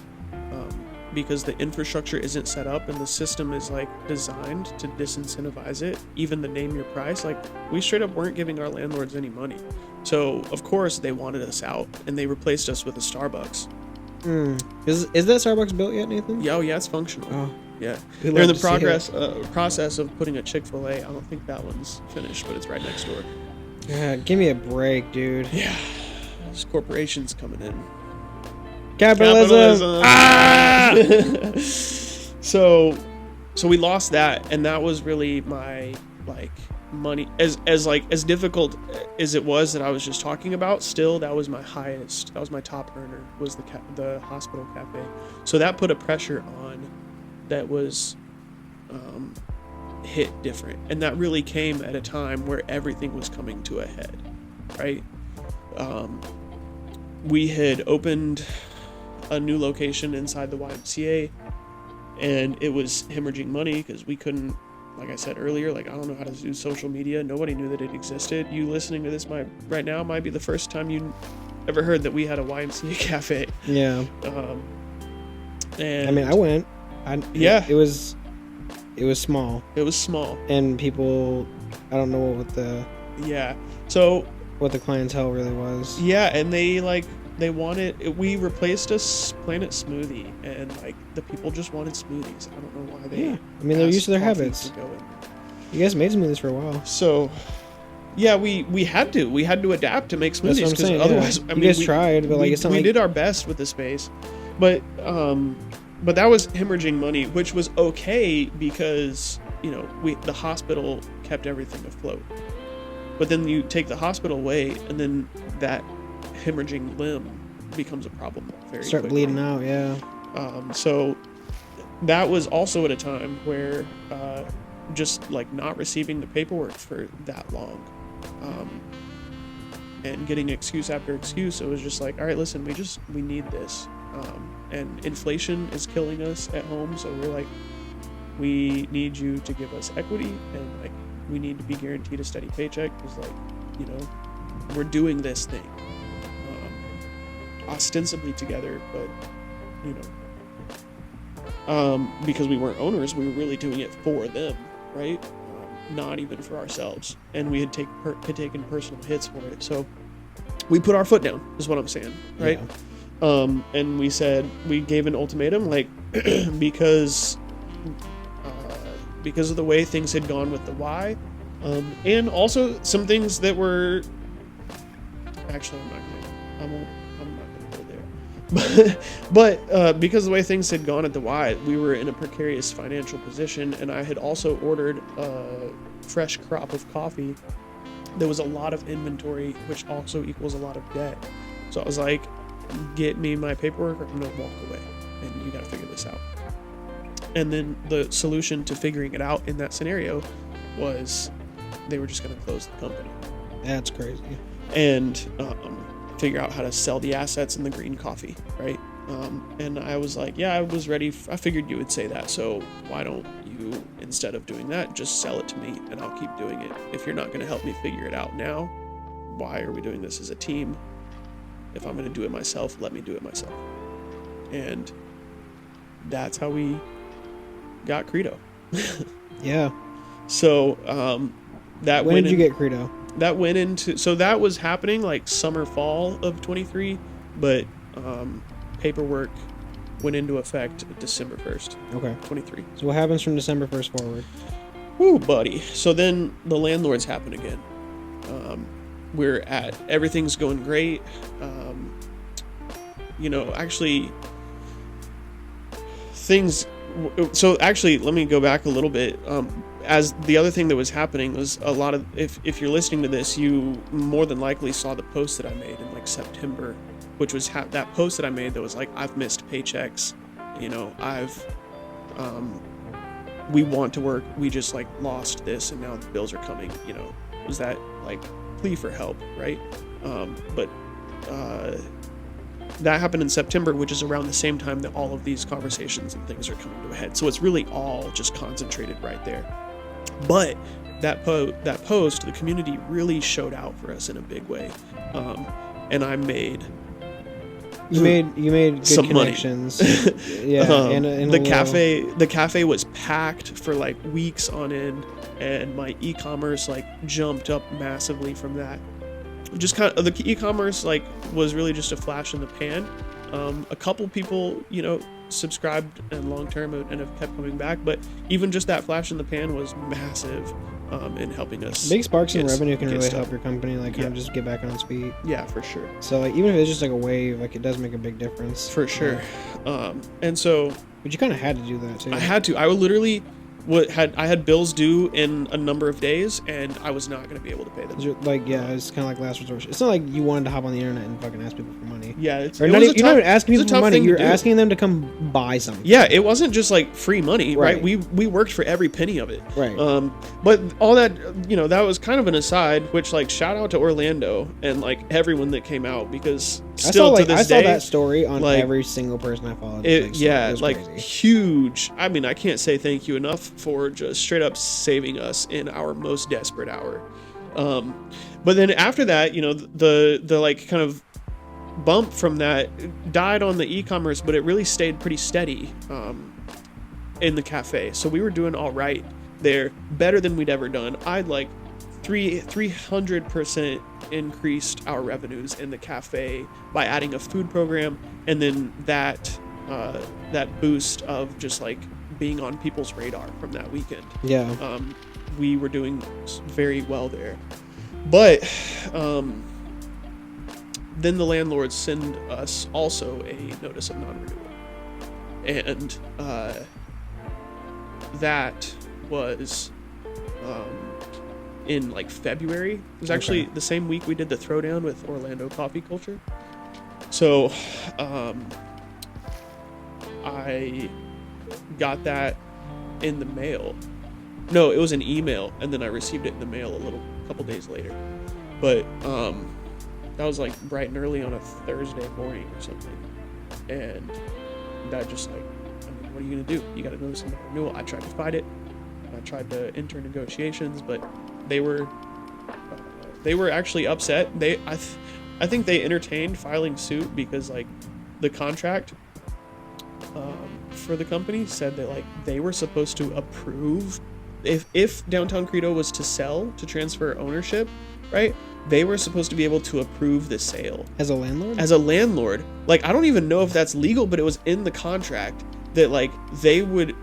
because the infrastructure isn't set up and the system is, like, designed to disincentivize it, even the name your price, like, we straight up weren't giving our landlords any money. So, of course, they wanted us out, and they replaced us with a Starbucks. Is that Starbucks built yet, Nathan? Yeah, it's functional. Oh. Yeah. They're in the process of putting a Chick-fil-A. I don't think that one's finished, but it's right next door. God, give me a break, dude. Yeah. This corporation's coming in. Capitalism. Ah! So we lost that, and that was really my, like, money as difficult as it was that I was just talking about. Still, that was my highest. That was my top earner, was the hospital cafe. So that put a pressure on that was hit different, and that really came at a time where everything was coming to a head, right? We had opened a new location inside the YMCA, and it was hemorrhaging money because we couldn't, like I said earlier, like, I don't know how to do social media. Nobody knew that it existed. You listening to this right now might be the first time you ever heard that we had a YMCA cafe. Yeah. And I mean, I went. Yeah. It was small. It was small. And people, I don't know what the clientele really was. Yeah, and we replaced a Planet Smoothie, and, like, the people just wanted smoothies. I don't know why they. Yeah, I mean, they're used to their habits. You guys made smoothies for a while. So, yeah, we had to adapt to make smoothies, because otherwise, I mean, you guys tried, but, like, it's not we like... did our best with the space, but that was hemorrhaging money, which was okay because, you know, the hospital kept everything afloat. But then you take the hospital away, and then that hemorrhaging limb becomes a problem very Start quickly. Bleeding out, yeah. So that was also at a time where just, like, not receiving the paperwork for that long, and getting excuse after excuse, it was just like, all right, listen, we need this. And inflation is killing us at home, so we're like, we need you to give us equity, and like we need to be guaranteed a steady paycheck, because like, you know, we're doing this thing ostensibly together, but you know, because we weren't owners, we were really doing it for them, right? Not even for ourselves, and we had taken personal hits for it. So we put our foot down, is what I'm saying, right? Yeah. And we gave an ultimatum, like, because of the way things had gone with the Y, and also some things that were actually I'm not gonna go there, but because of the way things had gone at the Y, we were in a precarious financial position, and I had also ordered a fresh crop of coffee. There was a lot of inventory, which also equals a lot of debt. So I was like, get me my paperwork or I'm gonna walk away, and you gotta figure this out. And then the solution to figuring it out in that scenario was they were just gonna close the company. That's crazy. And figure out how to sell the assets in the green coffee, right? And I was like, yeah, I was ready. I figured you would say that, so why don't you, instead of doing that, just sell it to me and I'll keep doing it. If you're not going to help me figure it out now, why are we doing this as a team? If I'm going to do it myself, let me do it myself. And that's how we got Credo. Yeah. So when did you get Credo? That went into, so that was happening like summer, fall of 23, but paperwork went into effect December 1st. Okay. 23. So what happens from December 1st forward? Woo, buddy. So then the landlords happen again. Everything's going great. Actually, so actually, let me go back a little bit. As the other thing that was happening was a lot of, if you're listening to this, you more than likely saw the post that I made in like September, which was that post that I made that was like, I've missed paychecks, we want to work, we just like lost this and now the bills are coming, it was that like plea for help, right? But that happened in September, which is around the same time that all of these conversations and things are coming to a head. So it's really all just concentrated right there. But that post, the community really showed out for us in a big way, and I made. You made good some connections. Money. Yeah, and the cafe was packed for like weeks on end, and my e-commerce like jumped up massively from that. Just kind of, the e-commerce like was really just a flash in the pan. A couple people, subscribed and long term and have kept coming back, but even just that flash in the pan was massive in helping us. Big sparks in revenue can really help your company kind of just get back on its feet. Yeah, for sure. So like, even if it's just like a wave, like it does make a big difference. For sure. And so, but you kind of had to do that too. I had to. I would literally. I had bills due in a number of days, and I was not going to be able to pay them. Like, yeah, it's kind of like last resort. It's not like you wanted to hop on the internet and fucking ask people for money. Yeah, you're not even asking people for money. You're asking them to come buy something. Yeah, it wasn't just like free money, right? We worked for every penny of it. Right. But all that, that was kind of an aside. Which, like, shout out to Orlando and like everyone that came out, because still to this day, I saw that story on every single person I followed. It was huge. I mean, I can't say thank you enough for just straight up saving us in our most desperate hour. But then after that, the like kind of bump from that died on the e-commerce, but it really stayed pretty steady in the cafe. So we were doing all right there, better than we'd ever done. I'd like 300% increased our revenues in the cafe by adding a food program, and then that boost of just like being on people's radar from that weekend. Yeah. We were doing very well there. But then the landlords send us also a notice of non-renewal. And that was in like February. It was actually the same week we did the throwdown with Orlando Coffee Culture. So I got that in the mail. No, it was an email, and then I received it in the mail a couple days later. But that was like bright and early on a Thursday morning or something. And that just like, I mean, what are you gonna do? You got to notice about renewal. I tried to fight it. I tried to enter negotiations, but they were actually upset. I think they entertained filing suit because like the contract for the company said that like they were supposed to approve if Downtown Credo was to sell, to transfer ownership, right? They were supposed to be able to approve the sale As a landlord? as a landlord. Like, I don't even know if that's legal, but it was in the contract that like they would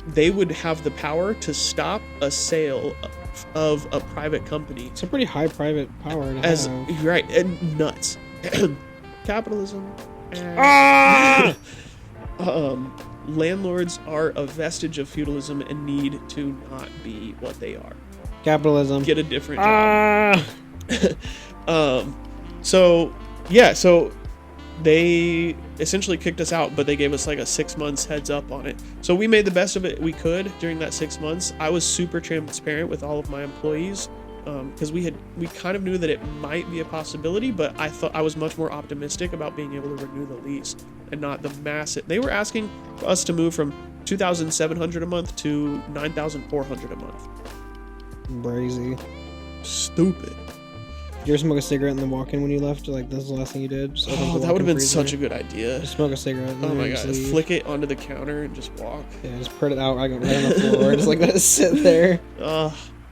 have the power to stop a sale of a private company. It's a pretty high private power to As have. right, and nuts. Capitalism. Landlords are a vestige of feudalism and need to not be what they are. Capitalism. Get a different job. So they essentially kicked us out, but they gave us like a 6 months heads up on it. So we made the best of it we could during that 6 months. I was super transparent with all of my employees, because we kind of knew that it might be a possibility, but I was much more optimistic about being able to renew the lease and not the massive. They were asking us to move from $2,700 a month to $9,400 a month. Brazy. Stupid. Did you ever smoke a cigarette and then walk in when you left? Like, that's the last thing you did? Just open the Oh, that would have walk-in been freezer? such a good idea. Just smoke a cigarette. And Oh then my just god, leave. flick it onto the counter and just walk. Yeah, just put it out right on the floor. Just like let it sit there.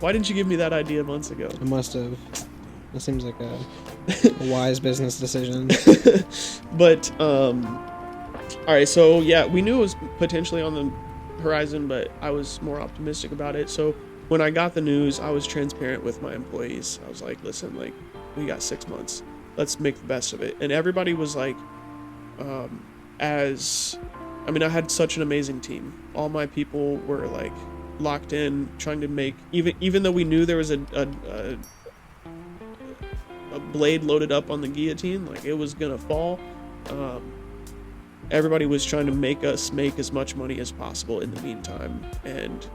Why didn't you give me that idea months ago? I must have. That seems like a wise business decision. But, alright, so yeah, we knew it was potentially on the horizon, but I was more optimistic about it. So when I got the news, I was transparent with my employees. I was like, listen, like, we got 6 months. Let's make the best of it. And everybody was like, I had such an amazing team. All my people were like locked in, trying to make, even though we knew there was a blade loaded up on the guillotine, like it was gonna fall. Everybody was trying to make us make as much money as possible in the meantime, and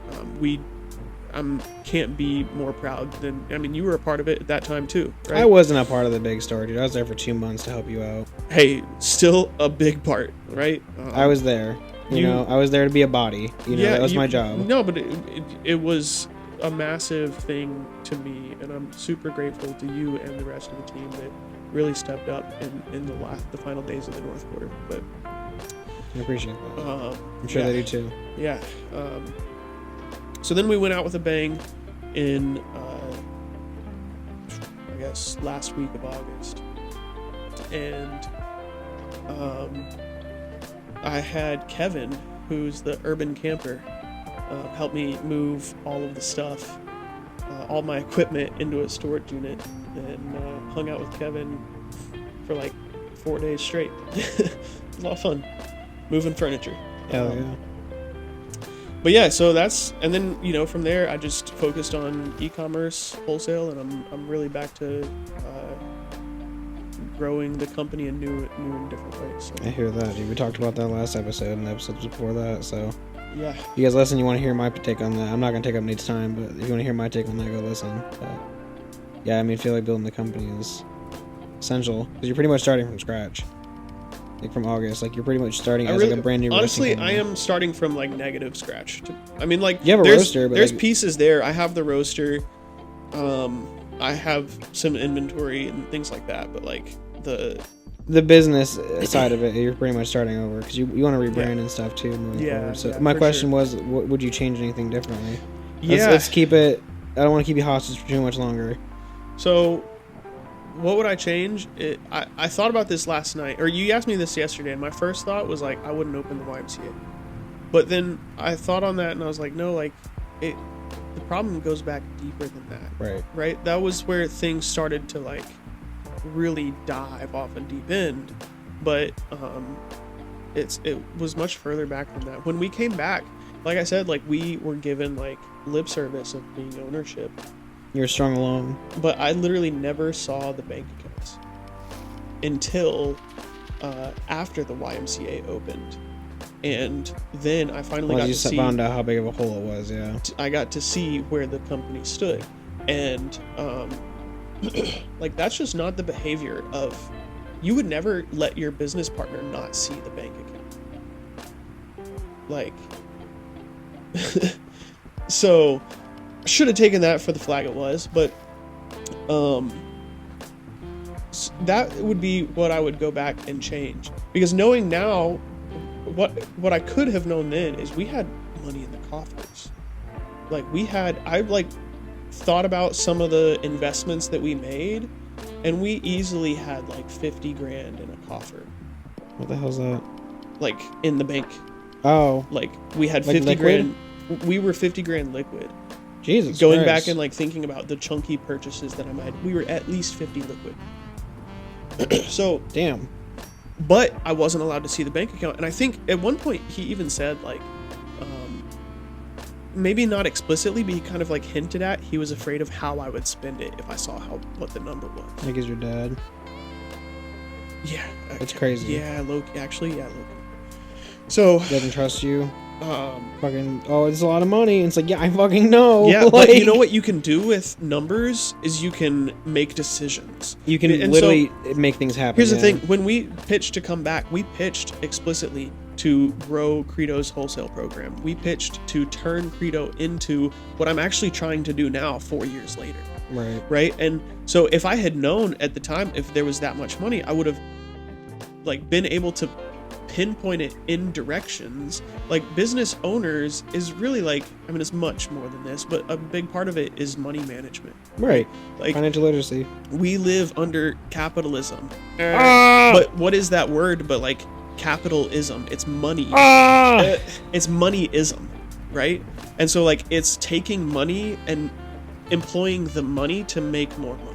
can't be more proud than, you were a part of it at that time too, right? I wasn't a part of the big story, dude. I was there for 2 months to help you out. Hey, still a big part, right? I was there. You know, I was there to be a body. That was my job. No, but it was a massive thing to me, and I'm super grateful to you and the rest of the team that really stepped up in the final days of the North Quarter. But I appreciate that. I'm sure they do too. Yeah. So then we went out with a bang in, I guess, last week of August. And I had Kevin, who's the urban camper, help me move all of the stuff, all my equipment into a storage unit, and hung out with Kevin for like 4 days straight. It was a lot of fun. Moving furniture. Hell yeah. But yeah, so and then, from there I just focused on e-commerce, wholesale, and I'm really back to growing the company in new and different ways. So. I hear that, dude. We talked about that last episode and the episodes before that, so. Yeah. If you guys listen, you want to hear my take on that. I'm not going to take up Nate's time, but if you want to hear my take on that, go listen. But yeah, I feel like building the company is essential, because you're pretty much starting from scratch. Like from August, like you're pretty much starting as like a brand new. Honestly, I am starting from like negative scratch. You have a roaster, but there's pieces there. I have the roaster. I have some inventory and things like that, but like the business side of it, you're pretty much starting over because you want to rebrand and stuff too moving forward. So my question was, would you change anything differently? Let's keep it. I don't want to keep you hostage for too much longer. So. What would I change? I thought about this last night, or you asked me this yesterday, and my first thought was like, I wouldn't open the YMCA. But then I thought on that, and I was like, no, like, the problem goes back deeper than that. Right? That was where things started to, like, really dive off a deep end. But it was much further back than that. When we came back, like I said, like, we were given, like, lip service of being ownership. You're strong alone. But I literally never saw the bank accounts until after the YMCA opened. And then I finally got to see... found out how big of a hole it was, yeah. I got to see where the company stood. And, like, that's just not the behavior of you would never let your business partner not see the bank account. Like, so I should have taken that for the flag it was, but that would be what I would go back and change, because knowing now what I could have known then is we had money in the coffers. Like I thought about some of the investments that we made, and we easily had like 50 grand in a coffer. What the hell's that? Like in the bank. Oh. Like we had like 50 liquid? grand. We were 50 grand liquid. Jesus Going Christ. back and like thinking about the chunky purchases that I made, we were at least 50 liquid. So damn. But I wasn't allowed to see the bank account, and I think at one point he even said like, maybe not explicitly, but he kind of like hinted at he was afraid of how I would spend it if I saw what the number was. Like, is your dad? Yeah, that's crazy. Yeah, Loki. Actually, yeah, Loki. So doesn't trust you. Fucking, oh, it's a lot of money. And it's like, yeah, I fucking know. Yeah, like, but you know what you can do with numbers is you can make decisions. You can literally make things happen. Here's the thing: when we pitched to come back, we pitched explicitly to grow Credo's wholesale program. We pitched to turn Credo into what I'm actually trying to do now, 4 years later. Right. And so if I had known at the time if there was that much money, I would have like been able to pinpoint it in directions. Like, business owners is really like, I mean, it's much more than this, but a big part of it is money management. Right. Like, financial literacy. We live under capitalism. But what is that word but like capitalism? It's money. It's moneyism, right? And so like it's taking money and employing the money to make more money.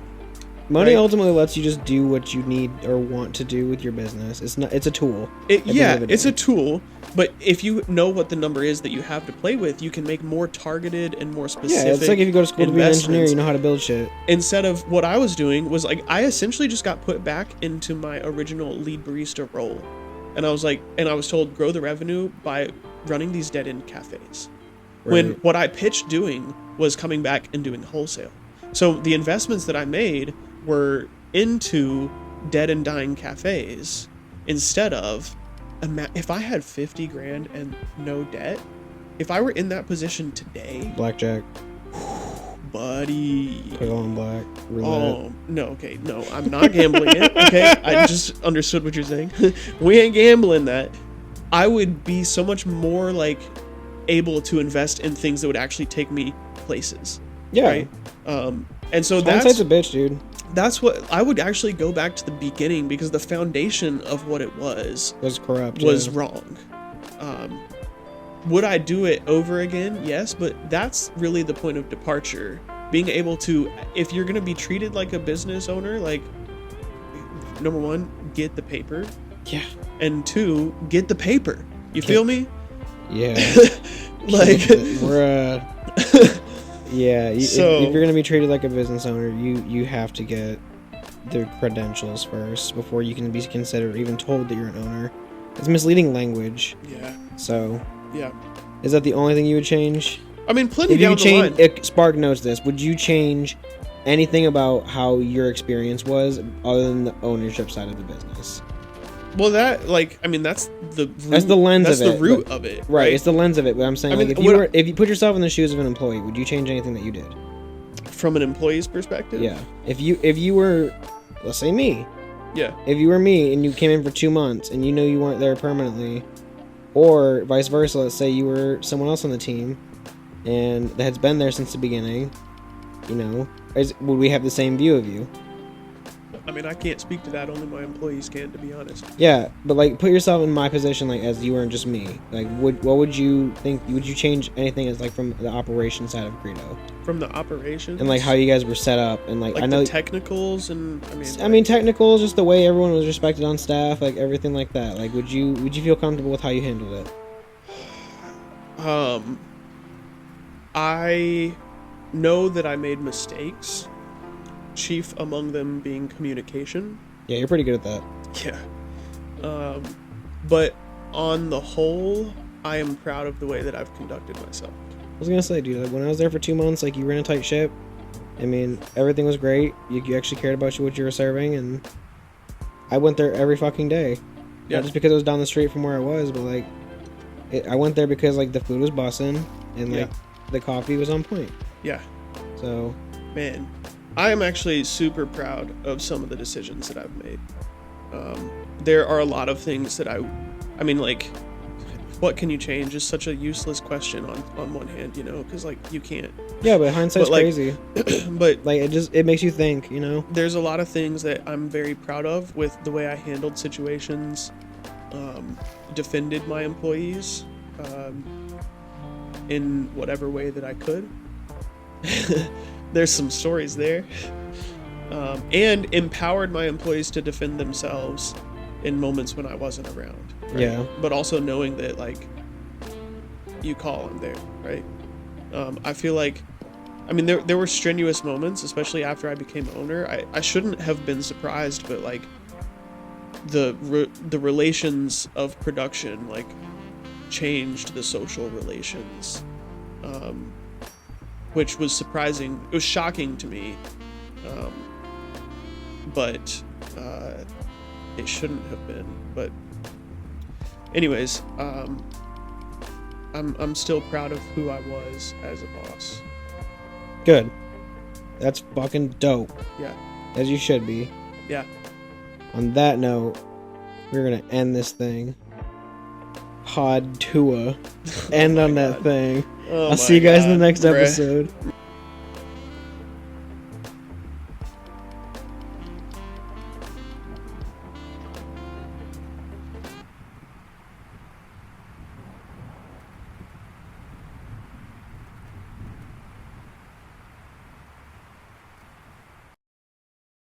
Money ultimately lets you just do what you need or want to do with your business. It's a tool. It's a tool, but if you know what the number is that you have to play with, you can make more targeted and more specific. Yeah, it's like if you go to school to be an engineer, you know how to build shit. Instead of what I was doing was like, I essentially just got put back into my original lead barista role. And I was told, grow the revenue by running these dead-end cafes. Right. When what I pitched doing was coming back and doing wholesale. So the investments that I made were into dead and dying cafes instead of, if I had 50 grand and no debt, if I were in that position today, blackjack, buddy, put it on black roulette. Oh no, okay, no, I'm not gambling it. Okay, I just understood what you're saying. We ain't gambling that. I would be so much more like able to invest in things that would actually take me places. Yeah. Right? And so hindsight's a bitch, dude. That's what I would actually go back to the beginning, because the foundation of what it was corrupt, was wrong. Would I do it over again? Yes, but that's really the point of departure. Being able to, if you're going to be treated like a business owner, like, number one, get the paper. Yeah. And two, get the paper. You feel me? Yeah. Like, we're yeah, if you're going to be treated like a business owner, you have to get their credentials first before you can be considered or even told that you're an owner. It's misleading language. Yeah. So, yeah. Is that the only thing you would change? I mean, plenty down the line. If Spark knows this, would you change anything about how your experience was other than the ownership side of the business? Well, that, like, I mean, that's the root, that's the lens of it. That's the root of it, right? It's the lens of it. But I'm saying, like, if you put yourself in the shoes of an employee, would you change anything that you did? From an employee's perspective? Yeah. If you were, let's say me. Yeah. If you were me and you came in for 2 months and you know you weren't there permanently, or vice versa, let's say you were someone else on the team and that has been there since the beginning, you know, would we have the same view of you? I mean, I can't speak to that. Only my employees can, to be honest. Yeah, but like, put yourself in my position, like, as you weren't just me. Like, what would you think? Would you change anything as, like, from the operation side of Credo? From the operations? And like how you guys were set up, and like I know the technicals, and I mean technicals, just the way everyone was respected on staff, like everything like that. Like, would you feel comfortable with how you handled it? I know that I made mistakes. Chief among them being communication. Yeah, you're pretty good at that. Yeah. But on the whole, I am proud of the way that I've conducted myself. I was gonna say, dude, like, when I was there for 2 months, like, you ran a tight ship. I mean, everything was great. You actually cared about what you were serving, and I went there every fucking day. Yeah. Not just because it was down the street from where I was, but like, I went there because like the food was bussin' and like the coffee was on point. Yeah. So, man, I am actually super proud of some of the decisions that I've made. There are a lot of things that I mean, like, what can you change is such a useless question on one hand, you know, because like you can't. Yeah, but hindsight's crazy. But like it makes you think, you know. There's a lot of things that I'm very proud of with the way I handled situations, defended my employees, in whatever way that I could. There's some stories there. And empowered my employees to defend themselves in moments when I wasn't around. Right? Yeah. But also knowing that, like, you call, I'm there, right? I feel like, I mean, there were strenuous moments, especially after I became owner. I shouldn't have been surprised, but, like, the relations of production, like, changed the social relations, which was surprising. It was shocking to me. But it shouldn't have been. But anyways, I'm still proud of who I was as a boss. Good. That's fucking dope. Yeah. As you should be. Yeah. On that note, we're gonna end this thing. Pod Tua. End on that thing. I'll see you guys in the next episode.